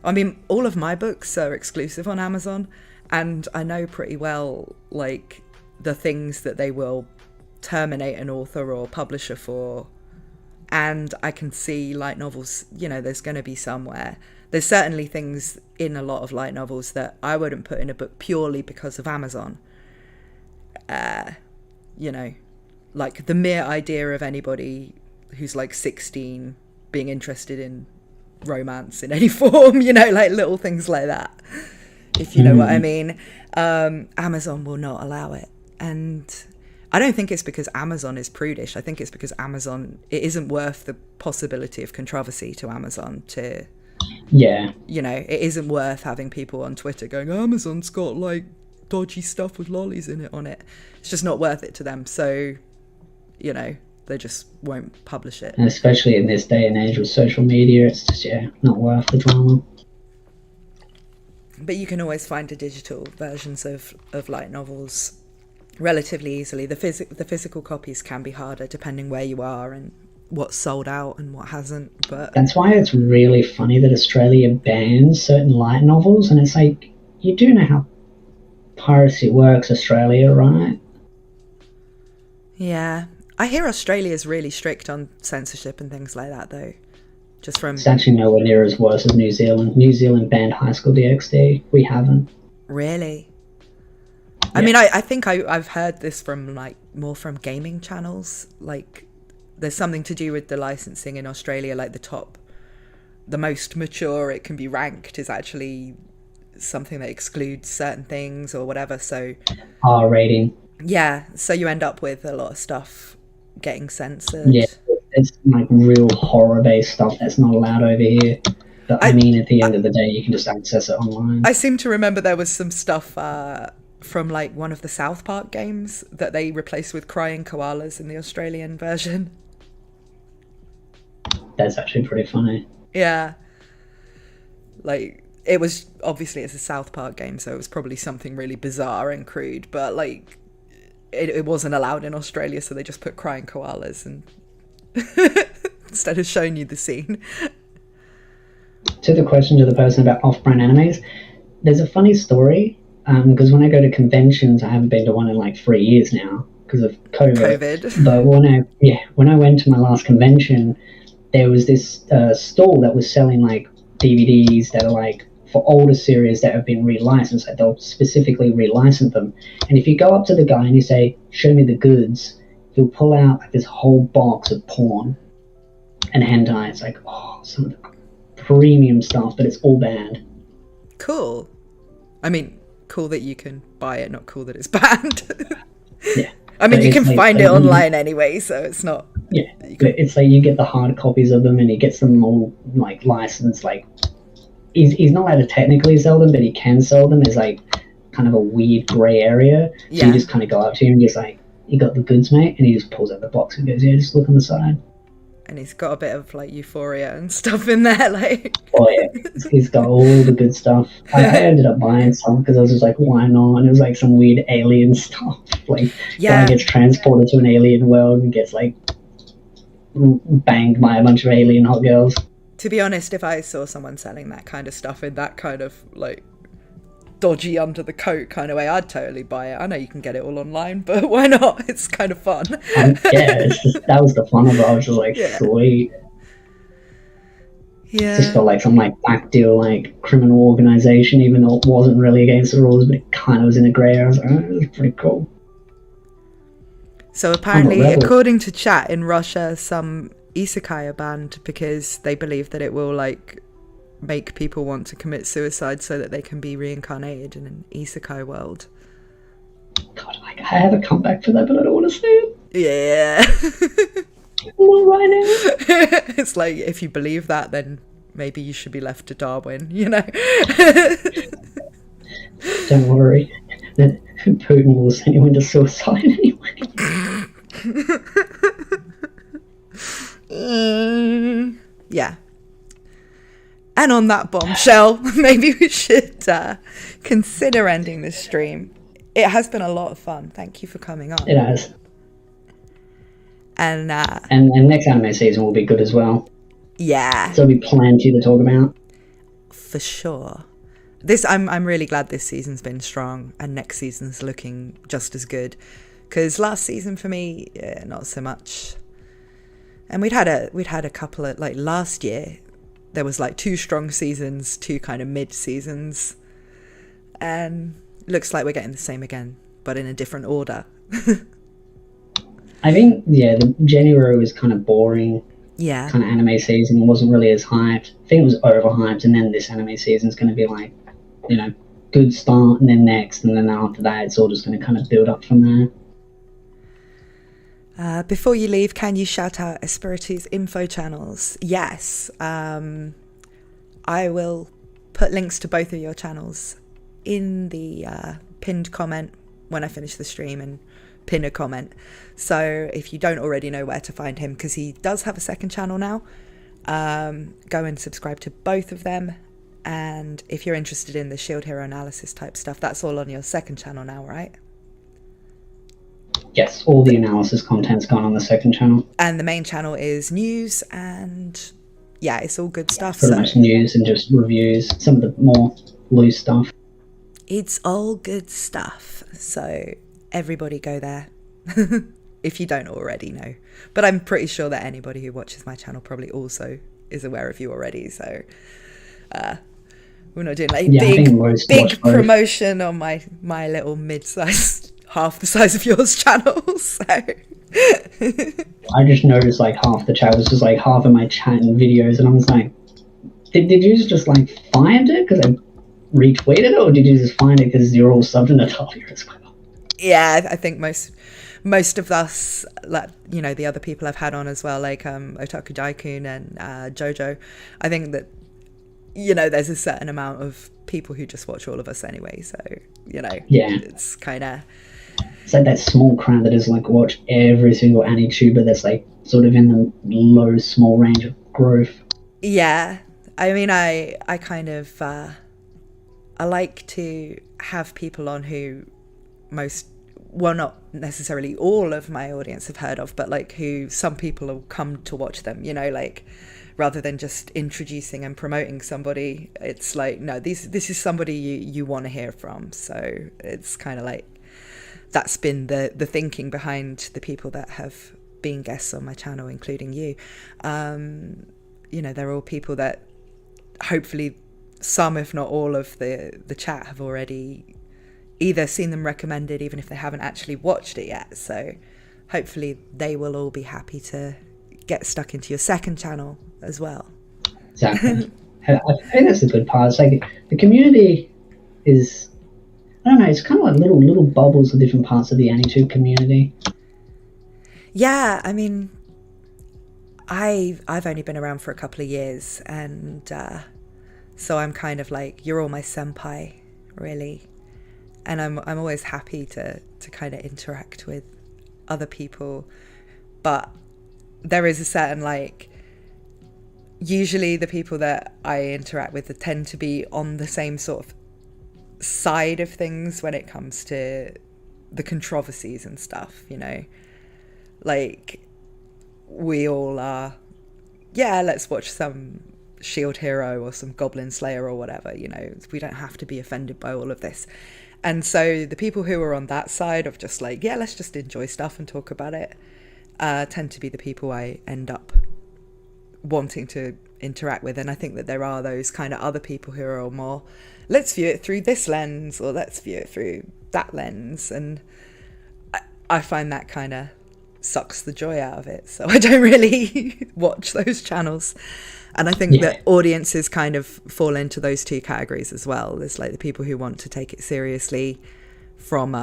I mean, all of my books are exclusive on Amazon, and I know pretty well like the things that they will terminate an author or publisher for, and I can see light novels, you know, there's going to be somewhere. There's certainly things in a lot of light novels that I wouldn't put in a book purely because of Amazon. You know, like the mere idea of anybody who's like 16 being interested in romance in any form, you know, like little things like that, if you know what I mean. Amazon will not allow it. And I don't think it's because Amazon is prudish. I think it's because Amazon, it isn't worth the possibility of controversy to Amazon to, you know, it isn't worth having people on Twitter going, Amazon's got like dodgy stuff with lollies in it on it. It's just not worth it to them. So, you know, they just won't publish it. And especially in this day and age with social media, it's just, not worth the drama. But you can always find the digital versions of light novels relatively easily. The physical copies can be harder depending where you are and what's sold out and what hasn't. But that's why it's really funny that Australia bans certain light novels, and it's like, you do know how piracy works, Australia, right? Yeah, I hear Australia's really strict on censorship and things like that, though. Just from it's actually nowhere near as worse as New Zealand. New Zealand banned High School DxD. We haven't. Really? I mean, I think I've heard this from like more from gaming channels. Like, there's something to do with the licensing in Australia. Like the most mature it can be ranked is actually something that excludes certain things or whatever. So R rating. Yeah, so you end up with a lot of stuff getting censored. Yeah, it's like real horror-based stuff that's not allowed over here. But I mean, at the end of the day, you can just access it online. I seem to remember there was some stuff from like one of the South Park games that they replaced with crying koalas in the Australian version. That's actually pretty funny. Yeah. Like, it was, obviously it's a South Park game, so it was probably something really bizarre and crude, but like, it wasn't allowed in Australia, so they just put crying koalas and instead of showing you the scene. To the question to the person about off-brand animes, there's a funny story, because when I go to conventions, I haven't been to one in like 3 years now because of COVID. But when I went to my last convention, there was this stall that was selling like DVDs that are like for older series that have been relicensed. Like they'll specifically relicense them. And if you go up to the guy and you say, "Show me the goods," he'll pull out like this whole box of porn and hentai. It's like, oh, some of the premium stuff, but it's all banned. Cool. I mean, cool that you can buy it, not cool that it's banned. Yeah. I mean, you can find it online anyway, so it's not... Yeah, but it's like you get the hard copies of them and he gets them all like licensed. Like, he's not allowed to technically sell them, but he can sell them. There's like kind of a weird grey area. So you just kind of go up to him and just like, "You got the goods, mate?" And he just pulls out the box and goes, "Yeah, just look on the side." and he's got a bit of like Euphoria and stuff in there. Like, Oh yeah, he's got all the good stuff. I ended up buying some because I was just like, why not? And it was like some weird alien stuff. Like, guy gets transported to an alien world and gets like banged by a bunch of alien hot girls. To be honest, if I saw someone selling that kind of stuff in that kind of like dodgy under the coat kind of way, I'd totally buy it. I know you can get it all online, but why not? It's kind of fun. That was the fun of it. I was just like, sweet. Yeah. Just felt like some like back deal like criminal organization, even though it wasn't really against the rules, but it kind of was in a grey area. I was like, oh, it was pretty cool. So apparently, according to chat in Russia, some isekai are banned because they believe that it will like make people want to commit suicide so that they can be reincarnated in an isekai world. God, like, I have a comeback for that, but I don't want to say it. Yeah. Not right now. It's like, if you believe that, then maybe you should be left to Darwin, you know? Don't worry. Putin will send you into suicide anyway. Yeah. And on that bombshell, maybe we should consider ending this stream. It has been a lot of fun. Thank you for coming on. It has. And next anime season will be good as well. Yeah. So there'll be plenty to talk about. For sure. I'm really glad this season's been strong and next season's looking just as good. Because last season for me, not so much. And we'd had a couple of, like, last year there was like 2 strong seasons, 2 kind of mid seasons, and looks like we're getting the same again, but in a different order. I think, the January was kind of boring. Yeah. Kind of anime season wasn't really as hyped. I think it was overhyped, and then this anime season's going to be like, good start, and then next, and then after that, it's all just going to kind of build up from there. Before you leave, can you shout out Espiritu's info channels? Yes. I will put links to both of your channels in the pinned comment when I finish the stream, and pin a comment. So if you don't already know where to find him, because he does have a second channel now, go and subscribe to both of them. And if you're interested in the Shield Hero analysis type stuff, that's all on your second channel now, right? Yes, all the analysis content's gone on the second channel. And the main channel is news, and yeah, it's all good stuff. Pretty much news and just reviews, some of the more loose stuff. It's all good stuff. So everybody go there if you don't already know. But I'm pretty sure that anybody who watches my channel probably also is aware of you already. So we're not doing like big promotion on my little mid-sized, half the size of yours channel. So I just noticed like half the chat was just like half of my chat and videos, and I was like, did you just like find it because I retweeted it, or did you just find it because you're all subbed in Natalia as well? Yeah, I think most of us, like, the other people I've had on as well, like Otaku Daikun and Jojo, I think that there's a certain amount of people who just watch all of us anyway, so it's kind of, it's like that small crowd that is like watch every single AniTuber that's like sort of in the low small range of growth. Yeah, I mean, I kind of I like to have people on who not necessarily all of my audience have heard of, but like who some people will come to watch them, like rather than just introducing and promoting somebody, it's like, no, this is somebody you want to hear from. So it's kind of like, that's been the thinking behind the people that have been guests on my channel, including you. They're all people that hopefully some, if not all of the chat have already either seen them recommended, even if they haven't actually watched it yet. So hopefully they will all be happy to get stuck into your second channel as well. Exactly. I think that's the good part. It's like the community is, I don't know, it's kind of like little bubbles of different parts of the AniTube community. Yeah, I mean, I've only been around for a couple of years, and so I'm kind of like, you're all my senpai, really. And I'm always happy to kind of interact with other people, but there is a certain, like, usually the people that I interact with tend to be on the same sort of side of things when it comes to the controversies and stuff, you know, like we all are, yeah, let's watch some Shield Hero or some Goblin Slayer or whatever, you know, we don't have to be offended by all of this. And so the people who are on that side of just like, yeah, let's just enjoy stuff and talk about it, tend to be the people I end up wanting to interact with. And I think that there are those kind of other people who are more, let's view it through this lens, or let's view it through that lens. And I find that kind of sucks the joy out of it. So I don't really watch those channels. And I think that audiences kind of fall into those two categories as well. There's like the people who want to take it seriously from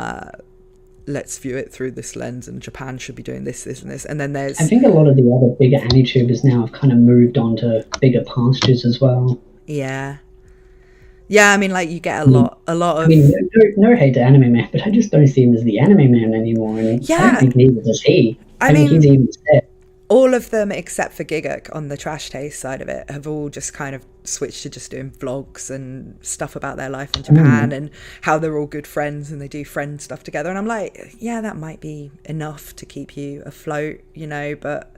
let's view it through this lens, and Japan should be doing this, this, and this. And then there's... I think a lot of the other bigger AniTubers now have kind of moved on to bigger pastures as well. Yeah. Yeah, I mean, like, you get a lot of... I mean, no hate to Anime Man, but I just don't see him as the Anime Man anymore. And yeah. I don't think neither does he. I mean, he's even said... all of them except for Giguk on the trash taste side of it have all just kind of switched to just doing vlogs and stuff about their life in Japan and how they're all good friends and they do friend stuff together. And I'm like, yeah, that might be enough to keep you afloat, you know, but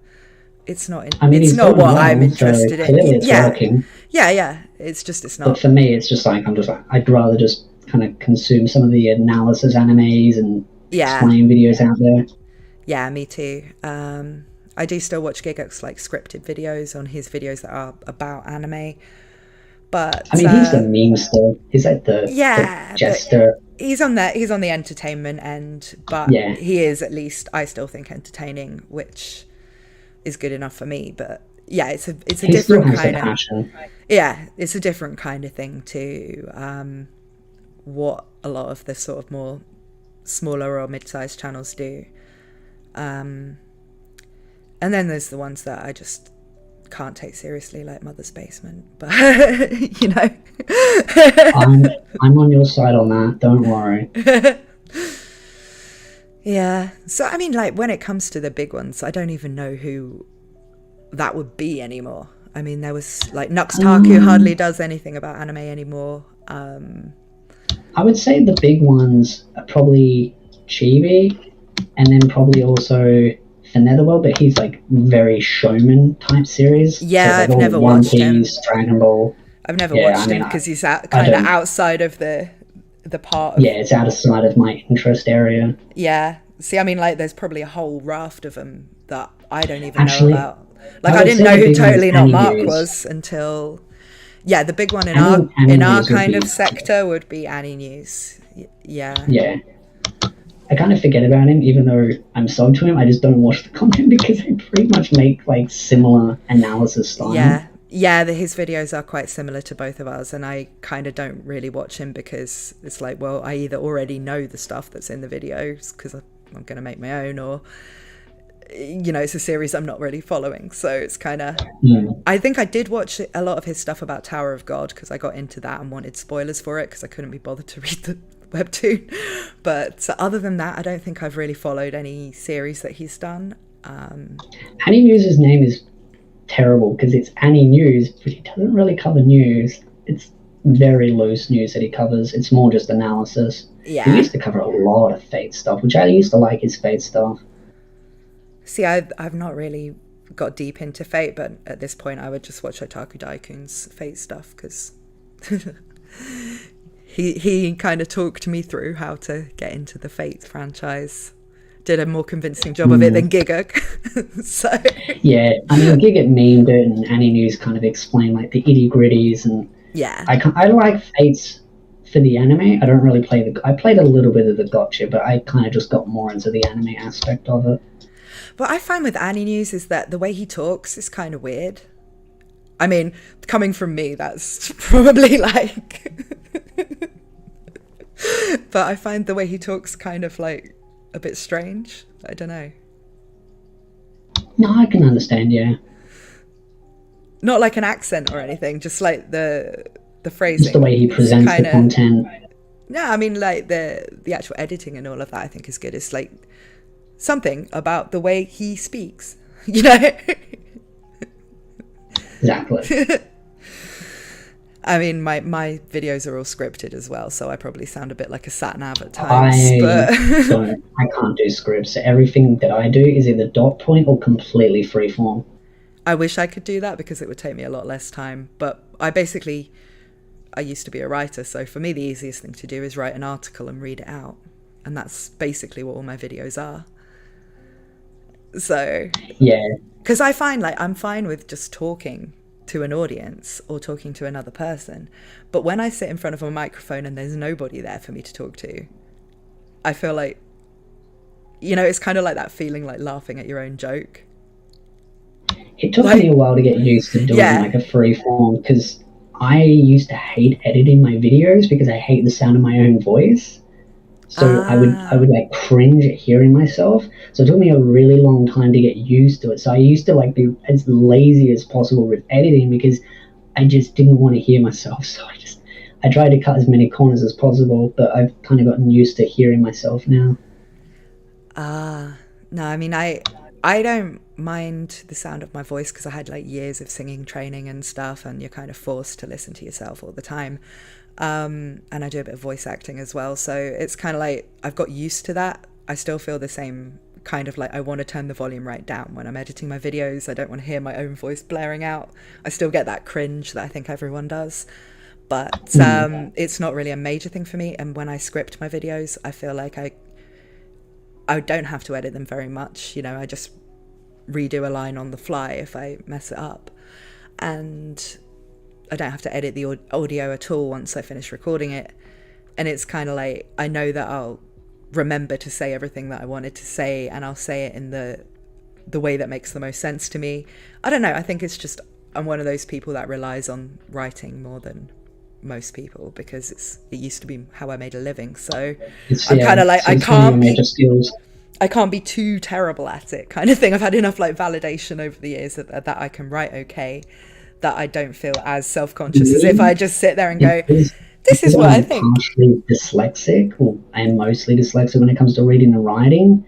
it's not. It's not what I'm interested in. It's working. Yeah. It's not. But for me, it's just like I'd rather just kind of consume some of the analysis animes and explain videos out there. Yeah, me too. I do still watch Giguk's like scripted videos on his videos that are about anime, but I mean, he's the meme still. He's like the jester. He's on the entertainment end, but he is, at least I still think, entertaining, which is good enough for me. But yeah, it's a different kind of passion. Yeah, it's a different kind of thing to what a lot of the sort of more smaller or mid-sized channels do. And then there's the ones that I just can't take seriously, like Mother's Basement. But, you know. I'm on your side on that, don't worry. Yeah. So, I mean, like, when it comes to the big ones, I don't even know who that would be anymore. I mean, there was, like, Nuxtaku hardly does anything about anime anymore. I would say the big ones are probably Chibi, and then probably also... for Netherworld, but he's like very showman type series. Yeah, so I've never watched him. Dragon Ball. I've never watched him because he's kind of outside of the part of... Yeah, it's outside of my interest area. Yeah. See, I mean, like, there's probably a whole raft of them that I don't even know about. Like, I didn't know who Totally Not Mark was until... Yeah, the big one in our kind of sector would be Annie News. Yeah. Yeah. I kind of forget about him, even though I'm sold to him. I just don't watch the content because they pretty much make like similar analysis style. Yeah, his videos are quite similar to both of us, and I kind of don't really watch him because it's like, well, I either already know the stuff that's in the videos because I'm going to make my own, or, you know, it's a series I'm not really following. So it's kind of... I think I did watch a lot of his stuff about Tower of God because I got into that and wanted spoilers for it because I couldn't be bothered to read the webtoon. But other than that, I don't think I've really followed any series that he's done. Annie News' name is terrible because it's Annie News, but he doesn't really cover news. It's very loose news that he covers. It's more just analysis. Yeah. He used to cover a lot of Fate stuff, which I used to like his Fate stuff. See, I've not really got deep into Fate, but at this point I would just watch Otaku Daikun's Fate stuff because he kind of talked me through how to get into the Fate franchise. Did a more convincing job of it than Giguk. So yeah, I mean, Giguk memed it, and Annie News kind of explained like the itty gritties, and yeah, I like Fates for the anime. I don't really play I played a little bit of the gotcha, but I kind of just got more into the anime aspect of it. What I find with Annie News is that the way he talks is kind of weird. I mean, coming from me, that's probably like... But I find the way he talks kind of like a bit strange. I don't know. No, I can understand, yeah. Not like an accent or anything, just like the phrasing. Just the way he presents the content. No, I mean, like the actual editing and all of that I think is good. It's like something about the way he speaks. you know? Exactly. I mean, my videos are all scripted as well, so I probably sound a bit like a sat nav at times. I can't do scripts. So everything that I do is either dot point or completely freeform. I wish I could do that because it would take me a lot less time. But I used to be a writer, so for me the easiest thing to do is write an article and read it out. And that's basically what all my videos are. So, yeah. Because I find like I'm fine with just talking to an audience or talking to another person. But when I sit in front of a microphone and there's nobody there for me to talk to, I feel like, it's kind of like that feeling like laughing at your own joke. It took me a while to get used to doing like a free form, because I used to hate editing my videos because I hate the sound of my own voice. So I would like cringe at hearing myself. So it took me a really long time to get used to it. So I used to like be as lazy as possible with editing because I just didn't want to hear myself. So I tried to cut as many corners as possible, but I've kind of gotten used to hearing myself now. No, I mean, I don't mind the sound of my voice because I had like years of singing training and stuff, and you're kind of forced to listen to yourself all the time. And I do a bit of voice acting as well, so it's kind of like I've got used to that. I still feel the same kind of like I want to turn the volume right down when I'm editing my videos. I don't want to hear my own voice blaring out. I still get that cringe that I think everyone does, but it's not really a major thing for me. And when I script my videos, I feel like I don't have to edit them very much. I just redo a line on the fly if I mess it up, and I don't have to edit the audio at all once I finish recording it. And it's kind of like I know that I'll remember to say everything that I wanted to say, and I'll say it in the way that makes the most sense to me. I don't know, I think it's just I'm one of those people that relies on writing more than most people because it used to be how I made a living. So I'm kind of like I can't be too terrible at it kind of thing. I've had enough like validation over the years that I can write okay, that I don't feel as self-conscious as if I just sit there and go, this is what I think. I'm partially dyslexic, or I am mostly dyslexic when it comes to reading and writing.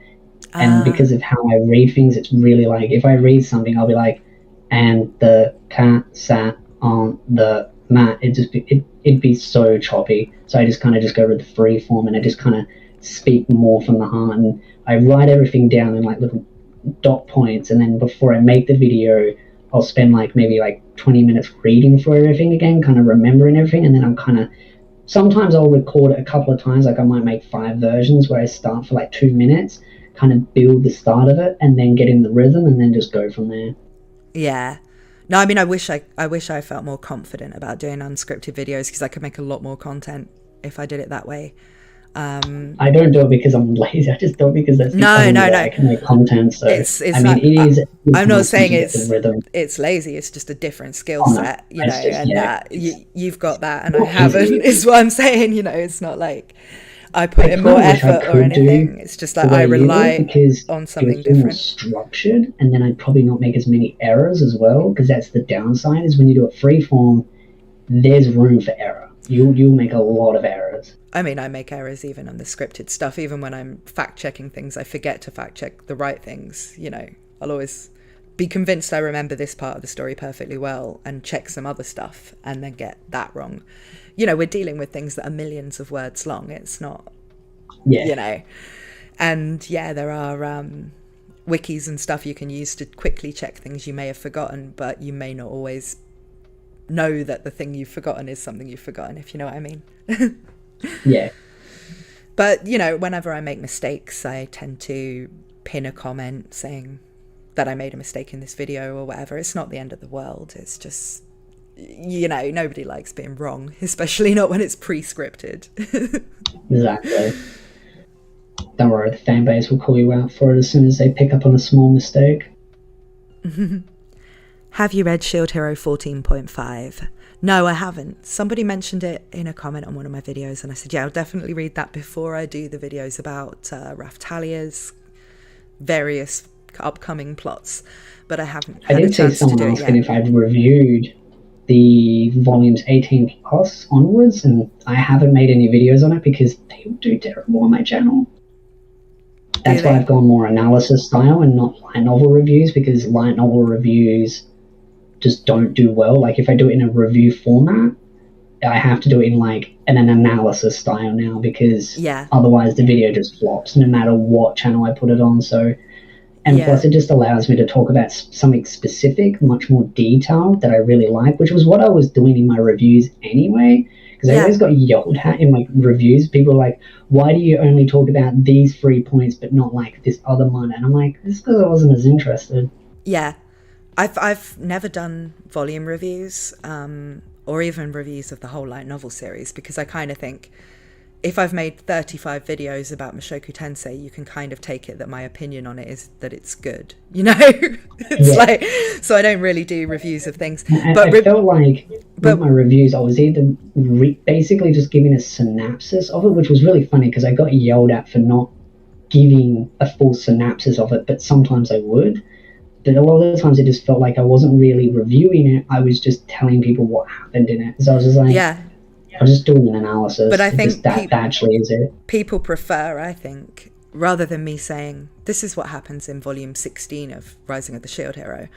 And because of how I read things, it's really like, if I read something, I'll be like, and the cat sat on the mat. It'd be so choppy. So I just kind of just go with the free form, and I just kind of speak more from the heart. And I write everything down in like little dot points. And then before I make the video, I'll spend like maybe like 20 minutes reading through everything again, kind of remembering everything. And then I'm kind of, sometimes I'll record it a couple of times. Like I might make 5 versions where I start for like 2 minutes, kind of build the start of it, and then get in the rhythm, and then just go from there. Yeah. No, I mean, I wish I felt more confident about doing unscripted videos because I could make a lot more content if I did it that way. I don't do it because I'm lazy. I just do it because that's the only way I can make content. So I'm not saying it's lazy. It's just a different skill set, you've got that and I haven't. Is what I'm saying. It's not like I put in more effort or anything. It's just like I rely on something different. More structured, and then I'd probably not make as many errors as well. Because that's the downside. Is when you do it freeform, there's room for error. You'll make a lot of errors. I mean, I make errors even on the scripted stuff. Even when I'm fact-checking things, I forget to fact-check the right things. I'll always be convinced I remember this part of the story perfectly well and check some other stuff and then get that wrong. We're dealing with things that are millions of words long. It's not, And there are wikis and stuff you can use to quickly check things you may have forgotten, but you may not always know that the thing you've forgotten is something you've forgotten, if you know what I mean. Yeah. But, whenever I make mistakes, I tend to pin a comment saying that I made a mistake in this video or whatever. It's not the end of the world. It's just, nobody likes being wrong, especially not when it's pre-scripted. Exactly. Don't worry, the fan base will call you out for it as soon as they pick up on a small mistake. Have you read Shield Hero 14.5? No, I haven't. Somebody mentioned it in a comment on one of my videos, and I said, yeah, I'll definitely read that before I do the videos about Raftalia's various upcoming plots, but I haven't had a chance to do it yet. I did see someone asking if I'd reviewed the volumes 18 plus onwards, and I haven't made any videos on it because they do terrible on my channel. That's why I've gone more analysis style and not light novel reviews, because light novel reviews just don't do well. Like if I do it in a review format, I have to do it in like an analysis style now, because otherwise the video just flops no matter what channel I put it on. So, and plus it just allows me to talk about something specific, much more detailed, that I really like, which was what I was doing in my reviews anyway. Because I always got yelled at in my reviews. People are like, why do you only talk about these 3 points but not like this other one? And I'm like, it's because I wasn't as interested. Yeah. I've never done volume reviews, or even reviews of the whole light novel series, because I kind of think if I've made 35 videos about Mushoku Tensei, you can kind of take it that my opinion on it is that it's good, you know? It's like, so I don't really do reviews of things. But I felt like with my reviews, I was either basically just giving a synopsis of it, which was really funny because I got yelled at for not giving a full synopsis of it, but sometimes I would. But a lot of the times it just felt like I wasn't really reviewing it. I was just telling people what happened in it. So I was just like, I'm just doing an analysis. But I think that actually is it. People prefer, I think, rather than me saying, this is what happens in volume 16 of Rising of the Shield Hero,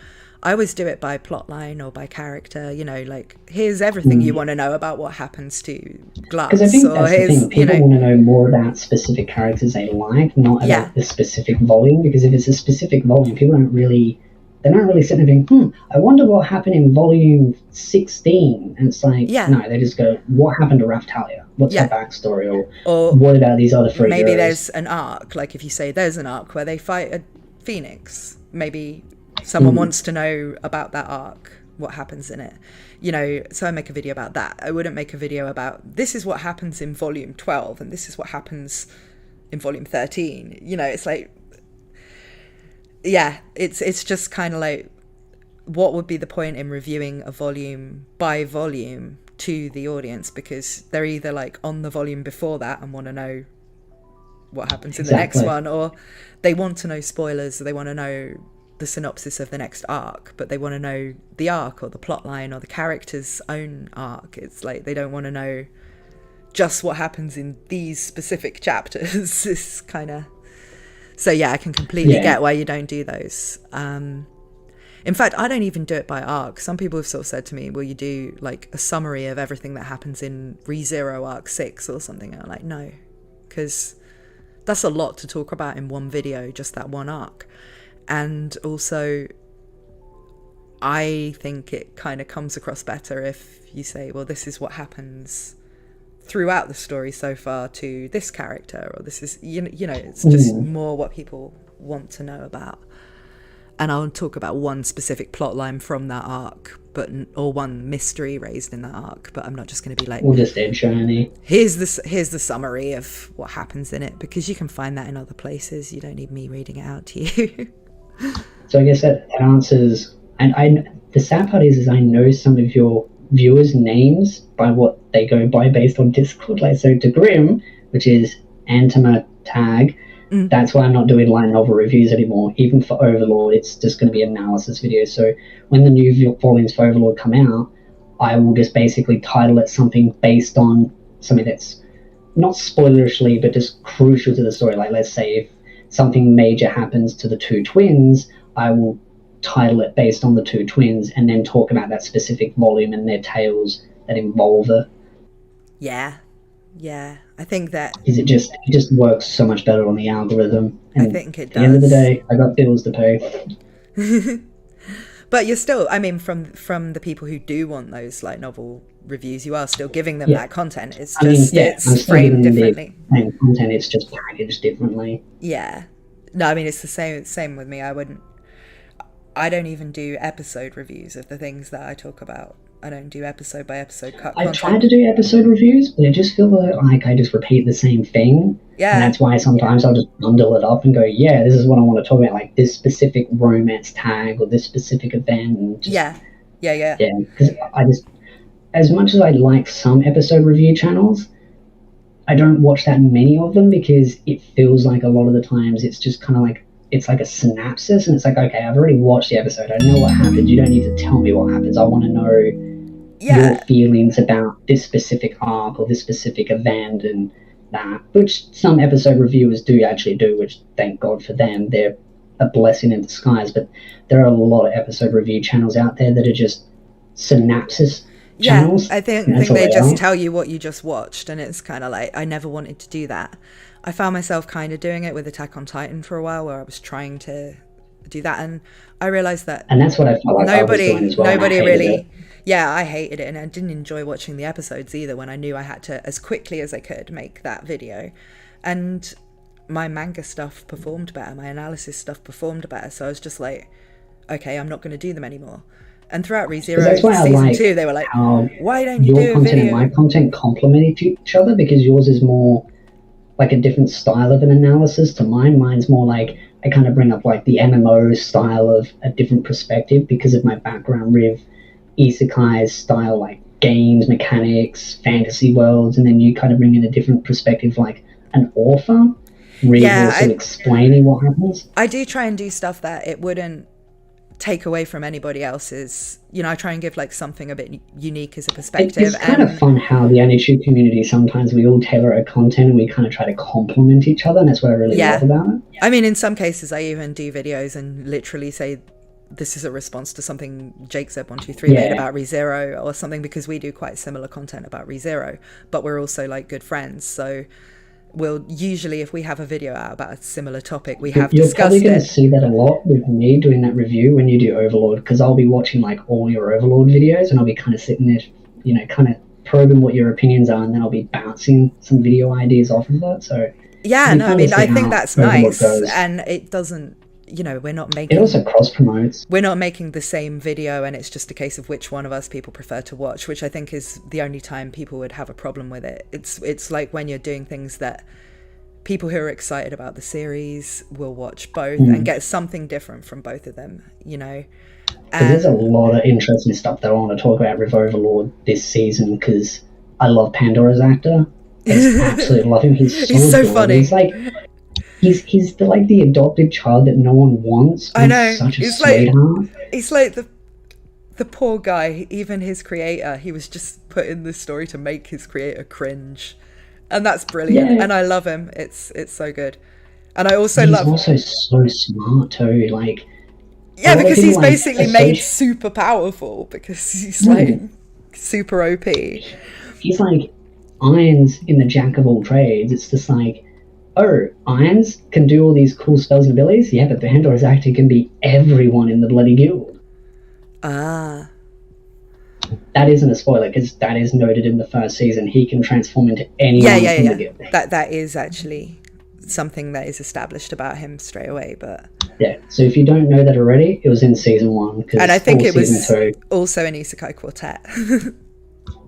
I always do it by plotline or by character, you know, like, here's everything you want to know about what happens to Glass. Because I think that's the thing. People want to know more about specific characters they like, not about the specific volume. Because if it's a specific volume, people don't really sit there being, I wonder what happened in volume 16. And it's like, no, they just go, what happened to Raftalia? What's her backstory? Or what about these other three maybe heroes? There's an arc, like if you say there's an arc where they fight a phoenix, maybe someone wants to know about that arc, what happens in it, you know. So I make a video about that. I wouldn't make a video about this is what happens in volume 12 and this is what happens in volume 13, you know. It's like, it's just kind of like, what would be the point in reviewing a volume by volume to the audience, because they're either like on the volume before that and want to know what happens in the next one, or they want to know spoilers, or they want to know the synopsis of the next arc, but they want to know the arc or the plot line or the character's own arc. It's like they don't want to know just what happens in these specific chapters. It's kind of, so yeah, I can completely get why you don't do those. In fact, I don't even do it by arc. Some people have sort of said to me, will you do like a summary of everything that happens in ReZero arc 6 or something? And I'm like, no, because that's a lot to talk about in one video, just that one arc. And also, I think it kind of comes across better if you say, well, this is what happens throughout the story so far to this character, or this is, you know, it's just more what people want to know about. And I'll talk about one specific plot line from that arc, or one mystery raised in that arc, but I'm not just going to be like, we'll just journey. Here's the summary of what happens in it, because you can find that in other places. You don't need me reading it out to you. So I guess that answers, and the sad part is I know some of your viewers' names by what they go by based on Discord. Like, so to Grim, which is Antima Tag, that's why I'm not doing light novel reviews anymore. Even for Overlord, it's just going to be analysis videos. So when the new volumes for Overlord come out, I will just basically title it something based on something that's not spoilerishly, but just crucial to the story. Like, let's say if something major happens to the two twins, I will title it based on the two twins and then talk about that specific volume and their tales that involve it. Yeah, I think that... Because it just works so much better on the algorithm. And I think it does. At the end of the day, I got bills to pay. But you're still, I mean, from the people who do want those light novel reviews, you are still giving them that content. It's just, it's framed differently. The content, it's just packaged differently. Yeah. No, I mean, it's the same with me. I don't even do episode reviews of the things that I talk about. I don't do episode by episode cut content. I tried to do episode reviews, but I just feel like I just repeat the same thing. Yeah. And that's why sometimes I'll just bundle it up and go, yeah, this is what I want to talk about, like this specific romance tag or this specific event. And just, yeah. Yeah, because I just, as much as I like some episode review channels, I don't watch that many of them because it feels like a lot of the times it's just kind of like, it's like a synopsis, and it's like, okay, I've already watched the episode. I know what happens. You don't need to tell me what happens. I want to know your feelings about this specific arc or this specific event, and that, which some episode reviewers do actually do, which thank God for them. They're a blessing in disguise. But there are a lot of episode review channels out there that are just synopsis channels. I think they just tell you what you just watched, and it's kind of like, I never wanted to do that. I found myself kind of doing it with Attack on Titan for a while, where I was trying to do that, and I realized that, and that's what I felt like nobody, I was doing as well. Nobody really, I hated it, and I didn't enjoy watching the episodes either. When I knew I had to, as quickly as I could, make that video, and my manga stuff performed better, my analysis stuff performed better, so I was just like, okay, I'm not going to do them anymore. And throughout ReZero season 2, they were like, why don't you do a video? Your content and my content complement each other, because yours is more like a different style of an analysis to mine. Mine's more like, I kind of bring up like the MMO style of a different perspective because of my background with isekai style, like games, mechanics, fantasy worlds, and then you kind of bring in a different perspective, like an author, really also explaining what happens. I do try and do stuff that it wouldn't take away from anybody else's. I try and give like something a bit unique as a perspective. It's kind of fun how the Anishu community, sometimes we all tailor our content and we kind of try to complement each other, and that's what I really love about it. I mean, in some cases I even do videos and literally say, this is a response to something Jake said 123 made about ReZero or something, because we do quite similar content about ReZero, but we're also like good friends, so we'll usually, if we have a video out about a similar topic, we have discussed it. You're probably going to see that a lot with me doing that review when you do Overlord, because I'll be watching like all your Overlord videos and I'll be kind of sitting there, kind of probing what your opinions are, and then I'll be bouncing some video ideas off of that. So I think that's nice, and it doesn't, we're not making... It also cross-promotes. We're not making the same video, and it's just a case of which one of us people prefer to watch, which I think is the only time people would have a problem with it. It's like when you're doing things that people who are excited about the series will watch both and get something different from both of them, And there's a lot of interesting stuff that I want to talk about with Overlord this season, because I love Pandora's actor. I just absolutely love him. He's so funny. He's like... He's the adopted child that no one wants. I know. Such a sweetheart. He's like the poor guy. Even his creator, he was just put in this story to make his creator cringe, and that's brilliant. Yeah. And I love him. It's so good. And I also love. He's also so smart too. Like. Yeah, because he's basically made super powerful because he's like super OP. He's like Irons in the Jack of all trades. It's just like, oh, Irons can do all these cool spells and abilities? Yeah, but Pandora's actor can be everyone in the bloody guild. Ah. That isn't a spoiler, because that is noted in the first season. He can transform into anyone in the guild. That is actually something that is established about him straight away, but... Yeah, so if you don't know that already, it was in season 1. And I think it was also an Isekai Quartet.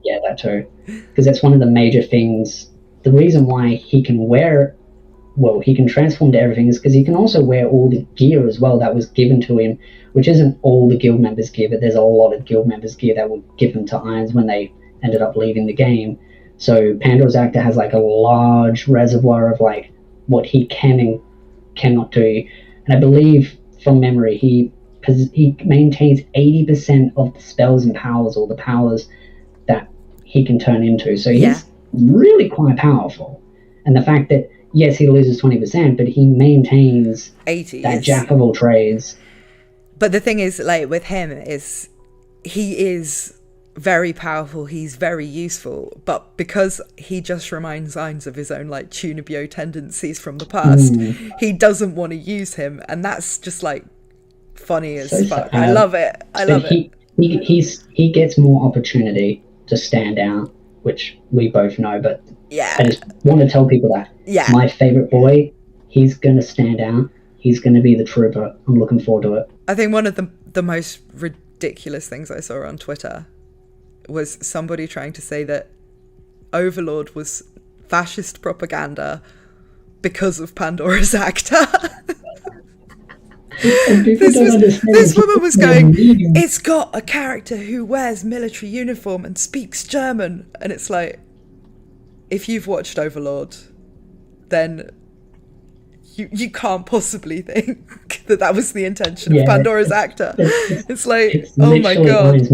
Yeah, that too. Because that's one of the major things. The reason why he can he can transform to everything is because he can also wear all the gear as well that was given to him, which isn't all the guild members' gear, but there's a lot of guild members' gear that were given to Irons when they ended up leaving the game. So Pandora's actor has like a large reservoir of like what he can and cannot do. And I believe from memory, he maintains 80% of the spells and powers, or the powers that he can turn into. So he's really quite powerful. And the fact that, yes, he loses 20%, but he maintains 80 that jack of all trades. But the thing is, like, with him is he is very powerful, he's very useful, but because he just reminds Ainz of his own like Tunabio tendencies from the past, he doesn't want to use him, and that's just like funny as fuck. I love it. I love it. He gets more opportunity to stand out, which we both know, but I just want to tell people that my favorite boy, he's gonna stand out. He's gonna be the trooper. I'm looking forward to it. I think one of the most ridiculous things I saw on Twitter was somebody trying to say that Overlord was fascist propaganda because of Pandora's actor. This woman was going, it's got a character who wears military uniform and speaks German, and it's like, if you've watched Overlord, then you can't possibly think that was the intention of Pandora's actor. It's like, oh my god.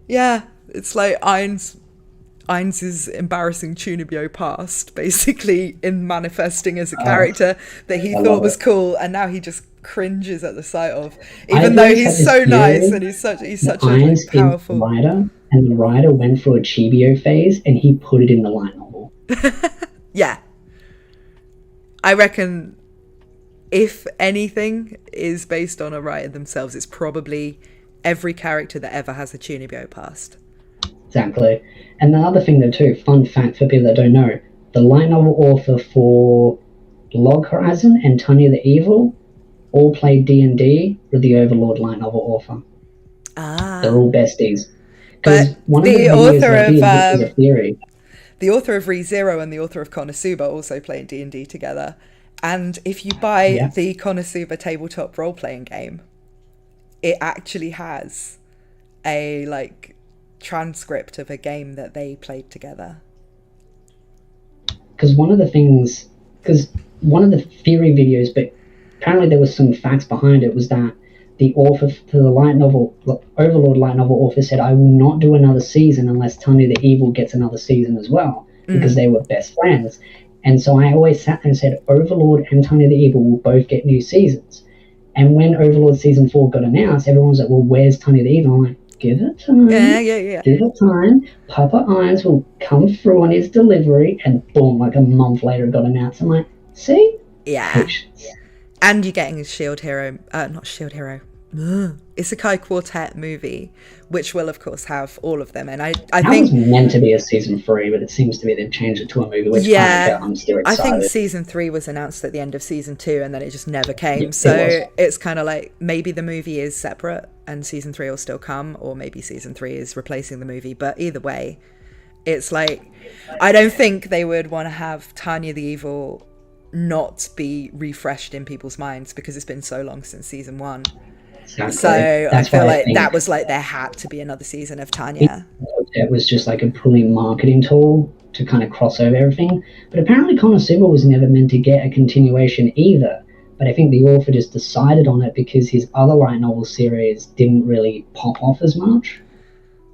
Yeah, it's like Ainz Ainz's embarrassing Chunibyo past, basically in manifesting as a character that he thought was cool, and now he just cringes at the sight of, even though he's so nice and he's such a powerful writer, and the writer went through a Chibio phase and he put it in the light novel. Yeah, I reckon if anything is based on a writer themselves, it's probably every character that ever has a Chunibyo past. Exactly. And the other thing though too, fun fact for people that don't know, the light novel author for Log Horizon and Tanya the Evil all played D&D with the Overlord light novel author. They're all besties. But one of the author of a theory. The author of ReZero and the author of Konosuba also play D&D together. And if you buy the Konosuba tabletop role-playing game, it actually has a transcript of a game that they played together. Because one of the theory videos, but apparently there was some facts behind it, was that the author for the light novel, Overlord light novel author, said, I will not do another season unless Tanya the Evil gets another season as well, because they were best friends. And so I always sat there and said, Overlord and Tanya the Evil will both get new seasons. And when Overlord season 4 got announced, everyone was like, well, where's Tanya the Evil? I'm like, give it time. Yeah. Give it time. Papa Irons will come through on his delivery, and boom, like a month later it got announced. I'm like, see? Yeah. Patience. And you're getting a Isekai Quartet movie, which will of course have all of them. And I think that was meant to be a season 3, but it seems to be they've changed it to a movie, which I'm still excited. I think season 3 was announced at the end of season 2, and then it just never came. It's kind of like maybe the movie is separate and season 3 will still come, or maybe season 3 is replacing the movie. But either way, it's like, I don't think they would want to have Tanya the Evil not be refreshed in people's minds, because it's been so long since season 1. Exactly. So I feel like that was like there had to be another season of Tanya. It was just like a brilliant marketing tool to kind of cross over everything. But apparently Konosuba was never meant to get a continuation either. But I think the author just decided on it because his other light novel series didn't really pop off as much.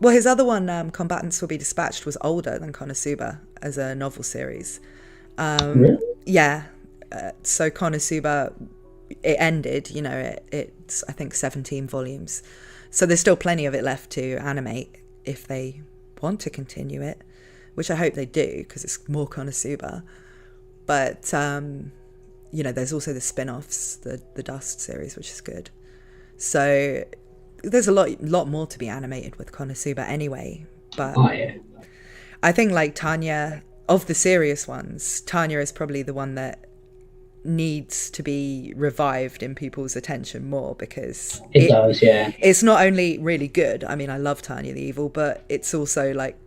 Well, his other one, Combatants Will Be Dispatched, was older than Konosuba as a novel series. Really? Yeah. So Konosuba, it ended, it's I think 17 volumes. So there's still plenty of it left to animate if they want to continue it, which I hope they do, because it's more Konosuba. But, there's also the spin-offs, the Dust series, which is good. So there's a lot more to be animated with Konosuba anyway. But I think like Tanya, of the serious ones, Tanya is probably the one that needs to be revived in people's attention more, because it does, yeah. It's not only really good, I mean, I love Tanya the Evil, but it's also like,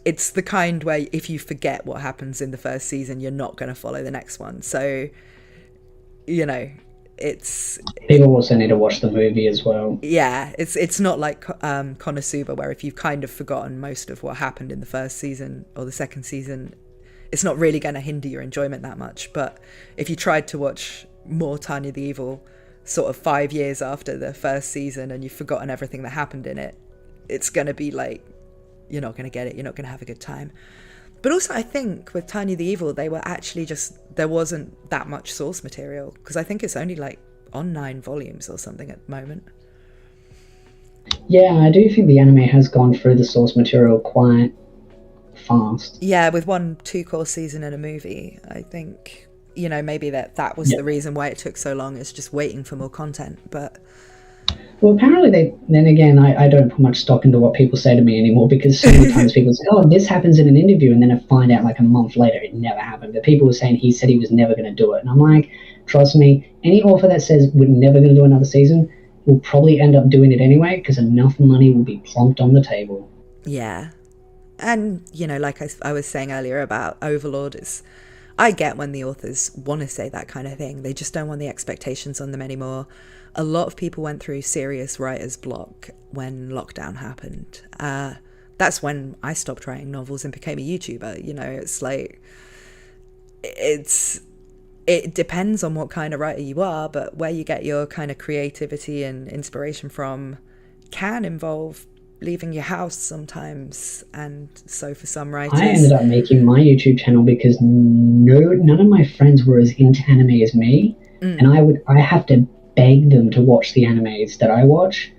it's the kind where if you forget what happens in the first season, you're not going to follow the next one. So, it's... People also need to watch the movie as well. Yeah, it's not like Konosuba, where if you've kind of forgotten most of what happened in the first season or the second season, it's not really going to hinder your enjoyment that much. But if you tried to watch more Tanya the Evil sort of 5 years after the first season and you've forgotten everything that happened in it, it's going to be like, you're not going to get it, you're not going to have a good time. But also I think with Tanya the Evil, they were actually there wasn't that much source material, because I think it's only like on 9 volumes or something at the moment. Yeah, I do think the anime has gone through the source material quite fast. Yeah, with 1 2-course season and a movie. I think, maybe that was the reason why it took so long, is just waiting for more content. But well, apparently then again, I don't put much stock into what people say to me anymore, because so many times people say, oh, this happens in an interview, and then I find out like a month later it never happened. But people were saying he said he was never going to do it. And I'm like, trust me, any author that says we're never going to do another season will probably end up doing it anyway, because enough money will be plonked on the table. Yeah. And, like I was saying earlier about Overlord, I get when the authors want to say that kind of thing. They just don't want the expectations on them anymore. A lot of people went through serious writer's block when lockdown happened. That's when I stopped writing novels and became a YouTuber. It's like, it depends on what kind of writer you are, but where you get your kind of creativity and inspiration from can involve leaving your house sometimes. And so for some I ended writers, up making my YouTube channel because none of my friends were as into anime as me, and I have to beg them to watch the animes that I watch,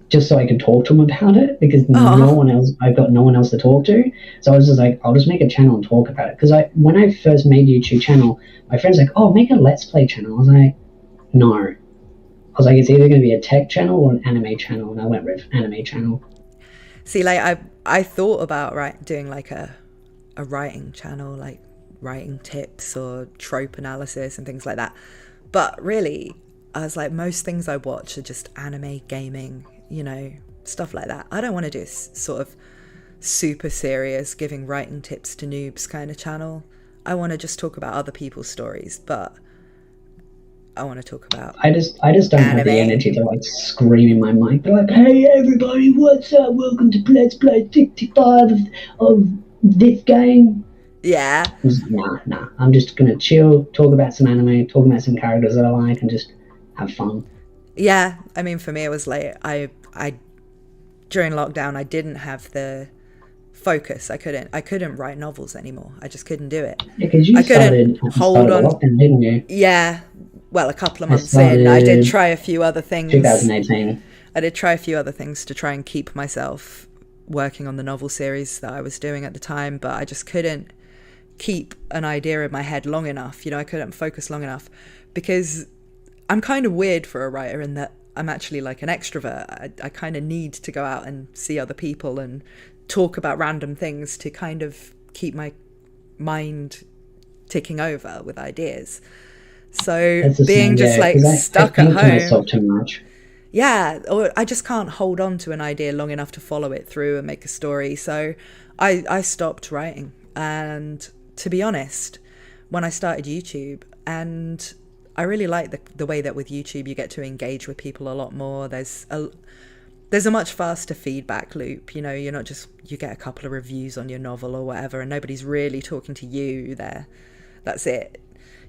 just so I could talk to them about it, because oh, I've got no one else to talk to. So I was just like, I'll just make a channel and talk about it. Because when I first made YouTube channel, my friend's like, oh, make a Let's Play channel. I was like, no. I was like, it's either going to be a tech channel or an anime channel, and I went with anime channel. see, like I thought about doing like a writing channel, like writing tips or trope analysis and things like that. But really, I was like, most things I watch are just anime, gaming, stuff like that. I don't want to do sort of super serious giving writing tips to noobs kind of channel. I want to just talk about other people's stories, but I want to talk about I just don't have the anime. energy to like scream in my mic, be like, hey everybody, what's up? Welcome to Let's Play 65 of this game. Yeah. Nah. I'm just gonna chill, talk about some anime, talk about some characters that I like, and just have fun. Yeah. I mean, for me, it was like, I during lockdown, I didn't have the focus. I couldn't write novels anymore. I just couldn't do it. Yeah, because you I couldn't started at the start hold of the on. lockdown, didn't you? Yeah. Well, a couple of I months in, I did started try a few other things. 2018. I did try a few other things to try and keep myself working on the novel series that I was doing at the time, but I just couldn't keep an idea in my head long enough. I couldn't focus long enough because I'm kind of weird for a writer in that I'm actually like an extrovert. I kind of need to go out and see other people and talk about random things to kind of keep my mind ticking over with ideas. So That's the being same, just yeah, like because I stuck at think to home, myself too much. yeah, or I just can't hold on to an idea long enough to follow it through and make a story. So I stopped writing. And to be honest, when I started YouTube, and I really like the way that with YouTube you get to engage with people a lot more. There's a much faster feedback loop. You're not just, you get a couple of reviews on your novel or whatever, and nobody's really talking to you there. That's it.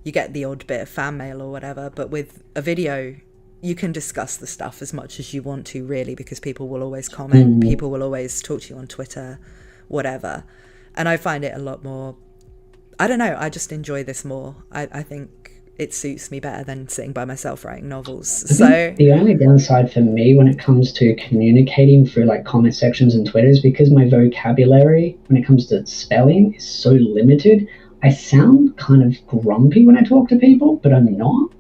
You get the odd bit of fan mail or whatever, but with a video, you can discuss the stuff as much as you want to, really, because people will always comment, people will always talk to you on Twitter, whatever. And I find it a lot more, I don't know, I just enjoy this more. I think it suits me better than sitting by myself writing novels. So The only downside for me when it comes to communicating through like comment sections and Twitter is because my vocabulary when it comes to spelling is so limited. I sound kind of grumpy when I talk to people, but I'm not.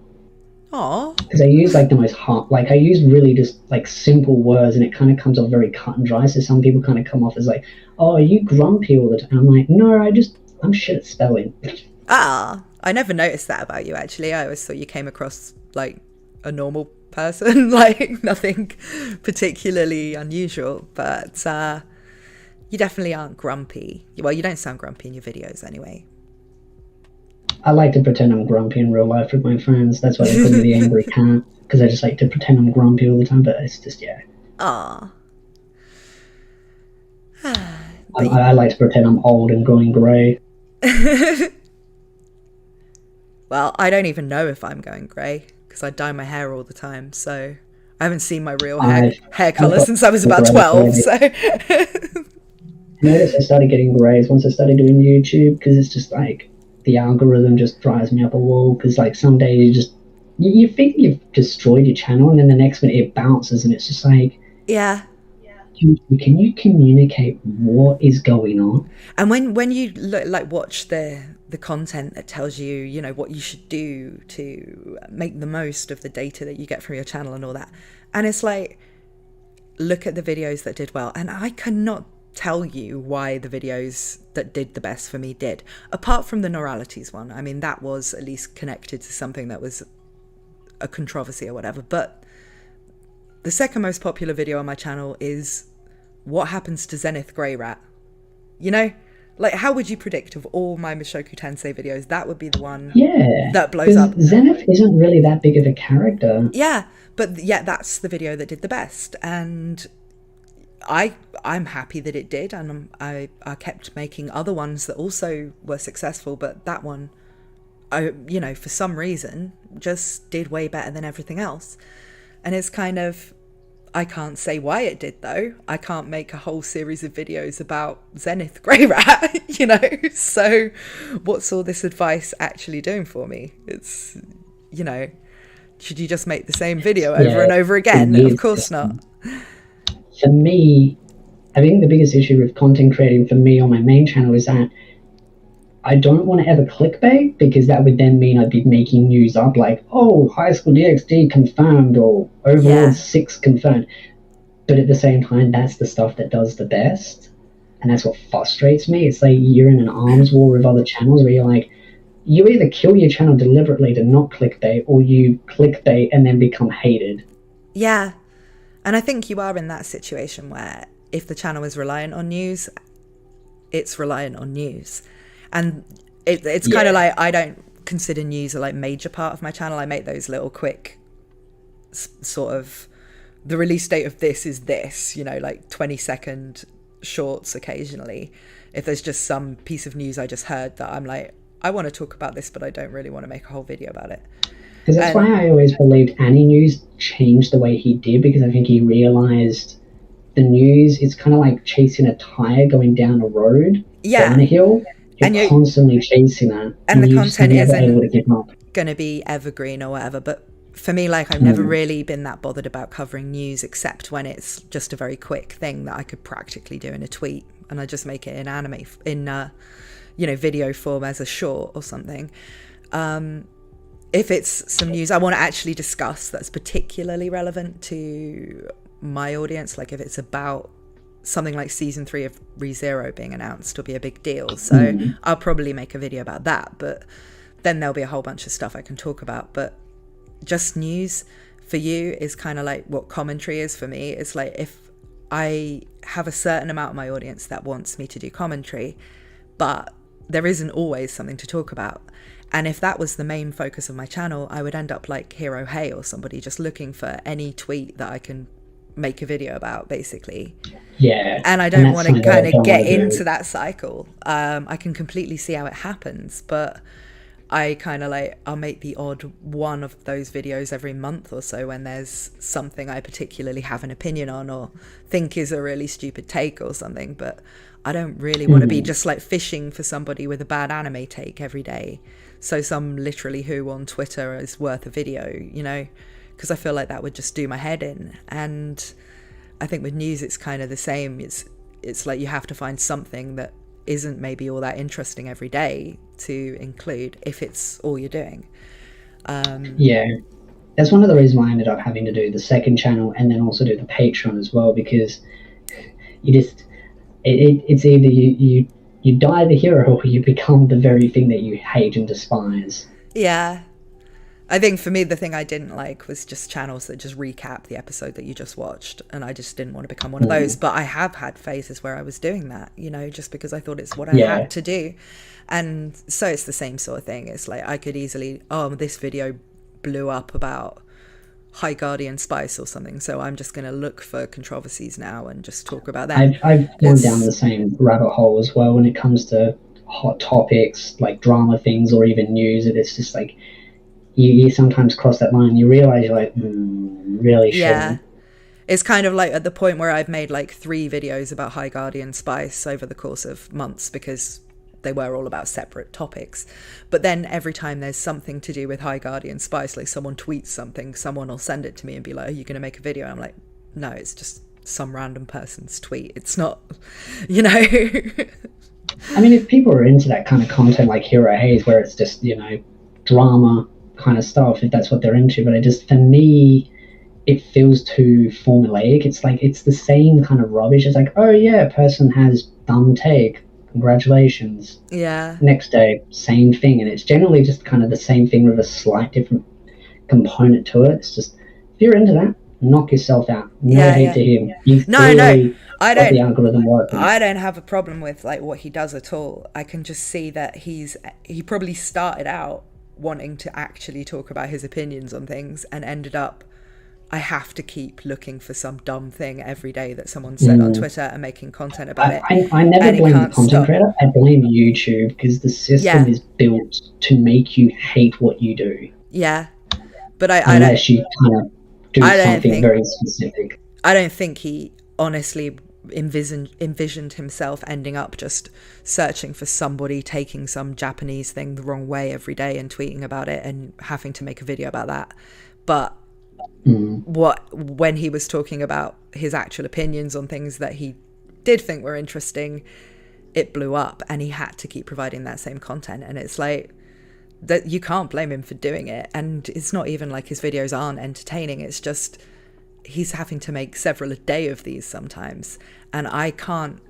aw, Because I use like the most hard, like I use really just like simple words, and it kind of comes off very cut and dry. So some people kind of come off as like, "Oh, are you grumpy all the time?" I'm like, "No, I'm shit at spelling." I never noticed that about you, actually. I always thought you came across like a normal person, like nothing particularly unusual, but you definitely aren't grumpy. Well, you don't sound grumpy in your videos anyway. I like to pretend I'm grumpy in real life with my friends. That's why they call me the angry cat, because I just like to pretend I'm grumpy all the time. But it's just, yeah. Ah. I like to pretend I'm old and going grey. Well, I don't even know if I'm going grey because I dye my hair all the time, so I haven't seen my real hair I've colour got since I was about grey 12, already. so I noticed I started getting greys once I started doing YouTube, because it's just like the algorithm just drives me up a wall. Because like some days you think you've destroyed your channel, and then the next minute it bounces, and it's just like, yeah. can you communicate what is going on? And when you watch the content that tells you, what you should do to make the most of the data that you get from your channel and all that, and it's like, look at the videos that did well, and I cannot tell you why the videos that did the best for me did, apart from the Neuralities one. I mean, that was at least connected to something that was a controversy or whatever. But the second most popular video on my channel is what happens to Zenith Grey Rat. Like, how would you predict of all my Mushoku Tensei videos, that would be the one that blows up? Zenith isn't really that big of a character. Yeah, but yeah, that's the video that did the best, and I'm happy that it did, and I kept making other ones that also were successful, but that one, for some reason, just did way better than everything else. And it's kind of, I can't say why it did, though. I can't make a whole series of videos about Zenith Grey Rat, you know? So what's all this advice actually doing for me? It's, you know, should you just make the same video over and over again? Of course not. For me, I think the biggest issue with content creating for me on my main channel is that I don't want to ever clickbait, because that would then mean I'd be making news up like, oh, High School DxD confirmed, or Overlord 6 confirmed. But at the same time, that's the stuff that does the best. And that's what frustrates me. It's like you're in an arms war with other channels where you're like, you either kill your channel deliberately to not clickbait, or you clickbait and then become hated. Yeah. And I think you are in that situation where if the channel is reliant on news, it's reliant on news. And it's kind of like, I don't consider news a like major part of my channel. I make those little quick sort of, the release date of this is this, you know, like 20-second shorts occasionally. If there's just some piece of news I just heard that I'm like, I want to talk about this, but I don't really want to make a whole video about it. Because that's why I always believed Annie News changed the way he did, because I think he realized the news is kind of like chasing a tire going down a road, down a hill. You're constantly chasing that, and the content isn't going to be evergreen or whatever. But for me, like, I've never really been that bothered about covering news, except when it's just a very quick thing that I could practically do in a tweet, and I just make it in anime, in you know, video form as a short or something. If it's some news I want to actually discuss that's particularly relevant to my audience, like if it's about something like season 3 of ReZero being announced, will be a big deal. So I'll probably make a video about that, but then there'll be a whole bunch of stuff I can talk about. But just news for you is kind of like what commentary is for me. It's like, if I have a certain amount of my audience that wants me to do commentary, but there isn't always something to talk about. And if that was the main focus of my channel, I would end up like Hero Hey or somebody, just looking for any tweet that I can make a video about, basically. Yeah. And I don't want to kind of get into that cycle. I can completely see how it happens, but I kind of like, I'll make the odd one of those videos every month or so when there's something I particularly have an opinion on or think is a really stupid take or something. But I don't really want to be just like fishing for somebody with a bad anime take every day. So some literally who on Twitter is worth a video, you know, because I feel like that would just do my head in. And I think with news, it's kind of the same. It's like you have to find something that isn't maybe all that interesting every day to include if it's all you're doing. Yeah, that's one of the reasons why I ended up having to do the second channel and then also do the Patreon as well, because you just it's either you die the hero or you become the very thing that you hate and despise. Yeah. I think for me, the thing I didn't like was just channels that just recap the episode that you just watched. And I just didn't want to become one of those. But I have had phases where I was doing that, you know, just because I thought it's what I had to do. And so it's the same sort of thing. It's like I could easily, oh, this video blew up about High Guardian Spice or something. So I'm just going to look for controversies now and just talk about that. I've gone down the same rabbit hole as well when it comes to hot topics, like drama things or even news. It's just like, you sometimes cross that line. You realize you're like, really shouldn't. Yeah. It's kind of like at the point where I've made like 3 videos about High Guardian Spice over the course of months because they were all about separate topics. But then every time there's something to do with High Guardian Spice, like someone tweets something, someone will send it to me and be like, are you going to make a video? And I'm like, no, it's just some random person's tweet. It's not, you know. I mean, if people are into that kind of content like Hero Hayes, where it's just, you know, drama kind of stuff, if that's what they're into, but it just, for me, it feels too formulaic. It's like, it's the same kind of rubbish. It's like, oh yeah, a person has dumb take, congratulations. Yeah. Next day, same thing. And it's generally just kind of the same thing with a slight different component to it. It's just, if you're into that, knock yourself out. No hate to him. No, I don't. The algorithm working. I don't have a problem with like what he does at all. I can just see that he probably started out wanting to actually talk about his opinions on things and ended up, I have to keep looking for some dumb thing every day that someone said on Twitter and making content about it. I never blame the content creator. I blame YouTube, because the system is built to make you hate what you do. Yeah. But unless you kind of do something very specific. I don't think he honestly envisioned himself ending up just searching for somebody taking some Japanese thing the wrong way every day and tweeting about it and having to make a video about that. But when he was talking about his actual opinions on things that he did think were interesting, it blew up, and he had to keep providing that same content. And it's like that, you can't blame him for doing it. And it's not even like his videos aren't entertaining, it's just he's having to make several a day of these sometimes, and I can't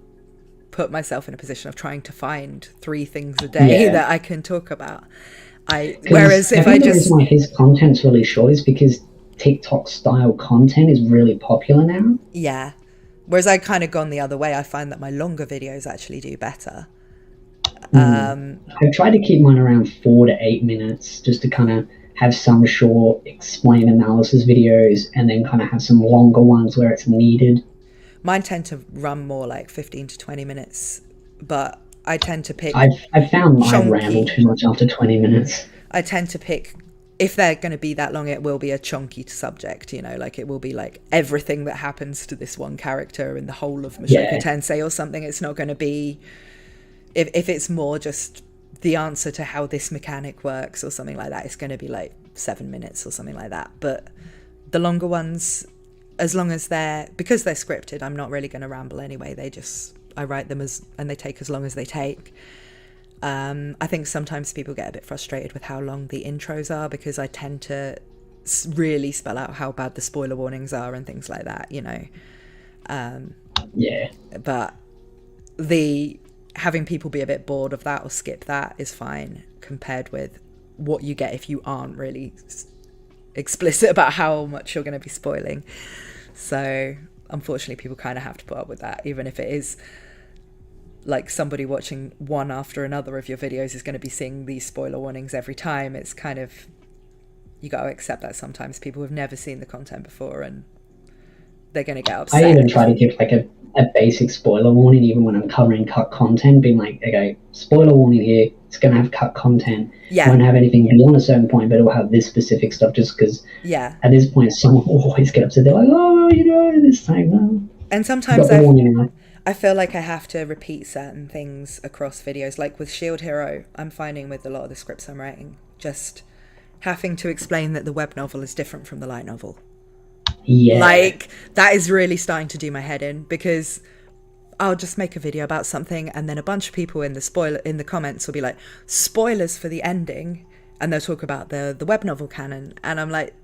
put myself in a position of trying to find 3 things a day that I can talk about. Whereas if I just, the reason why his content's really short is because TikTok style content is really popular now. Yeah. Whereas I kind of gone the other way. I find that my longer videos actually do better. I've tried to keep mine around 4 to 8 minutes, just to kind of have some short explain analysis videos, and then kind of have some longer ones where it's needed. Mine tend to run more like 15 to 20 minutes, but I tend to pick... I've found I ramble too much after 20 minutes. I tend to pick, if they're going to be that long, it will be a chunky subject, you know, like it will be like everything that happens to this one character in the whole of Mushoku Tensei or something. It's not going to be... If it's more just the answer to how this mechanic works or something like that, it's going to be like 7 minutes or something like that. But the longer ones, as long as because they're scripted, I'm not really going to ramble anyway. I write them and they take as long as they take. I think sometimes people get a bit frustrated with how long the intros are, because I tend to really spell out how bad the spoiler warnings are and things like that, you know. But having people be a bit bored of that or skip that is fine, compared with what you get if you aren't really explicit about how much you're going to be spoiling. So unfortunately people kind of have to put up with that, even if it is like somebody watching one after another of your videos is going to be seeing these spoiler warnings every time. It's kind of, you got to accept that sometimes people have never seen the content before and they're going to get upset. I even try to give like a basic spoiler warning even when I'm covering cut content, being like, okay, spoiler warning here, it's going to have cut content. It won't have anything beyond a certain point, but it will have this specific stuff, just because at this point someone will always get upset. They're like, oh, you know, this time. Well, and sometimes I feel like I have to repeat certain things across videos. Like with Shield Hero, I'm finding with a lot of the scripts I'm writing, just having to explain that the web novel is different from the light novel. Yeah. Like, that is really starting to do my head in, because I'll just make a video about something and then a bunch of people in the comments will be like, spoilers for the ending, and they'll talk about the web novel canon, and I'm like,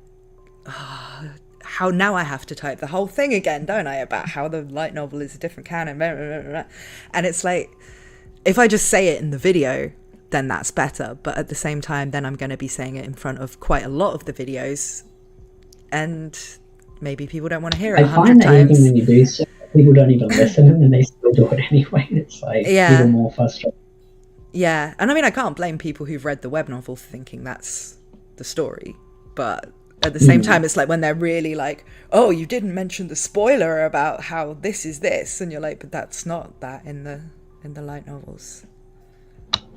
how now I have to type the whole thing again, don't I, about how the light novel is a different canon, blah, blah, blah, blah. And it's like, if I just say it in the video, then that's better, but at the same time then I'm going to be saying it in front of quite a lot of the videos, and maybe people don't want to hear it 100 times. I find that even when you do so, people don't even listen, and then they still do it anyway. It's like even more frustrating. Yeah, and I mean, I can't blame people who've read the web novel for thinking that's the story, but at the same time, it's like when they're really like, oh, you didn't mention the spoiler about how this is this, and you're like, but that's not that in the light novels.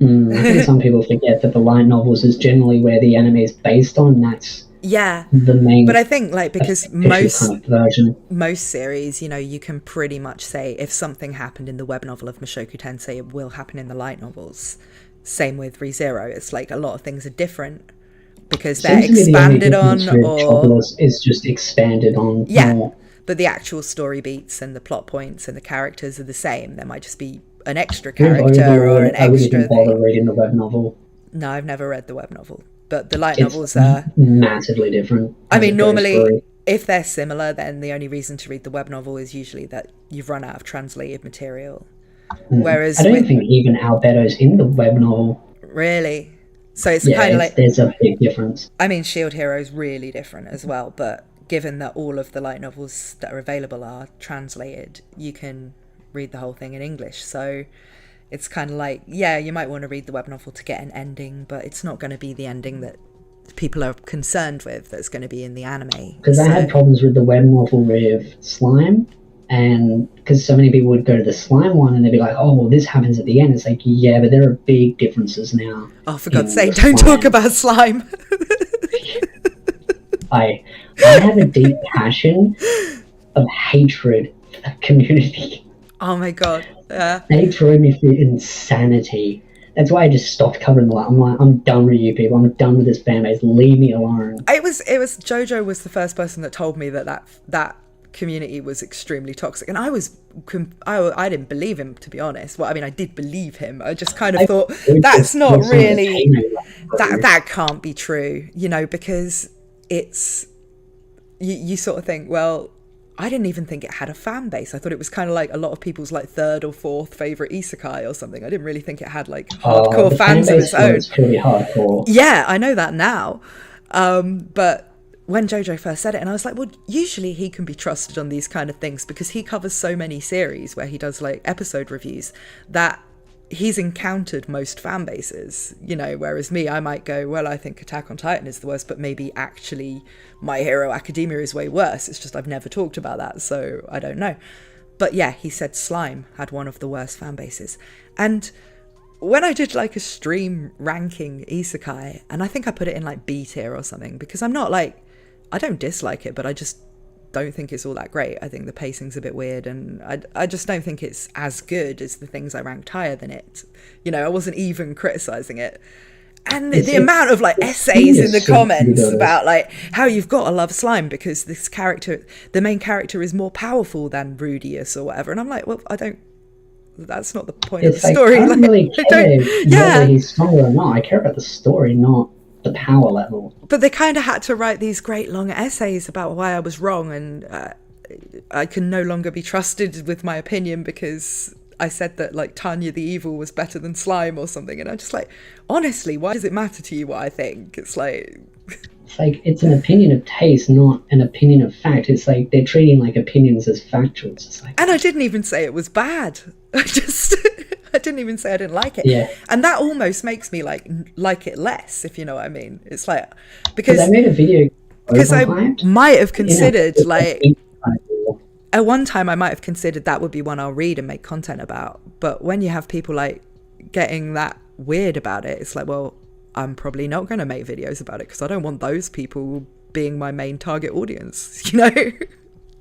I think some people forget that the light novels is generally where the anime is based on. That's the main. But I think like because most kind of version. Most series, you know, you can pretty much say if something happened in the web novel of Mushoku Tensei, it will happen in the light novels. Same with ReZero. It's like a lot of things are different because they're expanded on, or is just expanded on. More. But the actual story beats and the plot points and the characters are the same. There might just be an extra character or an extra thing. I wouldn't bother reading the web novel. No, I've never read the web novel, but the light novels are massively different. I mean, normally, if they're similar, then the only reason to read the web novel is usually that you've run out of translated material. Whereas I don't think even Albeto's in the web novel. Really? So it's kind of like there's a big difference. I mean, Shield Hero is really different as well, but given that all of the light novels that are available are translated, you can read the whole thing in English. So it's kind of like, you might want to read the web novel to get an ending, but it's not going to be the ending that people are concerned with that's going to be in the anime. Because I had problems with the web novel with Slime, and because so many people would go to the Slime one and they'd be like, oh, well, this happens at the end. It's like, yeah, but there are big differences now. Oh, for God's sake, don't talk about Slime. I have a deep passion of hatred for that community. Oh my god, yeah. They drove me through insanity. That's why I just stopped covering the light. I'm like, I'm done with you people. I'm done with this fan base. Leave me alone. It was Jojo was the first person that told me that community was extremely toxic, and I didn't believe him, to be honest. Well, I mean, I did believe him. I just kind of thought that's not really that can't be true, you know, because it's you sort of think, well, I didn't even think it had a fan base. I thought it was kind of like a lot of people's like third or fourth favorite isekai or something. I didn't really think it had like hardcore fans of its own. It's pretty hardcore. Yeah, I know that now. But when Jojo first said it, and I was like, well, usually he can be trusted on these kind of things because he covers so many series where he does like episode reviews that he's encountered most fan bases, you know, whereas me, I might go, well, I think Attack on Titan is the worst, but maybe actually My Hero Academia is way worse. It's just I've never talked about that, so I don't know. But yeah, he said Slime had one of the worst fan bases. And when I did like a stream ranking isekai, and I think I put it in like B tier or something, because I'm not like, I don't dislike it, but I just don't think it's all that great. I think the pacing's a bit weird, and I just don't think it's as good as the things I ranked higher than it. You know, I wasn't even criticizing it. And the amount of like essays in the comments about like how you've got to love Slime because this character, the main character, is more powerful than Rudius or whatever. And I'm like, well, that's not the point of the story. I don't really care whether he's stronger or not. I care about the story, not the power level. But they kind of had to write these great long essays about why I was wrong, and I can no longer be trusted with my opinion because I said that like Tanya the Evil was better than Slime or something, and I'm just like, honestly, why does it matter to you what I think? It's like it's an opinion of taste, not an opinion of fact. It's like they're treating like opinions as factuals. It's like, and I didn't even say it was bad. I didn't even say I didn't like it. Yeah. And that almost makes me like it less, if you know what I mean. It's like because I made a video because I might have considered like at one time I might have considered that would be one I'll read and make content about. But when you have people like getting that weird about it, it's like, well, I'm probably not going to make videos about it because I don't want those people being my main target audience, you know,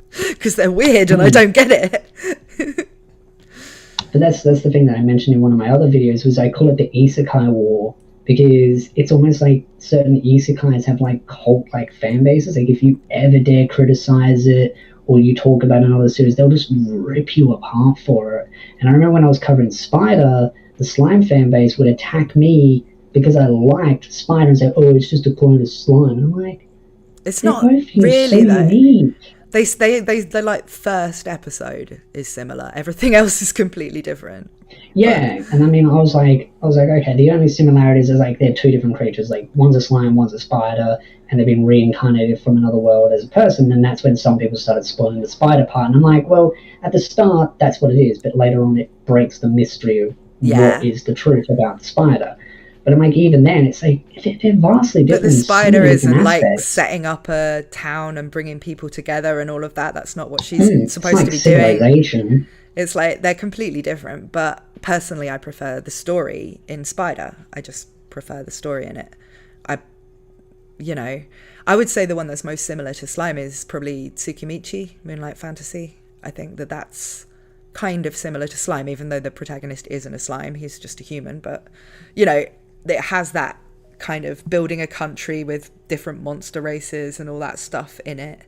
because they're weird and I don't get it. But that's the thing that I mentioned in one of my other videos was I call it the isekai war because it's almost like certain isekais have like cult-like fan bases. Like if you ever dare criticize it or you talk about another series, they'll just rip you apart for it. And I remember when I was covering Spider, the Slime fan base would attack me because I liked Spider and say, oh, it's just a clone of Slime. And I'm like, it's not really so unique. They like first episode is similar. Everything else is completely different. Yeah, and I mean, I was like, okay, the only similarities is like they're two different creatures. Like one's a slime, one's a spider, and they've been reincarnated from another world as a person. And that's when some people started spoiling the spider part. And I'm like, well, at the start, that's what it is, but later on, it breaks the mystery of what is the truth about the spider. But I'm like, even then, it's like, they're vastly different. But the spider isn't like setting up a town and bringing people together and all of that. That's not what she's supposed to be doing. It's like, they're completely different. But personally, I prefer the story in Spider. I just prefer the story in it. I would say the one that's most similar to Slime is probably Tsukimichi, Moonlight Fantasy. I think that's kind of similar to Slime, even though the protagonist isn't a slime. He's just a human. But, it has that kind of building a country with different monster races and all that stuff in it.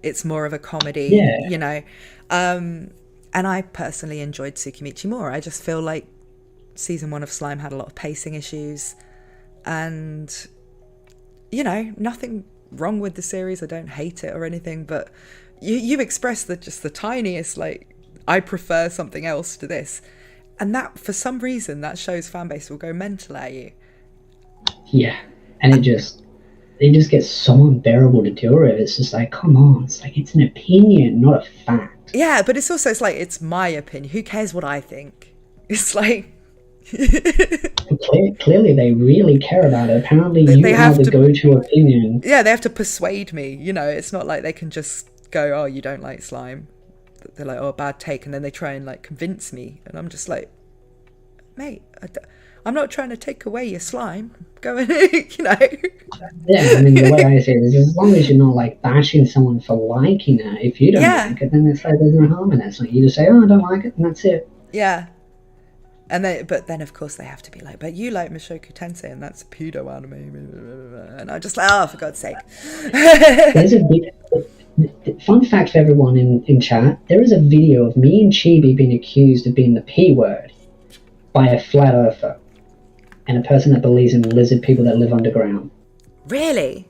It's more of a comedy, and I personally enjoyed Tsukimichi more. I just feel like season 1 of Slime had a lot of pacing issues, and nothing wrong with the series. I don't hate it or anything, but you expressed just the tiniest like, I prefer something else to this. And that, for some reason, that show's fan base will go mental at you. Yeah, and it just gets so unbearable to deal with. It's just like, come on, it's like, it's an opinion, not a fact. Yeah, but it's also, it's like, it's my opinion. Who cares what I think? It's like... Clearly, they really care about it. Apparently, you have the go-to opinion. Yeah, they have to persuade me. It's not like they can just go, oh, you don't like Slime. They're like, oh, bad take, and then they try and like convince me, and I'm just like, mate, I'm not trying to take away your slime. Go and, you know. Yeah, I mean, the way I see it is, as long as you're not like bashing someone for liking it, if you don't like it, then it's like there's no harm in it. So you just say, oh, I don't like it, and that's it. Yeah. But then of course they have to be like, but you like Mushoku Tensei and that's a pedo anime, and I'm just like, oh, for God's sake. There's a big fun fact for everyone in chat. There is a video of me and Chibi being accused of being the P word by a flat earther and a person that believes in lizard people that live underground. Really?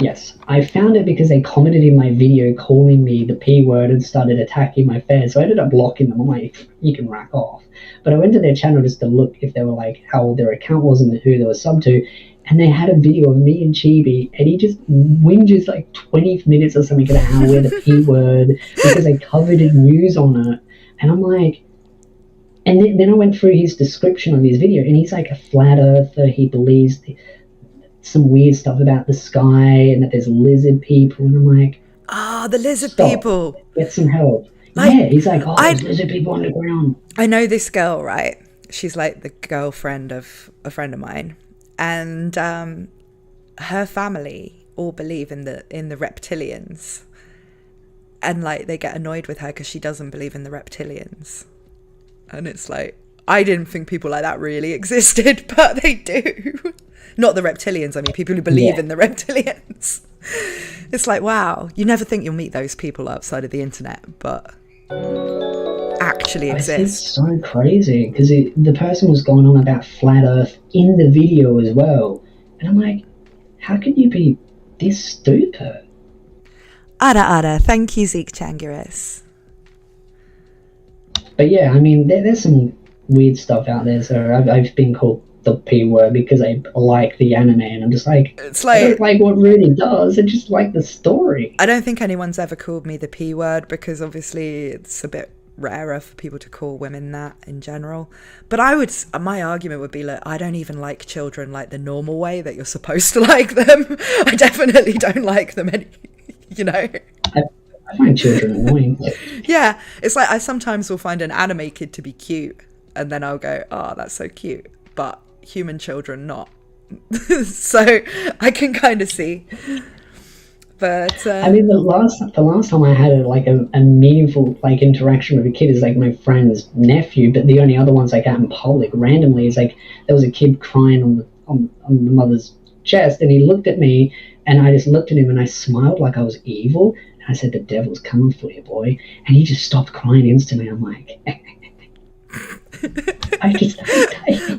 Yes, I found it because they commented in my video calling me the P word and started attacking my fans. So I ended up blocking them. I'm like, you can rack off. But I went to their channel just to look if they were like how old their account was and who they were sub to. And they had a video of me and Chibi, and he just whinges like 20 minutes or something about how we're the P word because they covered in news on it. And I'm like, and then I went through his description of his video, and he's like a flat earther. He believes some weird stuff about the sky and that there's lizard people. And I'm like, the lizard people. Get some help. Yeah, he's like, there's lizard people underground. I know this girl, right? She's like the girlfriend of a friend of mine. And her family all believe in the reptilians, and like they get annoyed with her because she doesn't believe in the reptilians. And it's like, I didn't think people like that really existed, but they do. Not the reptilians, I mean people who believe in the reptilians. It's like, wow, you never think you'll meet those people outside of the internet, but actually exist. It's so crazy because the person was going on about flat earth in the video as well, and I'm like, how can you be this stupid? Ara, thank you, Zeke Changuris. But yeah, I mean, there's some weird stuff out there. So I've been called the P word because I like the anime, and I'm just like, it's like, I don't like what Rudy does. I just like the story. I don't think anyone's ever called me the P word because obviously it's a bit rarer for people to call women that in general. But my argument would be, like, I don't even like children like the normal way that you're supposed to like them. I definitely don't like them you know. I find children annoying. Yeah, it's like I sometimes will find an anime kid to be cute, and then I'll go, oh, that's so cute, but human children not. So I can kind of see. But I mean, the last time I had a meaningful like interaction with a kid is like my friend's nephew, but the only other ones like out in public randomly is like there was a kid crying on the mother's chest, and he looked at me, and I just looked at him and I smiled like I was evil, and I said, the devil's coming for you, boy. And he just stopped crying instantly. I'm like,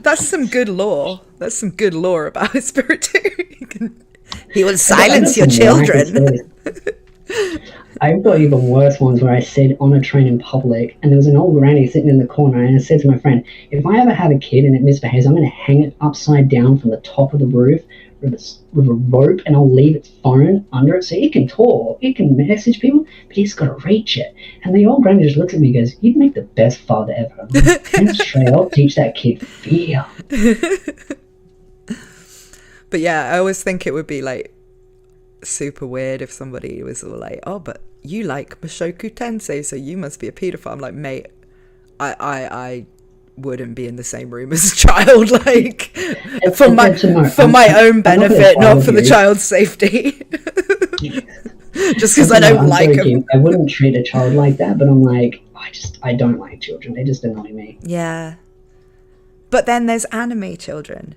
that's some good lore. That's some good lore about his spirit too. He will silence your children. I've got even worse ones where I said on a train in public, and there was an old granny sitting in the corner, and I said to my friend, if I ever have a kid and it misbehaves, I'm going to hang it upside down from the top of the roof with a rope, and I'll leave its phone under it so it can talk, it can message people, but it's got to reach it. And the old granny just looks at me and goes, you'd make the best father ever. I'm straight, I'll teach that kid fear. But yeah, I always think it would be like super weird if somebody was all like, oh, but you like Mushoku Tensei, so you must be a paedophile. I'm like, mate, I wouldn't be in the same room as a child, like for my own benefit, not for the child's safety. Just because I don't like them. I wouldn't treat a child like that, but I'm like, I don't like children. They just annoy me. Yeah. But then there's anime children.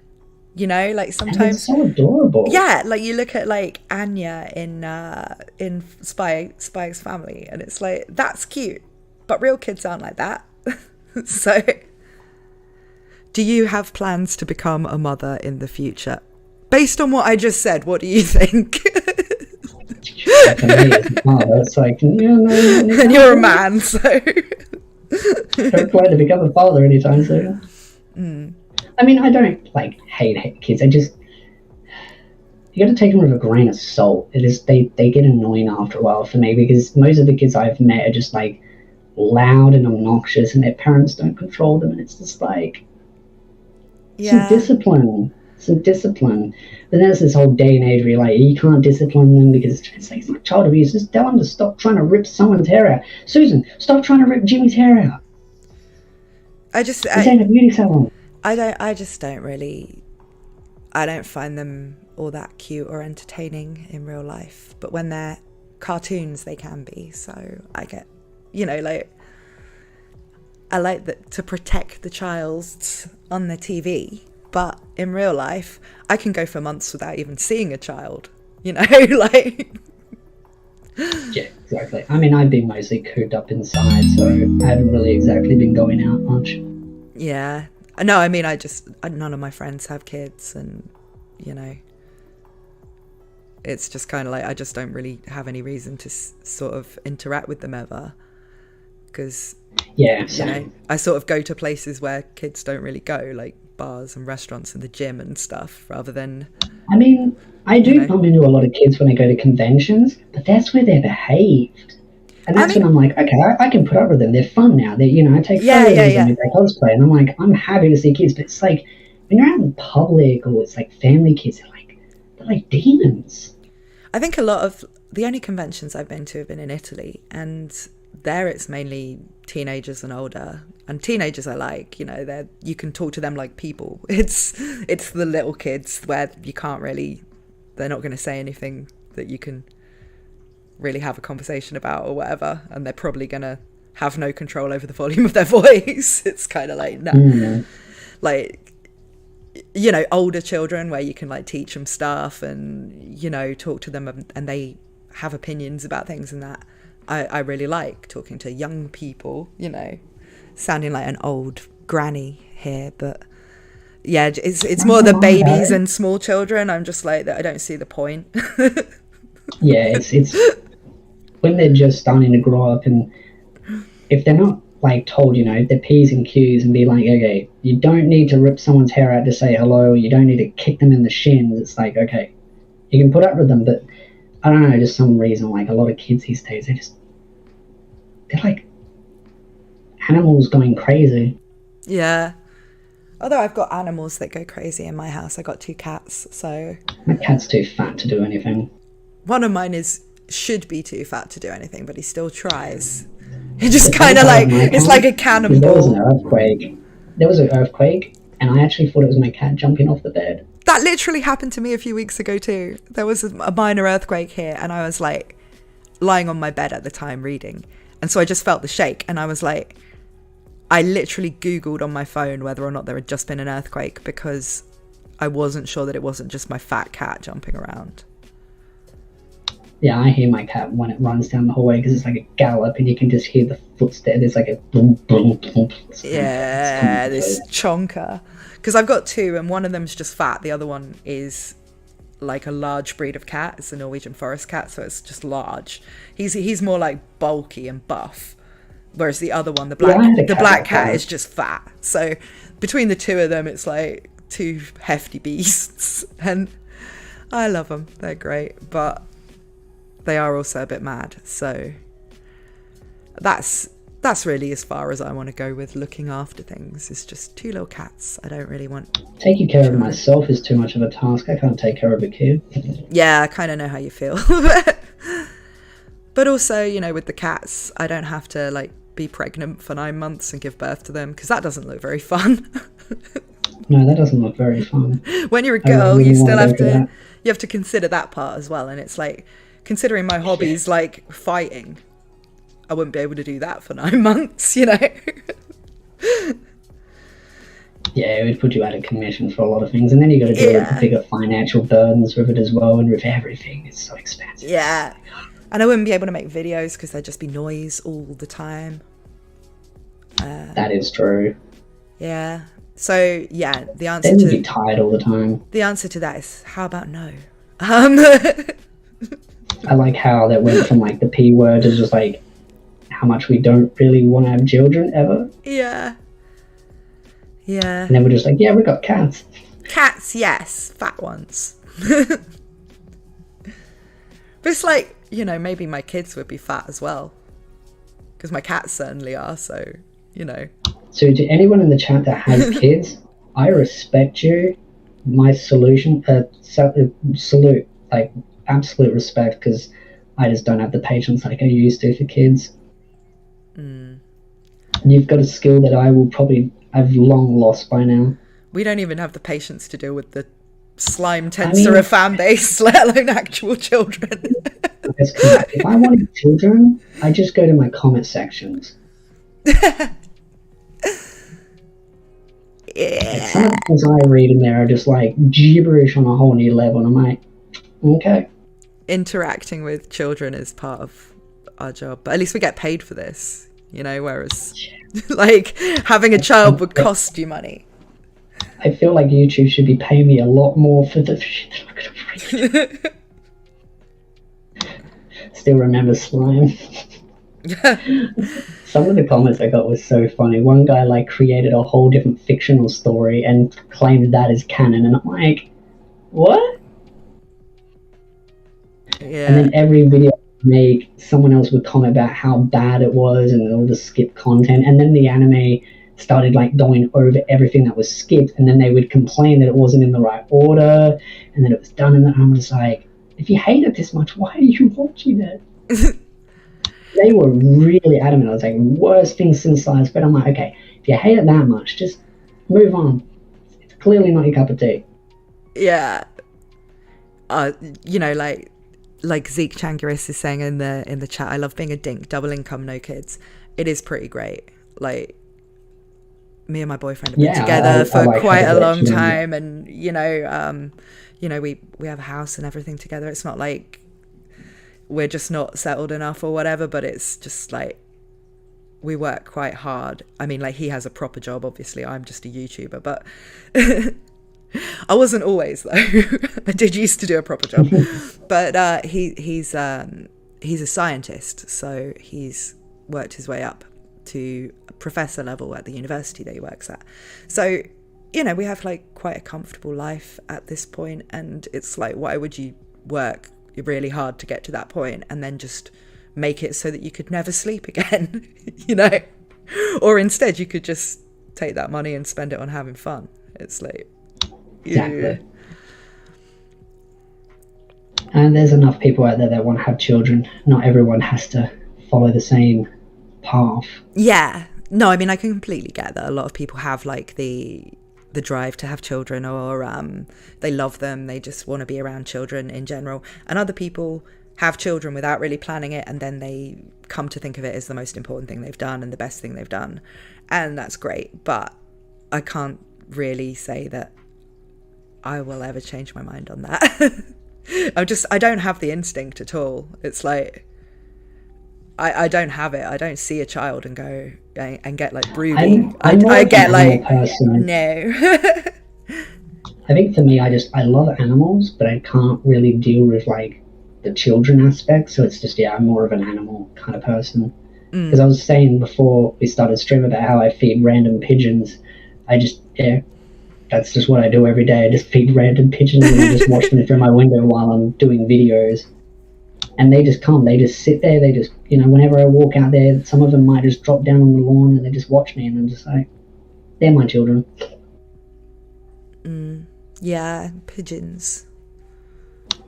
You know, like sometimes so adorable. Yeah, like you look at like Anya in Spike's Family, and it's like, that's cute, but real kids aren't like that. So, do you have plans to become a mother in the future? Based on what I just said, what do you think? It's like, no, and you're a man, so don't plan to become a father anytime soon. I mean, I don't like hate kids. You got to take them with a grain of salt. It is they get annoying after a while for me, because most of the kids I've met are just like loud and obnoxious, and their parents don't control them, and it's just like some discipline. But then there's this whole day and age where you're like, you can't discipline them because it's like, it's not child abuse. Just tell them to stop trying to rip someone's hair out. Susan, stop trying to rip Jimmy's hair out. This ain't a beauty salon. I just don't really, I don't find them all that cute or entertaining in real life. But when they're cartoons, they can be. So I get, like, I like that to protect the child on the TV. But in real life, I can go for months without even seeing a child, like. Yeah, exactly. I mean, I've been mostly cooped up inside, so I haven't really exactly been going out much. Yeah. No, I mean, none of my friends have kids, and, it's just kind of like, I just don't really have any reason to sort of interact with them ever. Because, yeah, same. I sort of go to places where kids don't really go, like bars and restaurants and the gym and stuff, rather than... I mean, I do bump into a lot of kids when I go to conventions, but that's where they're behaved. And that's when I'm like, okay, I can put up with them. They're fun now. They, I take photos of them if they cosplay, and I'm like, I'm happy to see kids. But it's like, when you're out in public or it's like family kids, they're like demons. I think a lot of the only conventions I've been to have been in Italy, and there it's mainly teenagers and older. And teenagers I like, you can talk to them like people. It's the little kids where you can't really, they're not going to say anything that you can really have a conversation about or whatever, and they're probably going to have no control over the volume of their voice. It's kind of like, no. Mm. Like, older children where you can like teach them stuff and, talk to them and they have opinions about things, and that I really like talking to young people, sounding like an old granny here, but yeah, it's more the babies and small children. I'm just like, I don't see the point. Yeah, it's when they're just starting to grow up, and if they're not like told, their P's and Q's, and be like, okay, you don't need to rip someone's hair out to say hello, you don't need to kick them in the shins. It's like, okay, you can put up with them, but I don't know, just some reason, like a lot of kids these days, they're like animals going crazy. Yeah. Although I've got animals that go crazy in my house. I got 2 cats, so... My cat's too fat to do anything. One of mine should be too fat to do anything, but he still tries. He just kind of like, it's like a cannonball. There was an earthquake. There was an earthquake, and I actually thought it was my cat jumping off the bed. That literally happened to me a few weeks ago too. There was a minor earthquake here, and I was like lying on my bed at the time reading. And so I just felt the shake, and I was like, I literally Googled on my phone whether or not there had just been an earthquake, because I wasn't sure that it wasn't just my fat cat jumping around. Yeah, I hear my cat when it runs down the hallway, because it's like a gallop, and you can just hear the footsteps. There's like a boom, boom, boom. Yeah, this chonker. Because I've got 2, and one of them's just fat. The other one is like a large breed of cat. It's a Norwegian forest cat, so it's just large. He's more like bulky and buff, whereas the other one, the black cat, is just fat. So between the 2 of them, it's like 2 hefty beasts, and I love them. They're great, but they are also a bit mad. So that's really as far as I want to go with looking after things. It's just 2 little cats. I don't really want... Taking care of myself is too much of a task. I can't take care of a kid. Yeah, I kind of know how you feel. But also, with the cats, I don't have to like be pregnant for 9 months and give birth to them, because that doesn't look very fun. No, that doesn't look very fun. When you're a girl, really you still have to consider that part as well. And it's like, considering my hobbies, like fighting, I wouldn't be able to do that for 9 months, Yeah, it would put you out of commission for a lot of things, and then you got to deal with bigger financial burdens with it as well, and with everything. It's so expensive. Yeah, and I wouldn't be able to make videos because there'd just be noise all the time. That is true. Yeah. So yeah, the answer Then you'd be tired all the time. The answer to that is, how about no? I like how that went from like the P word to just like how much we don't really want to have children ever. Yeah. Yeah. And then we're just like, yeah, we got cats. Cats, yes. Fat ones. But it's like, maybe my kids would be fat as well. Because my cats certainly are, so, So to anyone in the chat that has kids, I respect you. My salute, like absolute respect, because I just don't have the patience like I used to for kids. Mm. And you've got a skill that I will probably have long lost by now. We don't even have the patience to deal with the slime tensor of fan base, let alone actual children. If I wanted children, I just go to my comment sections. Yeah. Some of the things I read in there are just like gibberish on a whole new level, and I'm like, okay. Interacting with children is part of our job, but at least we get paid for this, you know, whereas like having a child would cost you money. I feel like YouTube should be paying me a lot more for the shit that I'm gonna read. Still remember slime. Some of the comments I got was so funny. One guy like created a whole different fictional story and claimed that as canon, and I'm like, what? Yeah. And then every video I make, someone else would comment about how bad it was and all the skipped content, and then the anime started like going over everything that was skipped, and then they would complain that it wasn't in the right order and that it was done in that. I'm just like, if you hate it this much, why are you watching it? They were really adamant. I was like, worst thing since sliced bread. I'm like, okay, if you hate it that much, just move on. It's clearly not your cup of tea. Yeah. You know, like Zeke Changuris is saying in the chat, I love being a dink, double income, no kids. It is pretty great. Like, me and my boyfriend have been together for like quite a long time, and you know, we have a house and everything together. It's not like we're just not settled enough or whatever, but it's just like we work quite hard. I mean, like, he has a proper job, obviously. I'm just a YouTuber, but I wasn't always, though. I did used to do a proper job, but he's a scientist, so he's worked his way up to professor level at the university that he works at. So, you know, we have like quite a comfortable life at this point, and it's like, why would you work really hard to get to that point and then just make it so that you could never sleep again? You know, or instead you could just take that money and spend it on having fun. It's like, exactly. And there's enough people out there that want to have children. Not everyone has to follow the same path. Yeah, no, I mean, I can completely get that. A lot of people have like the drive to have children, or they love them, they just want to be around children in general, and other people have children without really planning it, and then they come to think of it as the most important thing they've done and the best thing they've done, and that's great. But I can't really say that I will ever change my mind on that. I don't have the instinct at all. It's like I don't have it. I don't see a child and go and get like broody. I get like, person. No. I think for me, I love animals, but I can't really deal with like the children aspect. So it's just, I'm more of an animal kind of person. Because I was saying before we started stream about how I feed random pigeons. That's just what I do every day. I just feed random pigeons and I just watch them through my window while I'm doing videos. And they just come, they just sit there, they just, whenever I walk out there, some of them might just drop down on the lawn and they just watch me, and I'm just like, they're my children. Yeah, pigeons.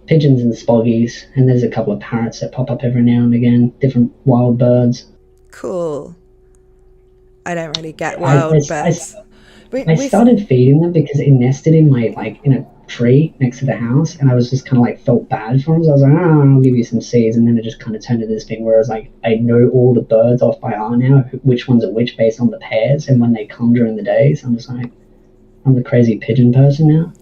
Pigeons and spoggies, and there's a couple of parrots that pop up every now and again, different wild birds. Cool. I don't really get wild birds. I started feeding them because it nested in in a tree next to the house, and I was just kind of like felt bad for them. So I was like, I'll give you some seeds, and then it just kind of turned into this thing where I was like, I know all the birds off by eye now, which ones are which based on the pairs and when they come during the day. So I'm just like, I'm the crazy pigeon person now.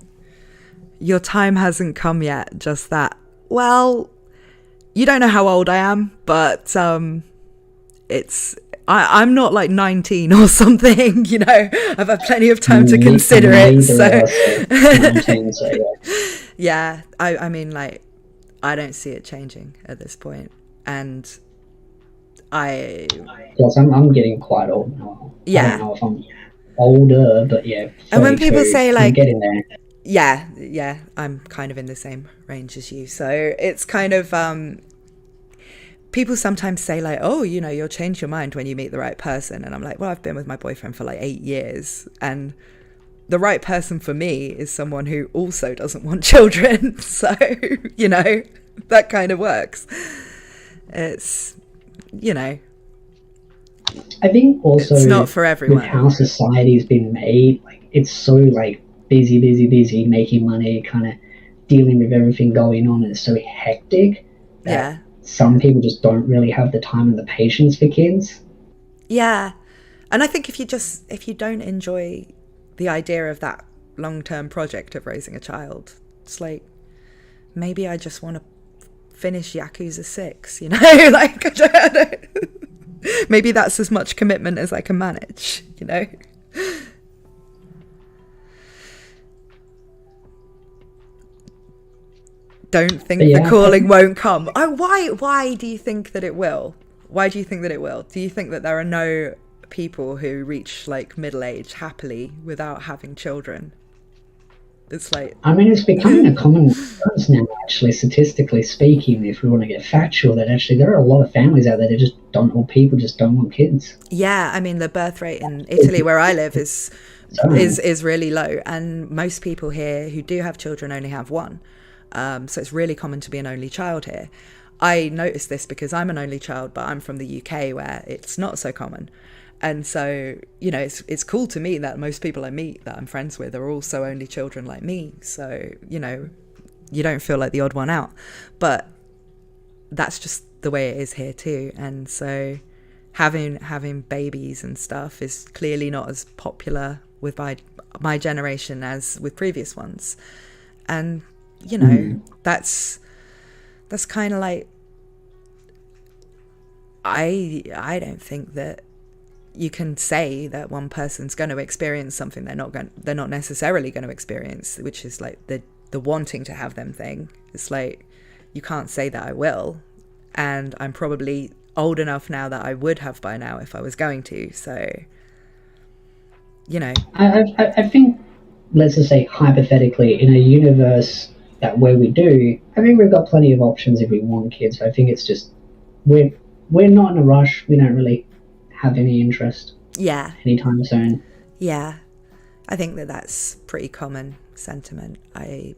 Your time hasn't come yet, just that. Well, you don't know how old I am, but I'm not like 19 or something, I've had plenty of time to consider it. So, yeah, I mean, like, I don't see it changing at this point. And Plus, I'm getting quite old now. Yeah. I don't know if I'm older, but yeah. And when people say like, I'm getting there. Yeah, I'm kind of in the same range as you. So it's kind of, people sometimes say like, oh, you'll change your mind when you meet the right person. And I'm like, well, I've been with my boyfriend for like 8 years. And the right person for me is someone who also doesn't want children. So, that kind of works. It's, I think also it's not for everyone. With how society's been made, like it's so like busy, making money, kind of dealing with everything going on. It's so hectic that Yeah. some people just don't really have the time and the patience for kids. Yeah. And I think if you don't enjoy the idea of that long-term project of raising a child, it's like, maybe I just want to finish Yakuza 6, you know? Like, I don't, maybe that's as much commitment as I can manage, you know? Don't think the calling won't come. Oh, why do you think that it will? Why do you think that it will? Do you think that there are no people who reach like middle age happily without having children? It's like, I mean, it's becoming a common occurrence now, actually, statistically speaking, if we want to get factual, that actually there are a lot of families out there that just don't, or people just don't want kids. yeah, I mean, the birth rate in Italy, where I live, is really low, and most people here who do have children only have one. So it's really common to be an only child here. I noticed this because I'm an only child, but I'm from the UK where it's not so common. And so, you know, it's cool to me that most people I meet that I'm friends with are also only children like me. So, you know, you don't feel like the odd one out. But that's just the way it is here too. And so having babies and stuff is clearly not as popular with my generation as with previous ones. And, you know, that's kind of like, I don't think that you can say that one person's going to experience something they're not necessarily going to experience, which is like the wanting to have them thing. It's like, you can't say that I will, and I'm probably old enough now that I would have by now if I was going to. So, you know, I think, let's just say hypothetically, in a universe that where we do, I mean, we've got plenty of options if we want kids. I think it's just we're not in a rush. We don't really have any interest anytime soon. Yeah, I think that's pretty common sentiment. A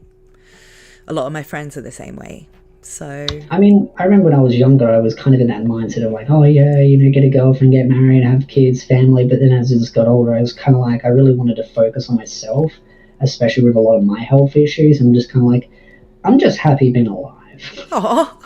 lot of my friends are the same way. So, I mean, I remember when I was younger, I was kind of in that mindset of like, oh yeah, you know, get a girlfriend, get married, have kids, family. But then as I just got older, I was kind of like, I really wanted to focus on myself, especially with a lot of my health issues. I'm just kind of like, I'm just happy being alive. oh,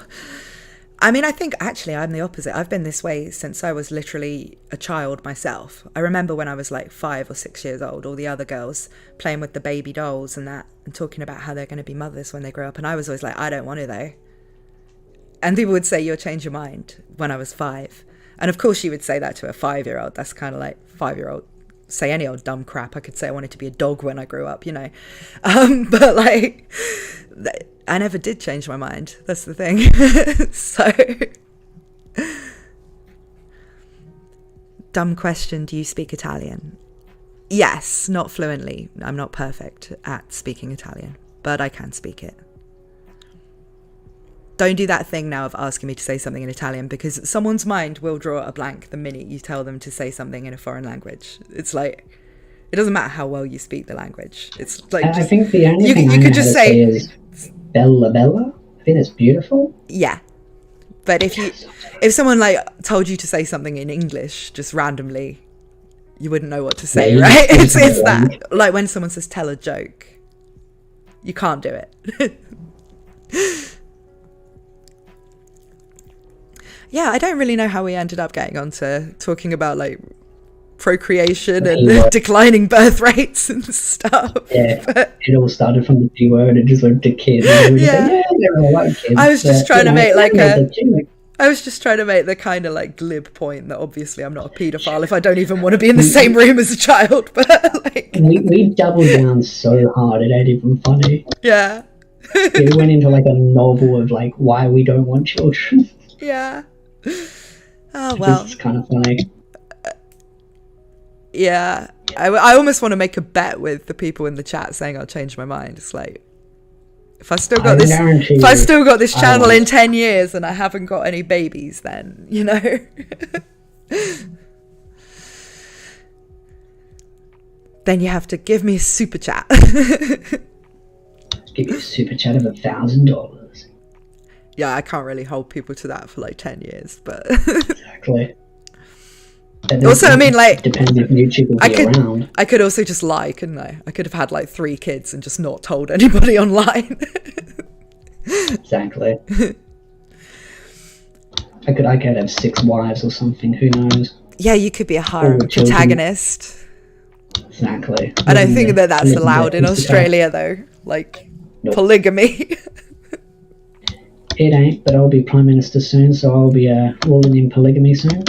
I mean, I think actually I'm the opposite. I've been this way since I was literally a child myself. I remember when I was like 5 or 6 years old, all the other girls playing with the baby dolls and that, and talking about how they're going to be mothers when they grow up. And I was always like, I don't want to though. And people would say, you'll change your mind, when I was 5. And of course you would say that to a 5-year-old. That's kind of like 5-year-old say any old dumb crap. I could say I wanted to be a dog when I grew up, you know. But like, I never did change my mind. That's the thing. So, dumb question. Do you speak Italian? Yes, not fluently. I'm not perfect at speaking Italian, but I can speak it. Don't do that thing now of asking me to say something in Italian, because someone's mind will draw a blank the minute you tell them to say something in a foreign language. It's like, it doesn't matter how well you speak the language. It's like, I think the only thing you could just say is Bella Bella. I think that's beautiful. Yeah. But if someone like told you to say something in English just randomly, you wouldn't know what to say, right? It's that. Like when someone says tell a joke, you can't do it. Yeah, I don't really know how we ended up getting onto talking about like procreation and declining birth rates and stuff. Yeah, but it all started from the B word and just went to kids. And yeah, they're all like kids. I was just trying to make I was just trying to make the kind of like glib point that obviously I'm not a paedophile if I don't even want to be in the same room as a child. But like, we doubled down so hard, it ain't even funny. Yeah. It went into like a novel of like why we don't want children. Yeah. Oh well. It's kind of funny. Yeah. I almost want to make a bet with the people in the chat saying I'll change my mind. It's like, if I still got this channel in 10 years and I haven't got any babies, then, you know. Then you have to give me a super chat. Give you a super chat of $1,000. Yeah, I can't really hold people to that for like 10 years, but Exactly. Also, I mean, like, depends if YouTube will be around. I could also just lie, couldn't I? I could have had like 3 kids and just not told anybody online. Exactly. I could have 6 wives or something. Who knows? Yeah, you could be a harem protagonist. Exactly. I don't think that that's allowed in Australia, though. Like, nope. Polygamy. It ain't, but I'll be Prime Minister soon, so I'll be rolling in polygamy soon.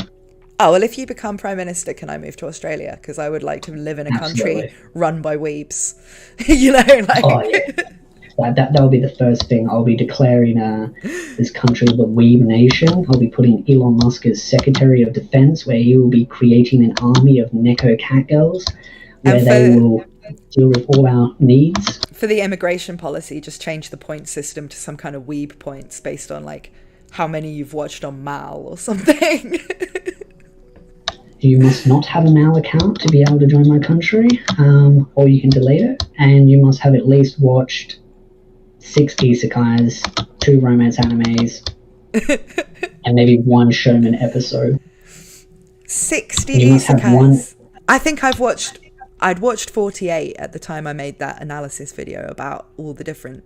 Oh, well, if you become Prime Minister, can I move to Australia? Because I would like to live in a country run by weebs. You know, like... Oh, yeah. That'll be the first thing. I'll be declaring this country the weeb nation. I'll be putting Elon Musk as Secretary of Defense, where he will be creating an army of Neko cat girls, where they will deal with all our needs. For the immigration policy, just change the point system to some kind of weeb points based on, like, how many you've watched on Mal or something. You must not have a Mal account to be able to join my country, or you can delete it, and you must have at least watched 6 isekais, 2 romance animes, and maybe 1 shonen episode. 60 isekais. I think I'd watched 48 at the time I made that analysis video about all the different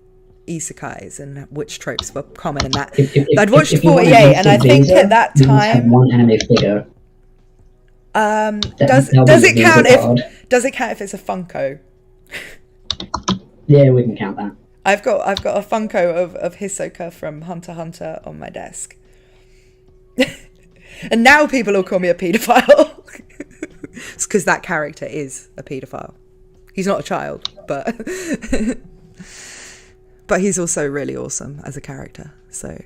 isekais and which tropes were common in that. I'd watched 48, and I think at that time... You must have 1 anime figure. Does it count if it's a Funko? Yeah, we can count that. I've got a Funko of Hisoka from Hunter x Hunter on my desk. And now people will call me a paedophile. It's because that character is a paedophile. He's not a child, but he's also really awesome as a character. So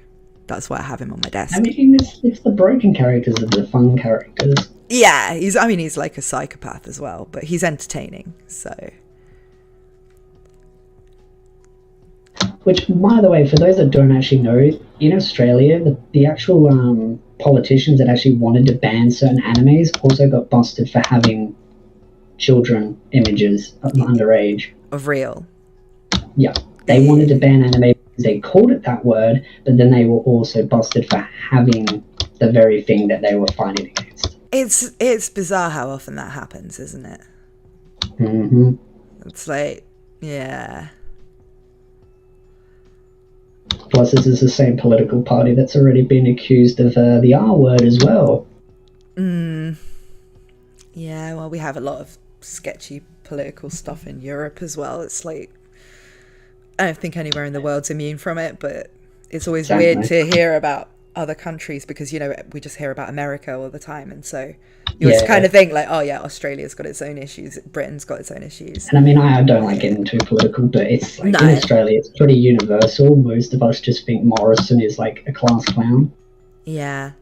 that's why I have him on my desk. I mean, it's the broken characters are the fun characters. Yeah, he's like a psychopath as well, but he's entertaining, so... Which, by the way, for those that don't actually know, in Australia, the actual politicians that actually wanted to ban certain animes also got busted for having children images of underage. Of real? Yeah. They wanted to ban anime because they called it that word, but then they were also busted for having the very thing that they were fighting against. It's bizarre how often that happens, isn't it? Mm-hmm. It's like, yeah... Plus, this is the same political party that's already been accused of the R word as well. Yeah, well, we have a lot of sketchy political stuff in Europe as well. It's like, I don't think anywhere in the world's immune from it, but it's always weird to hear about other countries because, you know, we just hear about America all the time. And so you always kind of think like, oh yeah, Australia's got its own issues, Britain's got its own issues. And I mean, I don't like getting too political, but it's like in Australia, it's pretty universal. Most of us just think Morrison is like a class clown. Yeah.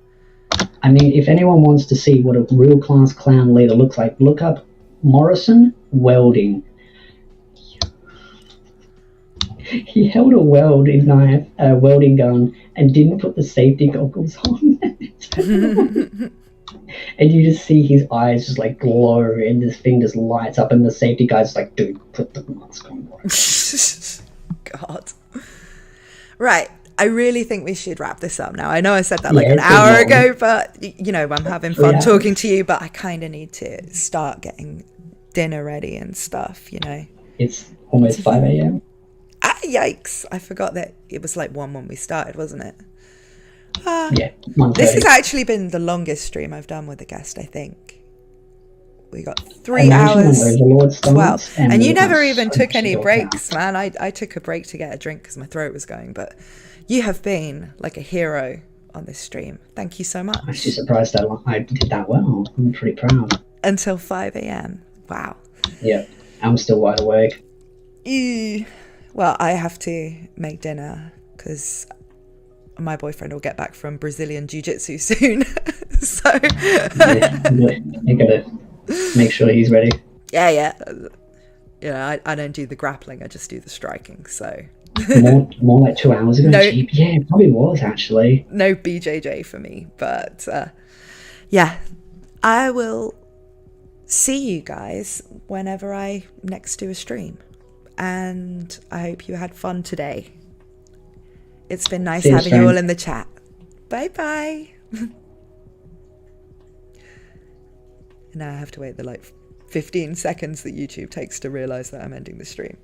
I mean, if anyone wants to see what a real class clown leader looks like, look up Morrison welding. He held a welding gun and didn't put the safety goggles on. And you just see his eyes just like glow and this thing just lights up and the safety guy's like, dude, put the mask on. God. Right. I really think we should wrap this up now. I know I said that like an hour ago, but you know, I'm having fun talking to you, but I kind of need to start getting dinner ready and stuff, you know. It's almost 5 a.m. Ah, yikes. I forgot that it was like 1 when we started, wasn't it? Yeah. This has actually been the longest stream I've done with a guest, I think. We got 3 hours, 12. And you never even took any breaks, man. I took a break to get a drink because my throat was going, but you have been like a hero on this stream. Thank you so much. I'm actually surprised that I did that well. I'm pretty proud. Until 5 a.m. Wow. Yeah, I'm still wide awake. Well, I have to make dinner because my boyfriend will get back from Brazilian Jiu-Jitsu soon. So you gotta make sure he's ready. Yeah. I don't do the grappling, I just do the striking, so... more like 2 hours ago? Yeah, it probably was, actually. No BJJ for me, but yeah. I will see you guys whenever I next do a stream. And I hope you had fun today. It's been nice having you all in the chat. Bye-bye. And now I have to wait the 15 seconds that YouTube takes to realise that I'm ending the stream.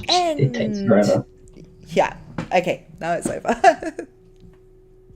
It takes forever. Yeah. Okay, now it's over.